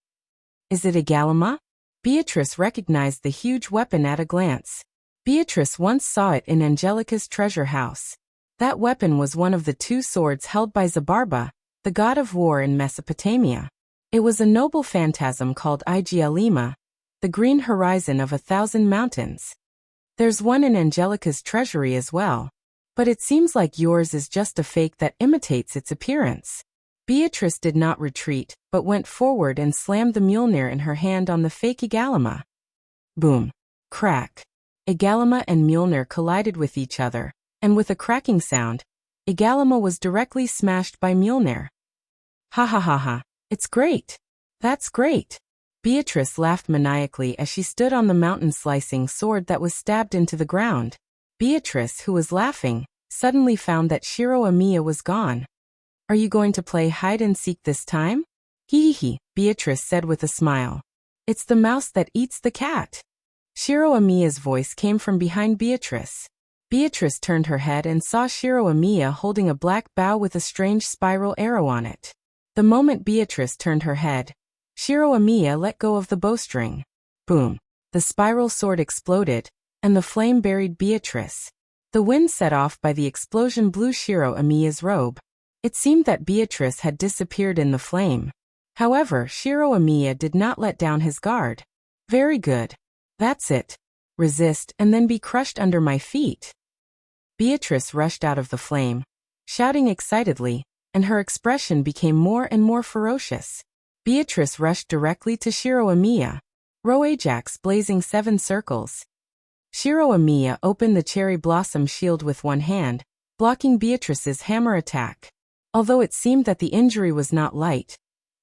Is it a Galima? Beatrice recognized the huge weapon at a glance. Beatrice once saw it in Angelica's treasure house. That weapon was one of the two swords held by Zabarba, the god of war in Mesopotamia. It was a noble phantasm called Igialima, the green horizon of 1,000 mountains. There's one in Angelica's treasury as well, but it seems like yours is just a fake that imitates its appearance. Beatrice did not retreat, but went forward and slammed the Mjolnir in her hand on the fake Igalama. Boom. Crack. Igalama and Mjolnir collided with each other, and with a cracking sound, Igalama was directly smashed by Mjolnir. Ha ha ha ha, it's great. That's great. Beatrice laughed maniacally as she stood on the mountain-slicing sword that was stabbed into the ground. Beatrice, who was laughing, suddenly found that Shiro Amiya was gone. Are you going to play hide-and-seek this time? Hee hee, Beatrice said with a smile. It's the mouse that eats the cat. Shiro Amiya's voice came from behind Beatrice. Beatrice turned her head and saw Shiro Amiya holding a black bow with a strange spiral arrow on it. The moment Beatrice turned her head, Shiro Amiya let go of the bowstring. Boom. The spiral sword exploded, and the flame buried Beatrice. The wind set off by the explosion blew Shiro Amiya's robe. It seemed that Beatrice had disappeared in the flame. However, Shiro Amiya did not let down his guard. Very good. That's it. Resist and then be crushed under my feet. Beatrice rushed out of the flame, shouting excitedly, and her expression became more and more ferocious. Beatrice rushed directly to Shiro Amiya. Row Ajax blazing 7 circles. Shiro Amiya opened the cherry blossom shield with one hand, blocking Beatrice's hammer attack. Although it seemed that the injury was not light,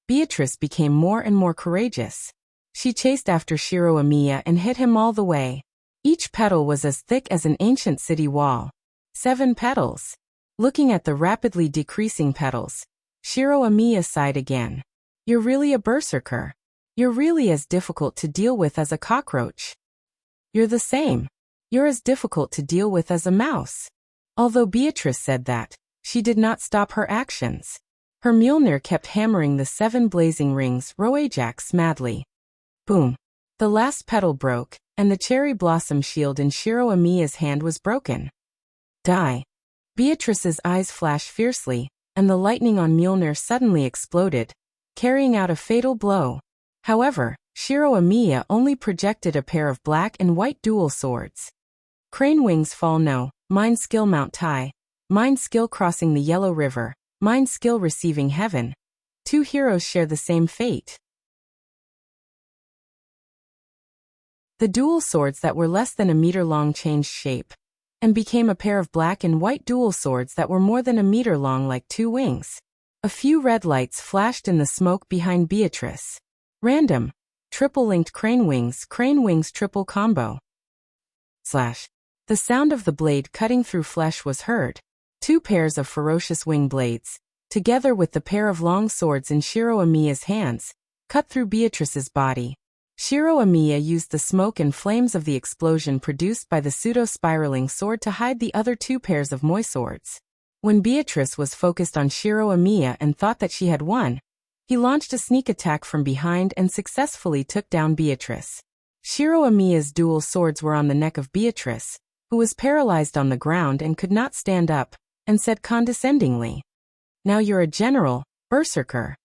Beatrice became more and more courageous. She chased after Shiro Amiya and hit him all the way. Each petal was as thick as an ancient city wall. 7 petals. Looking at the rapidly decreasing petals, Shiro Amiya sighed again. You're really a berserker. You're really as difficult to deal with as a cockroach. You're the same. You're as difficult to deal with as a mouse. Although Beatrice said that, she did not stop her actions. Her Mjolnir kept hammering the 7 blazing rings Row Ajax madly. Boom. The last petal broke, and the cherry blossom shield in Shiro Amiya's hand was broken. Die. Beatrice's eyes flashed fiercely, and the lightning on Mjolnir suddenly exploded, carrying out a fatal blow. However, Shiro Amiya only projected a pair of black and white dual swords. Crane wings fall no, mind skill mount Tai, mind skill crossing the Yellow River, mind skill receiving heaven. 2 heroes share the same fate. The dual swords that were less than a meter long changed shape, and became a pair of black and white dual swords that were more than a meter long like 2 wings. A few red lights flashed in the smoke behind Beatrice. Random. Triple-linked crane wings triple combo. Slash. The sound of the blade cutting through flesh was heard. 2 pairs of ferocious wing blades, together with the pair of long swords in Shiro Amiya's hands, cut through Beatrice's body. Shiro Amiya used the smoke and flames of the explosion produced by the pseudo-spiraling sword to hide the other 2 pairs of Moi swords. When Beatrice was focused on Shiro Amiya and thought that she had won, he launched a sneak attack from behind and successfully took down Beatrice. Shiro Amiya's dual swords were on the neck of Beatrice, who was paralyzed on the ground and could not stand up, and said condescendingly, "Now you're a general, berserker."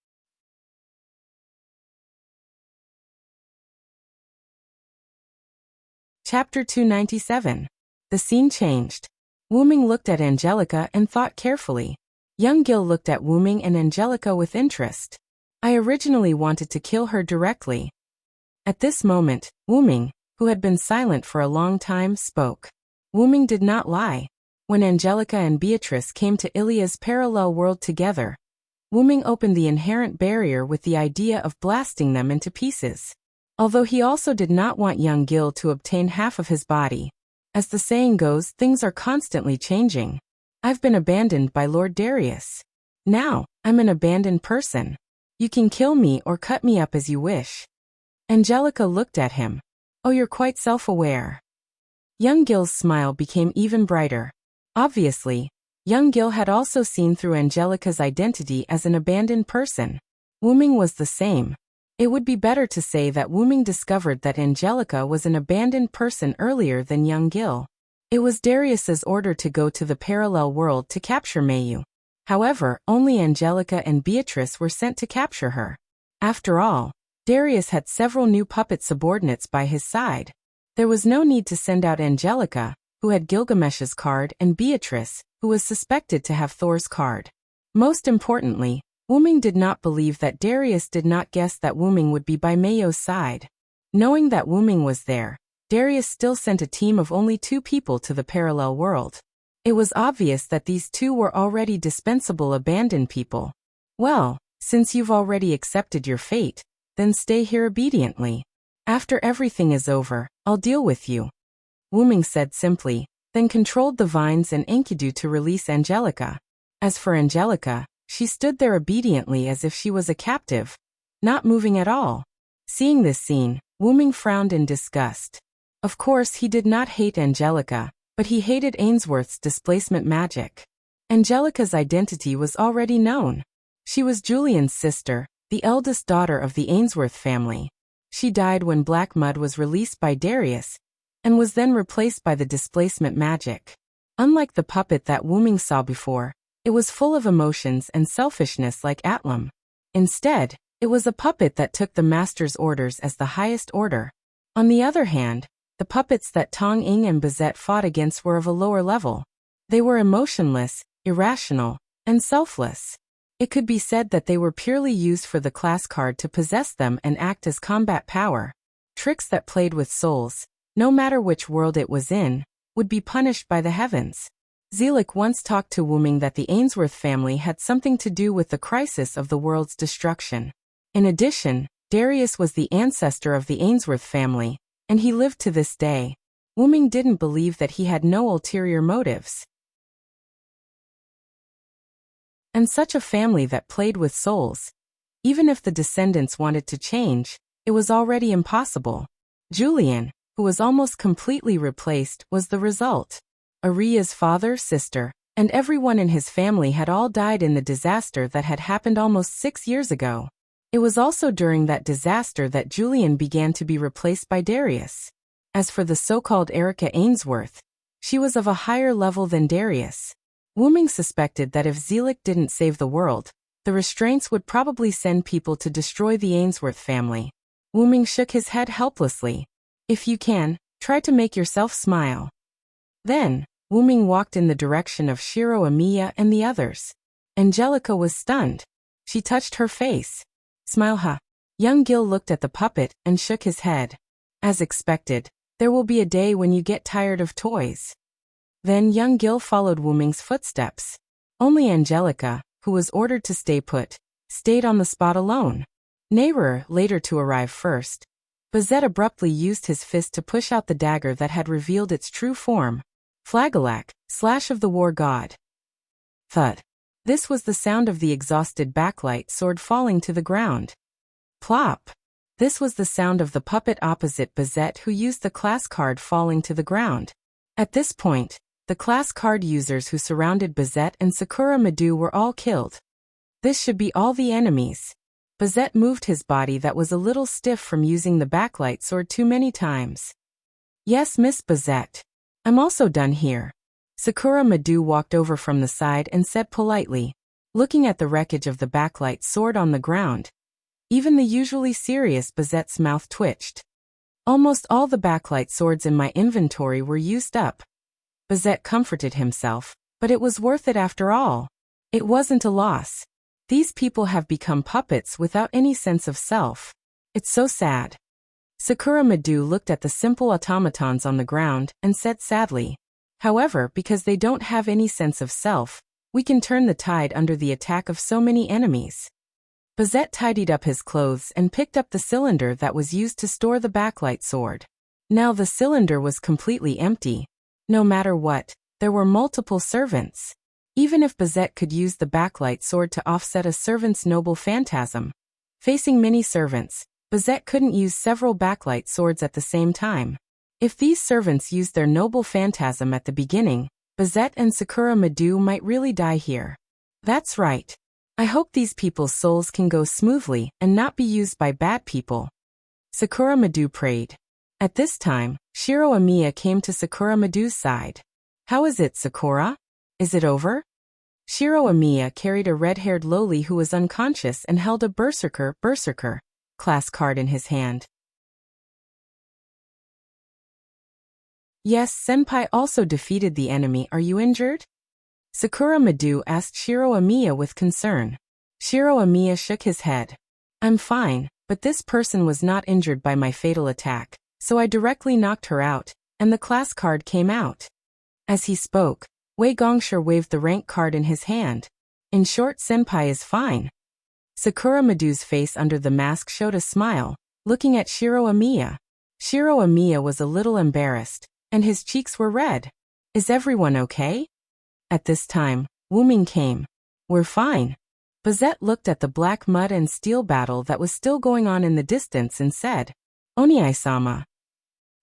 Chapter 297. The scene changed. Wu Ming looked at Angelica and thought carefully. Young Gil looked at Wu Ming and Angelica with interest. I originally wanted to kill her directly. At this moment, Wu Ming, who had been silent for a long time, spoke. Wuming did not lie. When Angelica and Beatrice came to Ilia's parallel world together, Wuming opened the inherent barrier with the idea of blasting them into pieces. Although he also did not want young Gil to obtain half of his body. As the saying goes, things are constantly changing. I've been abandoned by Lord Darius. Now, I'm an abandoned person. You can kill me or cut me up as you wish. Angelica looked at him. Oh, you're quite self-aware. Young Gil's smile became even brighter. Obviously, young Gil had also seen through Angelica's identity as an abandoned person. Wuming was the same. It would be better to say that Wuming discovered that Angelica was an abandoned person earlier than young Gil. It was Darius's order to go to the parallel world to capture Mayu. However, only Angelica and Beatrice were sent to capture her. After all, Darius had several new puppet subordinates by his side. There was no need to send out Angelica, who had Gilgamesh's card, and Beatrice, who was suspected to have Thor's card. Most importantly, Wuming did not believe that Darius did not guess that Wuming would be by Mayu's side. Knowing that Wuming was there, Darius still sent a team of only 2 people to the parallel world. It was obvious that these 2 were already dispensable abandoned people. Well, since you've already accepted your fate, then stay here obediently. After everything is over, I'll deal with you. Wuming said simply, then controlled the vines and Enkidu to release Angelica. As for Angelica, she stood there obediently as if she was a captive, not moving at all. Seeing this scene, Wuming frowned in disgust. Of course, he did not hate Angelica, but he hated Ainsworth's displacement magic. Angelica's identity was already known. She was Julian's sister, the eldest daughter of the Ainsworth family. She died when Black Mud was released by Darius, and was then replaced by the displacement magic. Unlike the puppet that Wuming saw before, it was full of emotions and selfishness like Atlam. Instead, it was a puppet that took the master's orders as the highest order. On the other hand, the puppets that Tong Ing and Bazette fought against were of a lower level. They were emotionless, irrational, and selfless. It could be said that they were purely used for the class card to possess them and act as combat power. Tricks that played with souls, no matter which world it was in, would be punished by the heavens. Zelik once talked to Wuming that the Ainsworth family had something to do with the crisis of the world's destruction. In addition, Darius was the ancestor of the Ainsworth family, and he lived to this day. Wuming didn't believe that he had no ulterior motives. And such a family that played with souls. Even if the descendants wanted to change, it was already impossible. Julian, who was almost completely replaced, was the result. Aria's father, sister, and everyone in his family had all died in the disaster that had happened almost 6 years ago. It was also during that disaster that Julian began to be replaced by Darius. As for the so-called Erica Ainsworth, she was of a higher level than Darius. Wuming suspected that if Zelik didn't save the world, the restraints would probably send people to destroy the Ainsworth family. Wuming shook his head helplessly. If you can, try to make yourself smile. Then, Wuming walked in the direction of Shiro Amiya and the others. Angelica was stunned. She touched her face. Smile, huh? Young Gil looked at the puppet and shook his head. As expected, there will be a day when you get tired of toys. Then young Gil followed Wuming's footsteps. Only Angelica, who was ordered to stay put, stayed on the spot alone. Nehrer, later to arrive first. Bazette abruptly used his fist to push out the dagger that had revealed its true form. Flagelak, slash of the war god. Thud. This was the sound of the exhausted backlight sword falling to the ground. Plop. This was the sound of the puppet opposite Bazette who used the class card falling to the ground. At this point, the class card users who surrounded Bazette and Sakura Madu were all killed. This should be all the enemies. Bazette moved his body that was a little stiff from using the backlight sword too many times. Yes, Miss Bazette. I'm also done here. Sakura Madu walked over from the side and said politely, looking at the wreckage of the backlight sword on the ground. Even the usually serious Bazette's mouth twitched. Almost all the backlight swords in my inventory were used up. Bazette comforted himself, but it was worth it after all. It wasn't a loss. These people have become puppets without any sense of self. It's so sad. Sakura Madu looked at the simple automatons on the ground and said sadly, However, because they don't have any sense of self, we can turn the tide under the attack of so many enemies. Bazette tidied up his clothes and picked up the cylinder that was used to store the backlight sword. Now the cylinder was completely empty. No matter what, there were multiple servants. Even if Bazette could use the backlight sword to offset a servant's noble phantasm, facing many servants, Bazette couldn't use several backlight swords at the same time. If these servants used their noble phantasm at the beginning, Bazette and Sakura Madu might really die here. That's right. I hope these people's souls can go smoothly and not be used by bad people. Sakura Madu prayed. At this time, Shiro Amiya came to Sakura Madu's side. How is it, Sakura? Is it over? Shiro Amiya carried a red-haired loli who was unconscious and held a berserker class card in his hand. Yes, Senpai also defeated the enemy. Are you injured? Sakura Madu asked Shiro Amiya with concern. Shiro Amiya shook his head. I'm fine, but this person was not injured by my fatal attack, so I directly knocked her out, and the class card came out. As he spoke, Wei Gongshi waved the rank card in his hand. In short, Senpai is fine. Sakura Madu's face under the mask showed a smile, looking at Shiro Amiya. Shiro Amiya was a little embarrassed, and his cheeks were red. Is everyone okay? At this time, Wuming came. We're fine. Bazette looked at the black mud and steel battle that was still going on in the distance and said, Oniai-sama.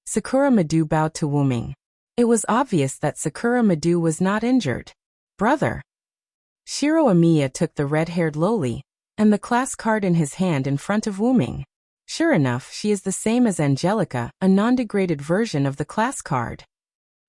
Sakura Madu bowed to Wuming. It was obvious that Sakura Madu was not injured. Brother. Shiro Amiya took the red-haired loli and the class card in his hand in front of Wuming. Sure enough, she is the same as Angelica, a non-degraded version of the class card.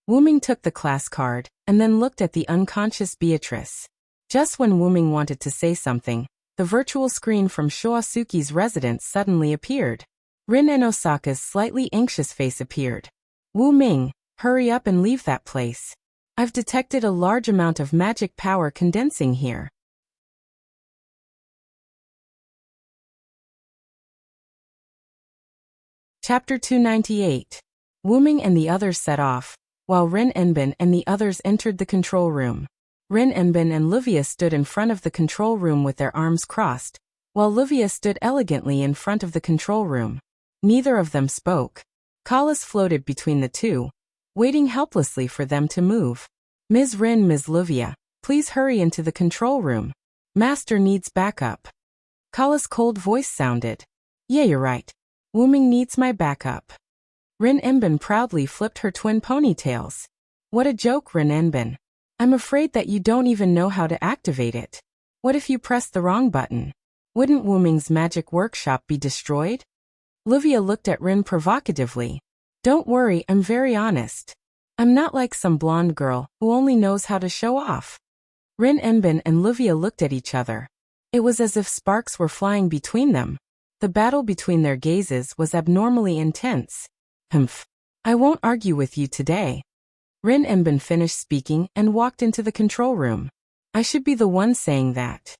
Wuming took the class card and then looked at the unconscious Beatrice. Just when Wuming wanted to say something, the virtual screen from Shoasuke's residence suddenly appeared. Rin and Osaka's slightly anxious face appeared. Wuming, hurry up and leave that place. I've detected a large amount of magic power condensing here. Chapter 298. Wuming and the others set off, while Rin Enbin and the others entered the control room. Rin Enbin and Livia stood in front of the control room with their arms crossed, while Livia stood elegantly in front of the control room. Neither of them spoke. Callis floated between the two, waiting helplessly for them to move. Ms. Rin, Ms. Livia, please hurry into the control room. Master needs backup. Callis' cold voice sounded. Yeah, you're right. Wuming needs my backup. Rin Enbin proudly flipped her twin ponytails. What a joke, Rin Enbin. I'm afraid that you don't even know how to activate it. What if you press the wrong button? Wouldn't Wuming's magic workshop be destroyed? Livia looked at Rin provocatively. Don't worry, I'm very honest. I'm not like some blonde girl who only knows how to show off. Rin Enbin and Livia looked at each other. It was as if sparks were flying between them. The battle between their gazes was abnormally intense. Humph. I won't argue with you today. Rin Enbin finished speaking and walked into the control room. I should be the one saying that.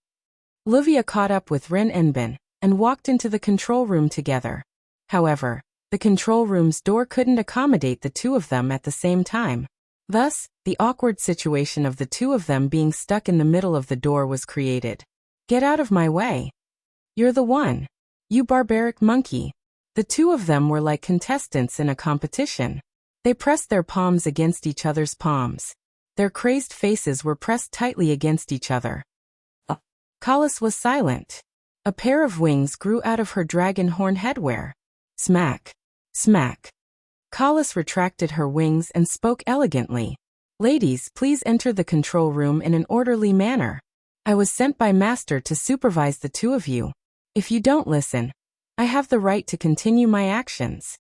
Livia caught up with Rin Enbin and walked into the control room together. However, the control room's door couldn't accommodate the two of them at the same time. Thus, the awkward situation of the two of them being stuck in the middle of the door was created. Get out of my way. You're the one. You barbaric monkey. The two of them were like contestants in a competition. They pressed their palms against each other's palms. Their crazed faces were pressed tightly against each other. Callis was silent. A pair of wings grew out of her dragon horn headwear. Smack. Smack. Callis retracted her wings and spoke elegantly. Ladies, please enter the control room in an orderly manner. I was sent by Master to supervise the two of you. If you don't listen, I have the right to continue my actions.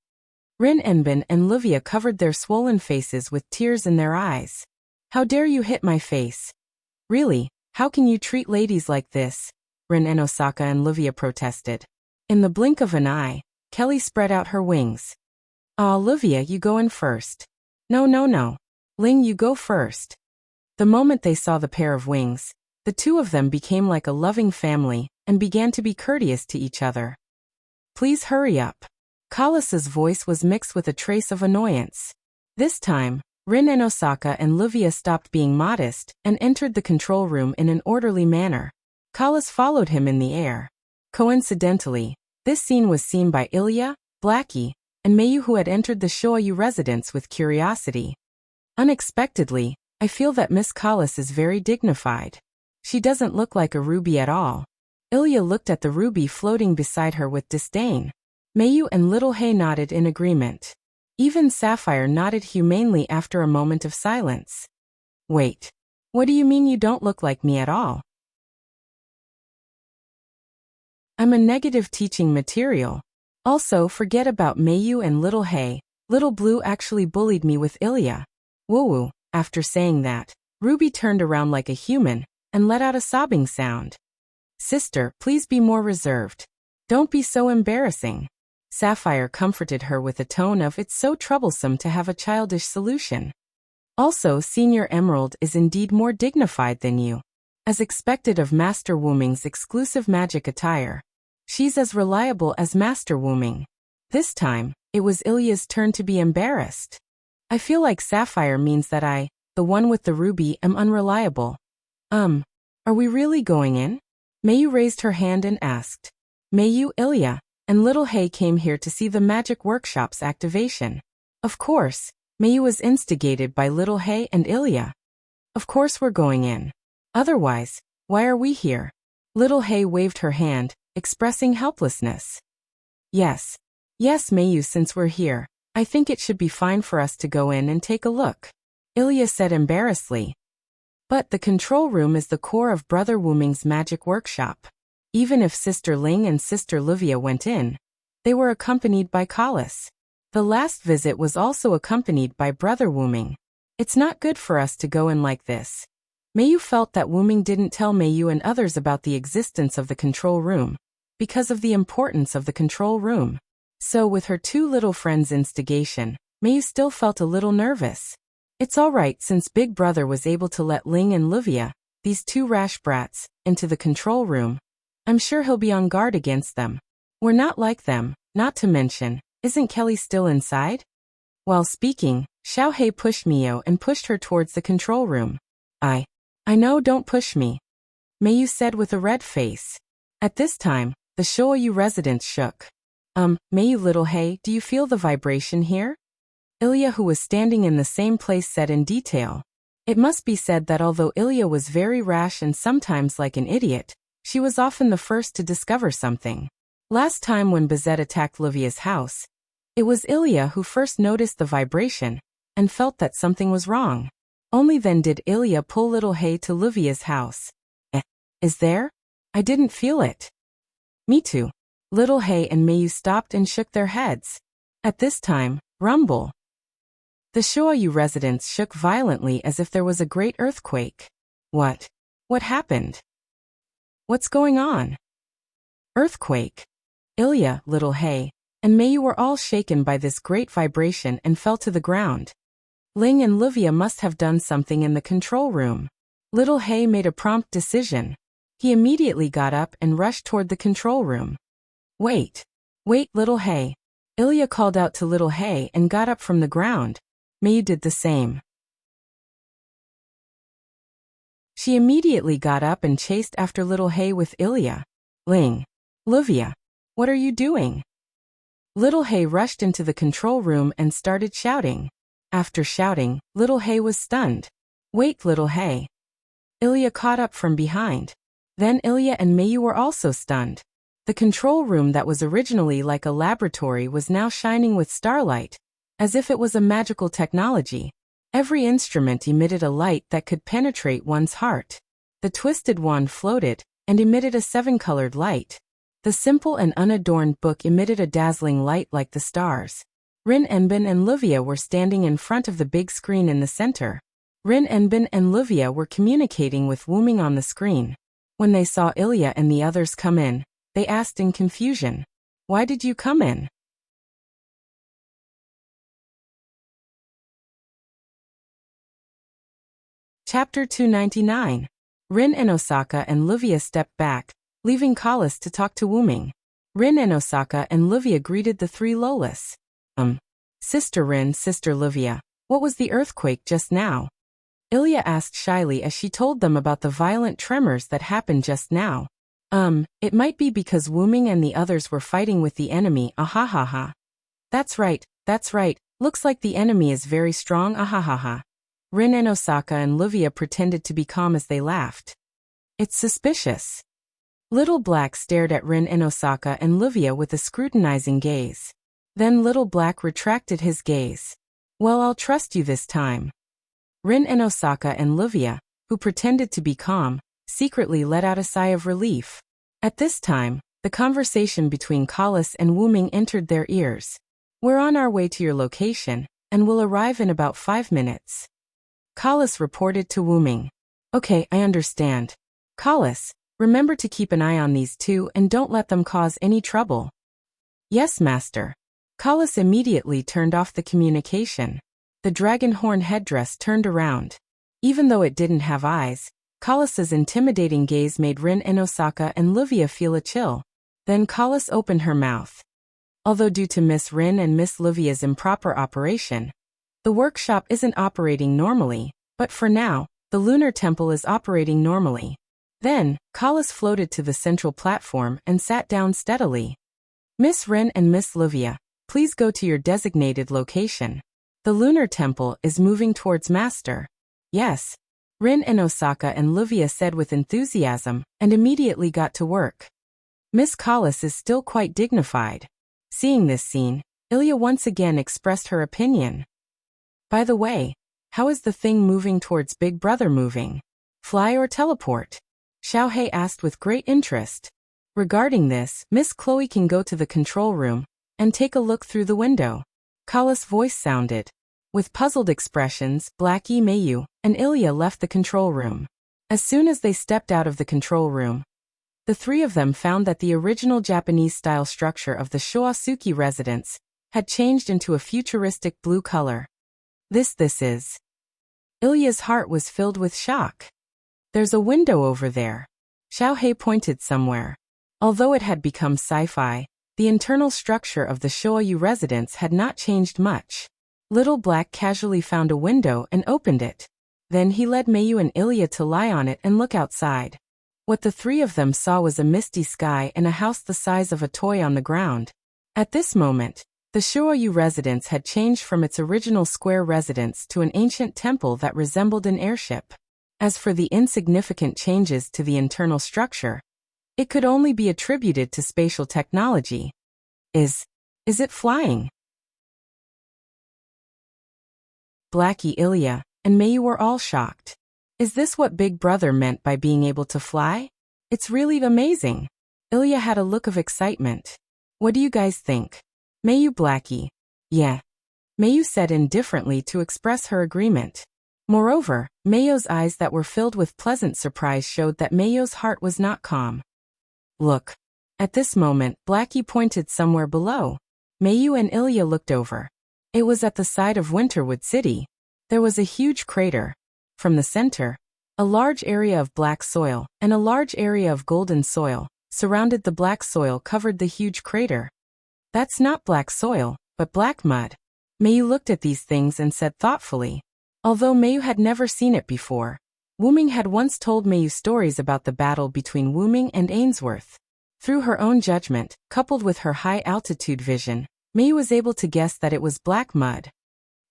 Rin Enbin and Livia covered their swollen faces with tears in their eyes. How dare you hit my face? Really, how can you treat ladies like this? Rin and Osaka and Livia protested. In the blink of an eye, Kelly spread out her wings. Ah, Livia, you go in first. No. Ling, you go first. The moment they saw the pair of wings, the two of them became like a loving family and began to be courteous to each other. Please hurry up. Callis's voice was mixed with a trace of annoyance. This time, Rin and Osaka and Livia stopped being modest and entered the control room in an orderly manner. Collis followed him in the air. Coincidentally, this scene was seen by Ilya, Blackie, and Mayu, who had entered the Shoyu residence with curiosity. Unexpectedly, I feel that Miss Collis is very dignified. She doesn't look like a ruby at all. Ilya looked at the ruby floating beside her with disdain. Mayu and Little Hay nodded in agreement. Even Sapphire nodded humanely after a moment of silence. Wait. What do you mean you don't look like me at all? I'm a negative teaching material. Also, forget about Mayu and Little Hay. Little Blue actually bullied me with Ilya. Woo-woo. After saying that, Ruby turned around like a human and let out a sobbing sound. Sister, please be more reserved. Don't be so embarrassing. Sapphire comforted her with a tone of "It's so troublesome to have a childish solution. Also, Senior Emerald is indeed more dignified than you. As expected of Master Wooming's exclusive magic attire. She's as reliable as Master Wooming." This time, it was Ilya's turn to be embarrassed. I feel like Sapphire means that I, the one with the ruby, am unreliable. Are we really going in? Mayu raised her hand and asked. Mayu, Ilya, and Little Hay came here to see the magic workshop's activation. Of course, Mayu was instigated by Little Hay and Ilya. Of course we're going in. Otherwise, why are we here? Little Hay waved her hand, expressing helplessness. Yes, Mayu, since we're here, I think it should be fine for us to go in and take a look. Ilya said embarrassedly. But the control room is the core of Brother Wooming's magic workshop. Even if Sister Ling and Sister Livia went in, they were accompanied by Collis. The last visit was also accompanied by Brother Wooming. It's not good for us to go in like this. Mayu felt that Wooming didn't tell Mayu and others about the existence of the control room, because of the importance of the control room. So with her two little friends' instigation, Mayu still felt a little nervous. It's alright since Big Brother was able to let Ling and Livia, these two rash brats, into the control room. I'm sure he'll be on guard against them. We're not like them, not to mention, isn't Kelly still inside? While speaking, Xiaohei pushed Mio and pushed her towards the control room. I know, don't push me, Mayu said with a red face. At this time, the Shoyu residence shook. Mayu, Little Hay, do you feel the vibration here? Ilya, who was standing in the same place, said in detail. It must be said that although Ilya was very rash and sometimes like an idiot, she was often the first to discover something. Last time when Bizette attacked Livia's house, it was Ilya who first noticed the vibration and felt that something was wrong. Only then did Ilya pull Little Hay to Livia's house. Is there? I didn't feel it. Me too. Little Hay and Mayu stopped and shook their heads. At this time, rumble. The Shoyu residence shook violently as if there was a great earthquake. What happened? What's going on? Earthquake. Ilya, Little Hay, and Mayu were all shaken by this great vibration and fell to the ground. Ling and Livia must have done something in the control room. Little Hay made a prompt decision. He immediately got up and rushed toward the control room. Wait, Little Hay. Ilya called out to Little Hay and got up from the ground. Mayu did the same. She immediately got up and chased after Little Hay with Ilya. Ling. Livia. What are you doing? Little Hay rushed into the control room and started shouting. After shouting, Little Hay was stunned. Wait, Little Hay. Ilya caught up from behind. Then Ilya and Mayu were also stunned. The control room that was originally like a laboratory was now shining with starlight, as if it was a magical technology. Every instrument emitted a light that could penetrate one's heart. The twisted wand floated and emitted a 7-colored light. The simple and unadorned book emitted a dazzling light like the stars. Rin Enbin and Livia were standing in front of the big screen in the center. Rin Enbin and Livia were communicating with Wooming on the screen. When they saw Ilya and the others come in, they asked in confusion, "Why did you come in?" Chapter 299. Rin and Osaka and Livia stepped back, leaving Collis to talk to Wooming. Rin and Osaka and Livia greeted the three Lolas. Sister Rin, Sister Livia, What was the earthquake just now? Ilya asked shyly as she told them about the violent tremors that happened just now. It might be because Wuming and the others were fighting with the enemy, ahahaha. That's right, looks like the enemy is very strong, ahahaha. Rin and Osaka and Livia pretended to be calm as they laughed. It's suspicious. Little Black stared at Rin and Osaka and Livia with a scrutinizing gaze. Then Little Black retracted his gaze. Well, I'll trust you this time. Rin and Osaka and Livia, who pretended to be calm, secretly let out a sigh of relief. At this time, the conversation between Kalis and Wuming entered their ears. We're on our way to your location, and will arrive in about 5 minutes. Kalis reported to Wuming. Okay, I understand. Kalis, remember to keep an eye on these two and don't let them cause any trouble. Yes, master. Kalis immediately turned off the communication. The dragon horn headdress turned around. Even though it didn't have eyes, Kalis's intimidating gaze made Rin and Osaka and Livia feel a chill. Then Kalis opened her mouth. Although due to Miss Rin and Miss Livia's improper operation, the workshop isn't operating normally, but for now, the lunar temple is operating normally. Then, Kalis floated to the central platform and sat down steadily. Miss Rin and Miss Livia, please go to your designated location. The lunar temple is moving towards master. Yes. Rin and Osaka and Livia said with enthusiasm, and immediately got to work. Miss Kalis is still quite dignified. Seeing this scene, Ilya once again expressed her opinion. By the way, how is the thing moving towards Big Brother moving? Fly or teleport? Xiaohei asked with great interest. Regarding this, Miss Chloe can go to the control room and take a look through the window. Kalis' voice sounded. With puzzled expressions, Blackie, Mayu, and Ilya left the control room. As soon as they stepped out of the control room, the three of them found that the original Japanese-style structure of the Shoasuki residence had changed into a futuristic blue color. This is. Ilya's heart was filled with shock. There's a window over there. Xiaohei pointed somewhere. Although it had become sci-fi, the internal structure of the Shoyu residence had not changed much. Little Black casually found a window and opened it. Then he led Mayu and Ilya to lie on it and look outside. What the three of them saw was a misty sky and a house the size of a toy on the ground. At this moment, the Shoyu residence had changed from its original square residence to an ancient temple that resembled an airship. As for the insignificant changes to the internal structure, it could only be attributed to spatial technology. Is it flying? Blackie, Ilya, and Mayu were all shocked. Is this what Big Brother meant by being able to fly? It's really amazing. Ilya had a look of excitement. What do you guys think? Mayu, Blackie. Yeah. Mayu said indifferently to express her agreement. Moreover, Mayu's eyes that were filled with pleasant surprise showed that Mayu's heart was not calm. Look. At this moment, Blackie pointed somewhere below. Mayu and Ilya looked over. It was at the side of Winterwood City. There was a huge crater. From the center, a large area of black soil and a large area of golden soil surrounded the black soil covered the huge crater. That's not black soil, but black mud. Mayu looked at these things and said thoughtfully. Although Mayu had never seen it before, Wuming had once told Mayu stories about the battle between Wuming and Ainsworth. Through her own judgment, coupled with her high-altitude vision, Mayu was able to guess that it was black mud.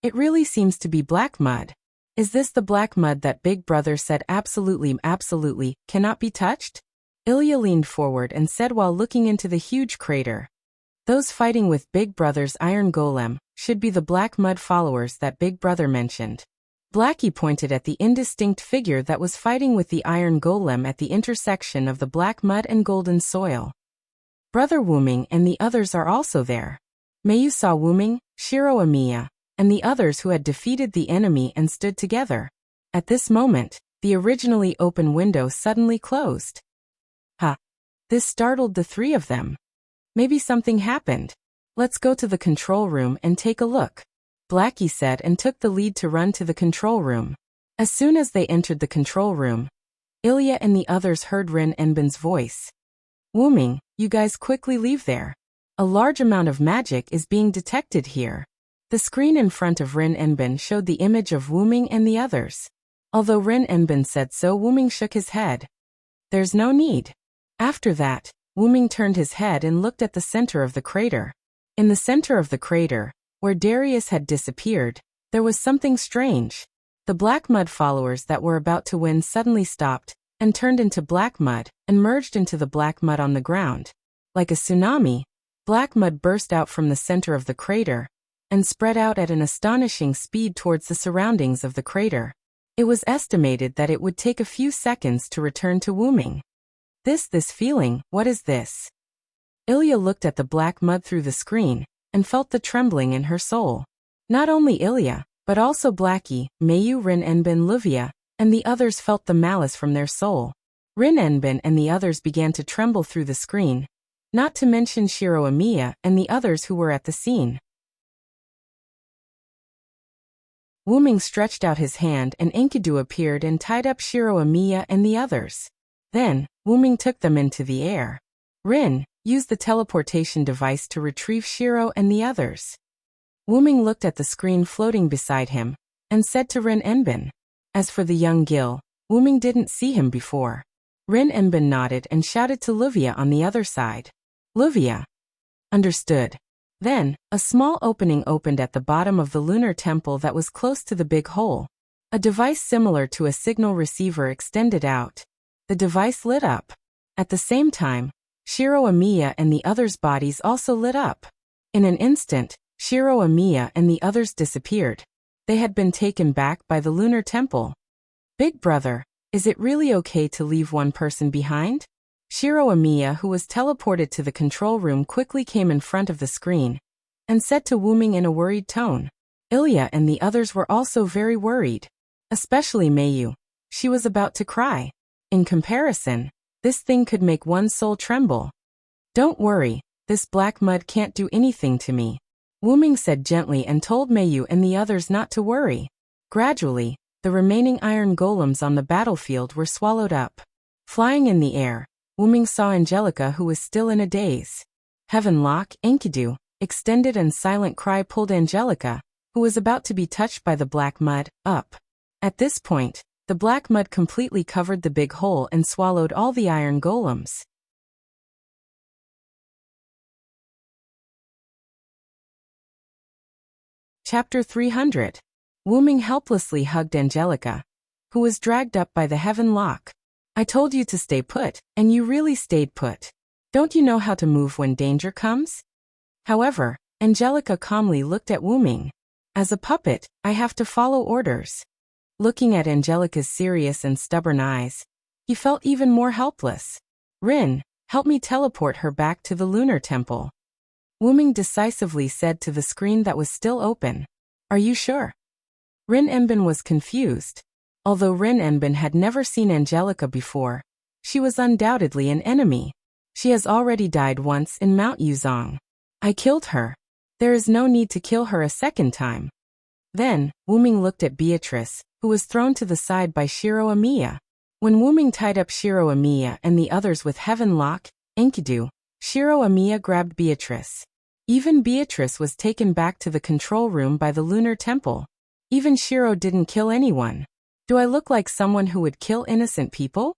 It really seems to be black mud. Is this the black mud that Big Brother said absolutely cannot be touched? Ilya leaned forward and said while looking into the huge crater. Those fighting with Big Brother's iron golem should be the black mud followers that Big Brother mentioned. Blackie pointed at the indistinct figure that was fighting with the iron golem at the intersection of the black mud and golden soil. Brother Wuming and the others are also there. Mayu saw Wuming, Shiro Amiya, and the others who had defeated the enemy and stood together. At this moment, the originally open window suddenly closed. This startled the three of them. Maybe something happened. Let's go to the control room and take a look, Blackie said and took the lead to run to the control room. As soon as they entered the control room, Ilya and the others heard Rin Enbin's voice. Wuming, you guys quickly leave there. A large amount of magic is being detected here. The screen in front of Rin Enbin showed the image of Wuming and the others. Although Rin Enbin said so, Wuming shook his head. There's no need. After that, Wuming turned his head and looked at the center of the crater. In the center of the crater, where Darius had disappeared, there was something strange. The black mud followers that were about to win suddenly stopped and turned into black mud and merged into the black mud on the ground. Like a tsunami, black mud burst out from the center of the crater and spread out at an astonishing speed towards the surroundings of the crater. It was estimated that it would take a few seconds to return to Wuming. This feeling, what is this? Ilya looked at the black mud through the screen and felt the trembling in her soul. Not only Ilya, but also Blackie, Mayu, Rin Enbin, Luvia, and the others felt the malice from their soul. Rin Enbin and the others began to tremble through the screen, not to mention Shiro Amiya and the others who were at the scene. Wuming stretched out his hand and Enkidu appeared and tied up Shiro Amiya and the others. Then, Wuming took them into the air. Rin used the teleportation device to retrieve Shiro and the others. Wuming looked at the screen floating beside him and said to Rin Enbin. As for the young Gil, Wuming didn't see him before. Rin Enbin nodded and shouted to Luvia on the other side. Luvia. Understood. Then, a small opening opened at the bottom of the lunar temple that was close to the big hole. A device similar to a signal receiver extended out. The device lit up. At the same time, Shiro Amiya and the others' bodies also lit up. In an instant, Shiro Amiya and the others disappeared. They had been taken back by the lunar temple. Big brother, is it really okay to leave one person behind? Shiro Amiya, who was teleported to the control room, quickly came in front of the screen and said to Wuming in a worried tone. Ilya and the others were also very worried. Especially Mayu. She was about to cry. In comparison, this thing could make one's soul tremble. Don't worry, this black mud can't do anything to me. Wuming said gently and told Mayu and the others not to worry. Gradually, the remaining iron golems on the battlefield were swallowed up. Flying in the air, Wuming saw Angelica, who was still in a daze. Heaven Lock, Enkidu, extended and silent cry pulled Angelica, who was about to be touched by the black mud, up. At this point, the black mud completely covered the big hole and swallowed all the iron golems. Chapter 300. Wuming helplessly hugged Angelica, who was dragged up by the Heaven Lock. I told you to stay put, and you really stayed put. Don't you know how to move when danger comes? However, Angelica calmly looked at Wuming. As a puppet, I have to follow orders. Looking at Angelica's serious and stubborn eyes, he felt even more helpless. Rin, help me teleport her back to the lunar temple. Wuming decisively said to the screen that was still open. Are you sure? Rin Enbin was confused. Although Rin Enbin had never seen Angelica before, she was undoubtedly an enemy. She has already died once in Mount Yuzong. I killed her. There is no need to kill her a second time. Then, Wuming looked at Beatrice, who was thrown to the side by Shiro Amiya. When Wuming tied up Shiro Amiya and the others with Heaven Lock, Enkidu, Shiro Amiya grabbed Beatrice. Even Beatrice was taken back to the control room by the lunar temple. Even Shiro didn't kill anyone. Do I look like someone who would kill innocent people?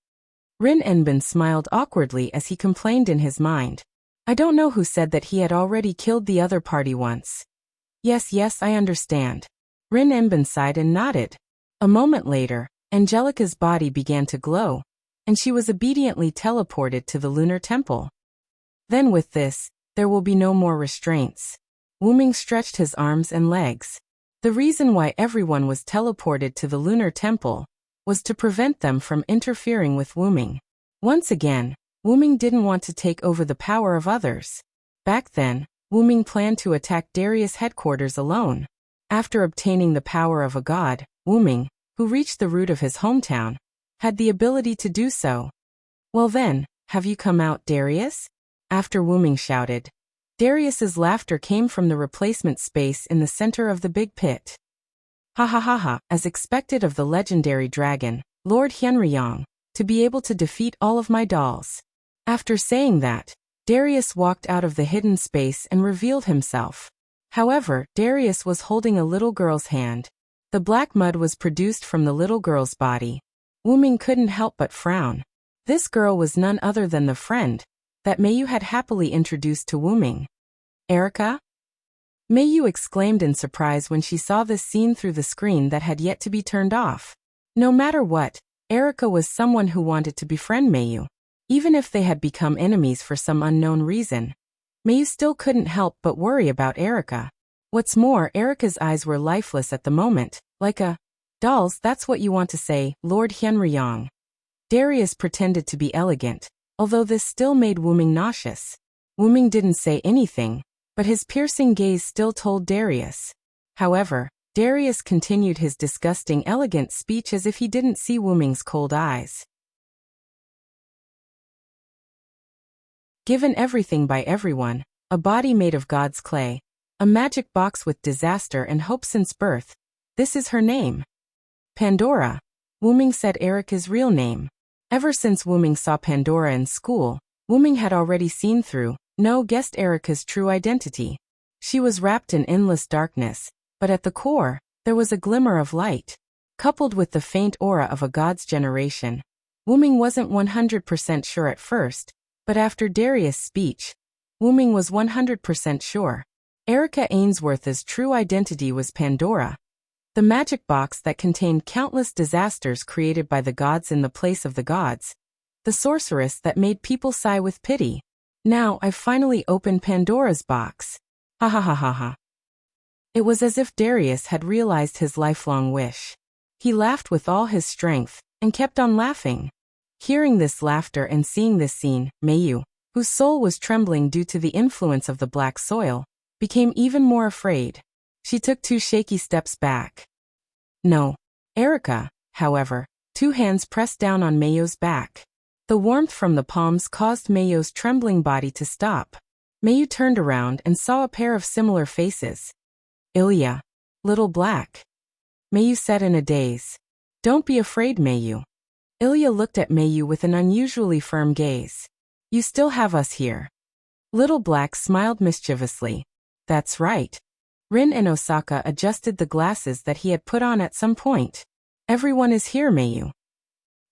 Rin Enbin smiled awkwardly as he complained in his mind. I don't know who said that he had already killed the other party once. Yes, I understand. Rin Enbin sighed and nodded. A moment later, Angelica's body began to glow, and she was obediently teleported to the lunar temple. Then with this, there will be no more restraints. Wuming stretched his arms and legs. The reason why everyone was teleported to the lunar temple was to prevent them from interfering with Wuming. Once again, Wuming didn't want to take over the power of others. Back then, Wuming planned to attack Darius' headquarters alone. After obtaining the power of a god, Wuming, who reached the root of his hometown, had the ability to do so. Well then, have you come out, Darius? After Wuming shouted. Darius's laughter came from the replacement space in the center of the big pit. Ha ha ha ha, as expected of the legendary dragon, Lord Hyunryong, to be able to defeat all of my dolls. After saying that, Darius walked out of the hidden space and revealed himself. However, Darius was holding a little girl's hand. The black mud was produced from the little girl's body. Wuming couldn't help but frown. This girl was none other than the friend that Mayu had happily introduced to Wuming. Erica? Mayu exclaimed in surprise when she saw this scene through the screen that had yet to be turned off. No matter what, Erica was someone who wanted to befriend Mayu. Even if they had become enemies for some unknown reason, Mayu still couldn't help but worry about Erica. What's more, Erica's eyes were lifeless at the moment, like a doll's. That's what you want to say, Lord Hyunryong. Darius pretended to be elegant, although this still made Wuming nauseous. Wuming didn't say anything, but his piercing gaze still told Darius. However, Darius continued his disgusting elegant speech as if he didn't see Wuming's cold eyes. Given everything by everyone, a body made of God's clay, a magic box with disaster and hope since birth, this is her name. Pandora. Wuming said Erica's real name. Ever since Wuming saw Pandora in school, Wuming had already seen through, guessed Erica's true identity. She was wrapped in endless darkness, but at the core, there was a glimmer of light. Coupled with the faint aura of a god's generation, Wuming wasn't 100% sure at first, but after Darius' speech, Wuming was 100% sure. Erica Ainsworth's true identity was Pandora, the magic box that contained countless disasters created by the gods in the place of the gods, the sorceress that made people sigh with pity. Now I've finally opened Pandora's box. Ha ha ha ha ha. It was as if Darius had realized his lifelong wish. He laughed with all his strength, and kept on laughing. Hearing this laughter and seeing this scene, Mayu, whose soul was trembling due to the influence of the black soil, became even more afraid. She took 2 shaky steps back. No. Erica, however, 2 hands pressed down on Mayu's back. The warmth from the palms caused Mayu's trembling body to stop. Mayu turned around and saw a pair of similar faces. Ilya. Little Black. Mayu said in a daze. Don't be afraid, Mayu. Ilya looked at Mayu with an unusually firm gaze. You still have us here. Little Black smiled mischievously. That's right. Rin and Osaka adjusted the glasses that he had put on at some point. Everyone is here, Mayu.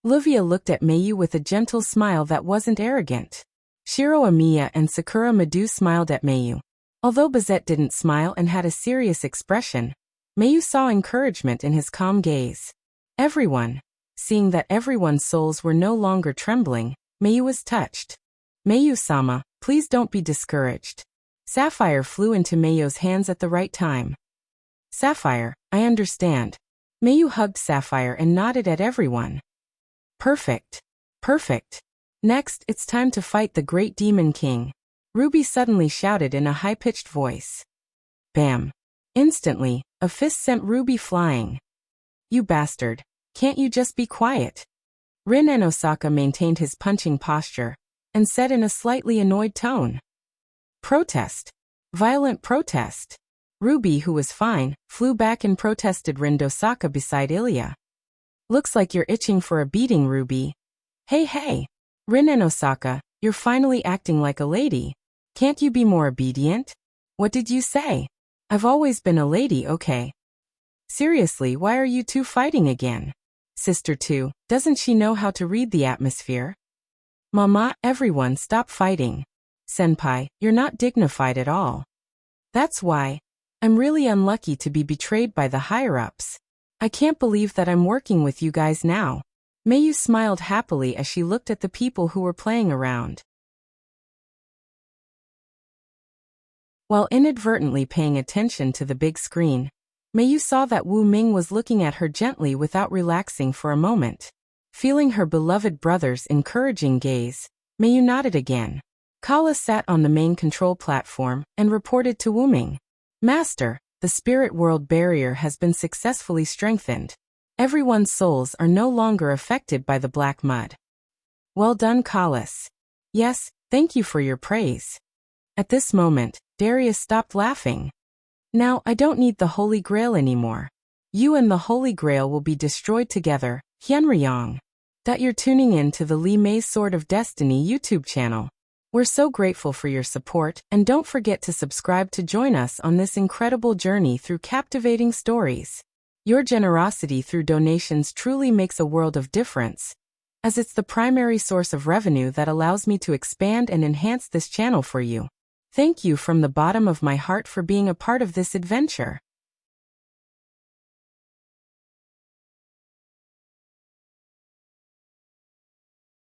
Luvia looked at Mayu with a gentle smile that wasn't arrogant. Shiro Amiya and Sakura Madu smiled at Mayu. Although Bazette didn't smile and had a serious expression, Mayu saw encouragement in his calm gaze. Everyone. Seeing that everyone's souls were no longer trembling, Mayu was touched. Mayu-sama, please don't be discouraged. Sapphire flew into Mayu's hands at the right time. Sapphire, I understand. Mayu hugged Sapphire and nodded at everyone. Perfect. Perfect. Next, it's time to fight the great demon king. Ruby suddenly shouted in a high-pitched voice. Bam. Instantly, a fist sent Ruby flying. You bastard. Can't you just be quiet? Rin and Osaka maintained his punching posture, and said in a slightly annoyed tone. Protest. Violent protest. Ruby, who was fine, flew back and protested Rin Osaka beside Ilya. Looks like you're itching for a beating, Ruby. Hey. Rin and Osaka, you're finally acting like a lady. Can't you be more obedient? What did you say? I've always been a lady, okay. Seriously, why are you two fighting again? Sister 2, doesn't she know how to read the atmosphere? Mama, everyone stop fighting. Senpai, you're not dignified at all. That's why. I'm really unlucky to be betrayed by the higher-ups. I can't believe that I'm working with you guys now. Mayu smiled happily as she looked at the people who were playing around. While inadvertently paying attention to the big screen, Mayu saw that Wu Ming was looking at her gently without relaxing for a moment. Feeling her beloved brother's encouraging gaze, Mayu nodded again. Kala sat on the main control platform and reported to Wu Ming. Master, the spirit world barrier has been successfully strengthened. Everyone's souls are no longer affected by the black mud. Well done, Kalas. Yes, thank you for your praise. At this moment, Darius stopped laughing. Now I don't need the Holy Grail anymore. You and the Holy Grail will be destroyed together, Hyunryong. That you're tuning in to the Li Mei's Sword of Destiny YouTube channel. We're so grateful for your support, and don't forget to subscribe to join us on this incredible journey through captivating stories. Your generosity through donations truly makes a world of difference, as it's the primary source of revenue that allows me to expand and enhance this channel for you. Thank you from the bottom of my heart for being a part of this adventure.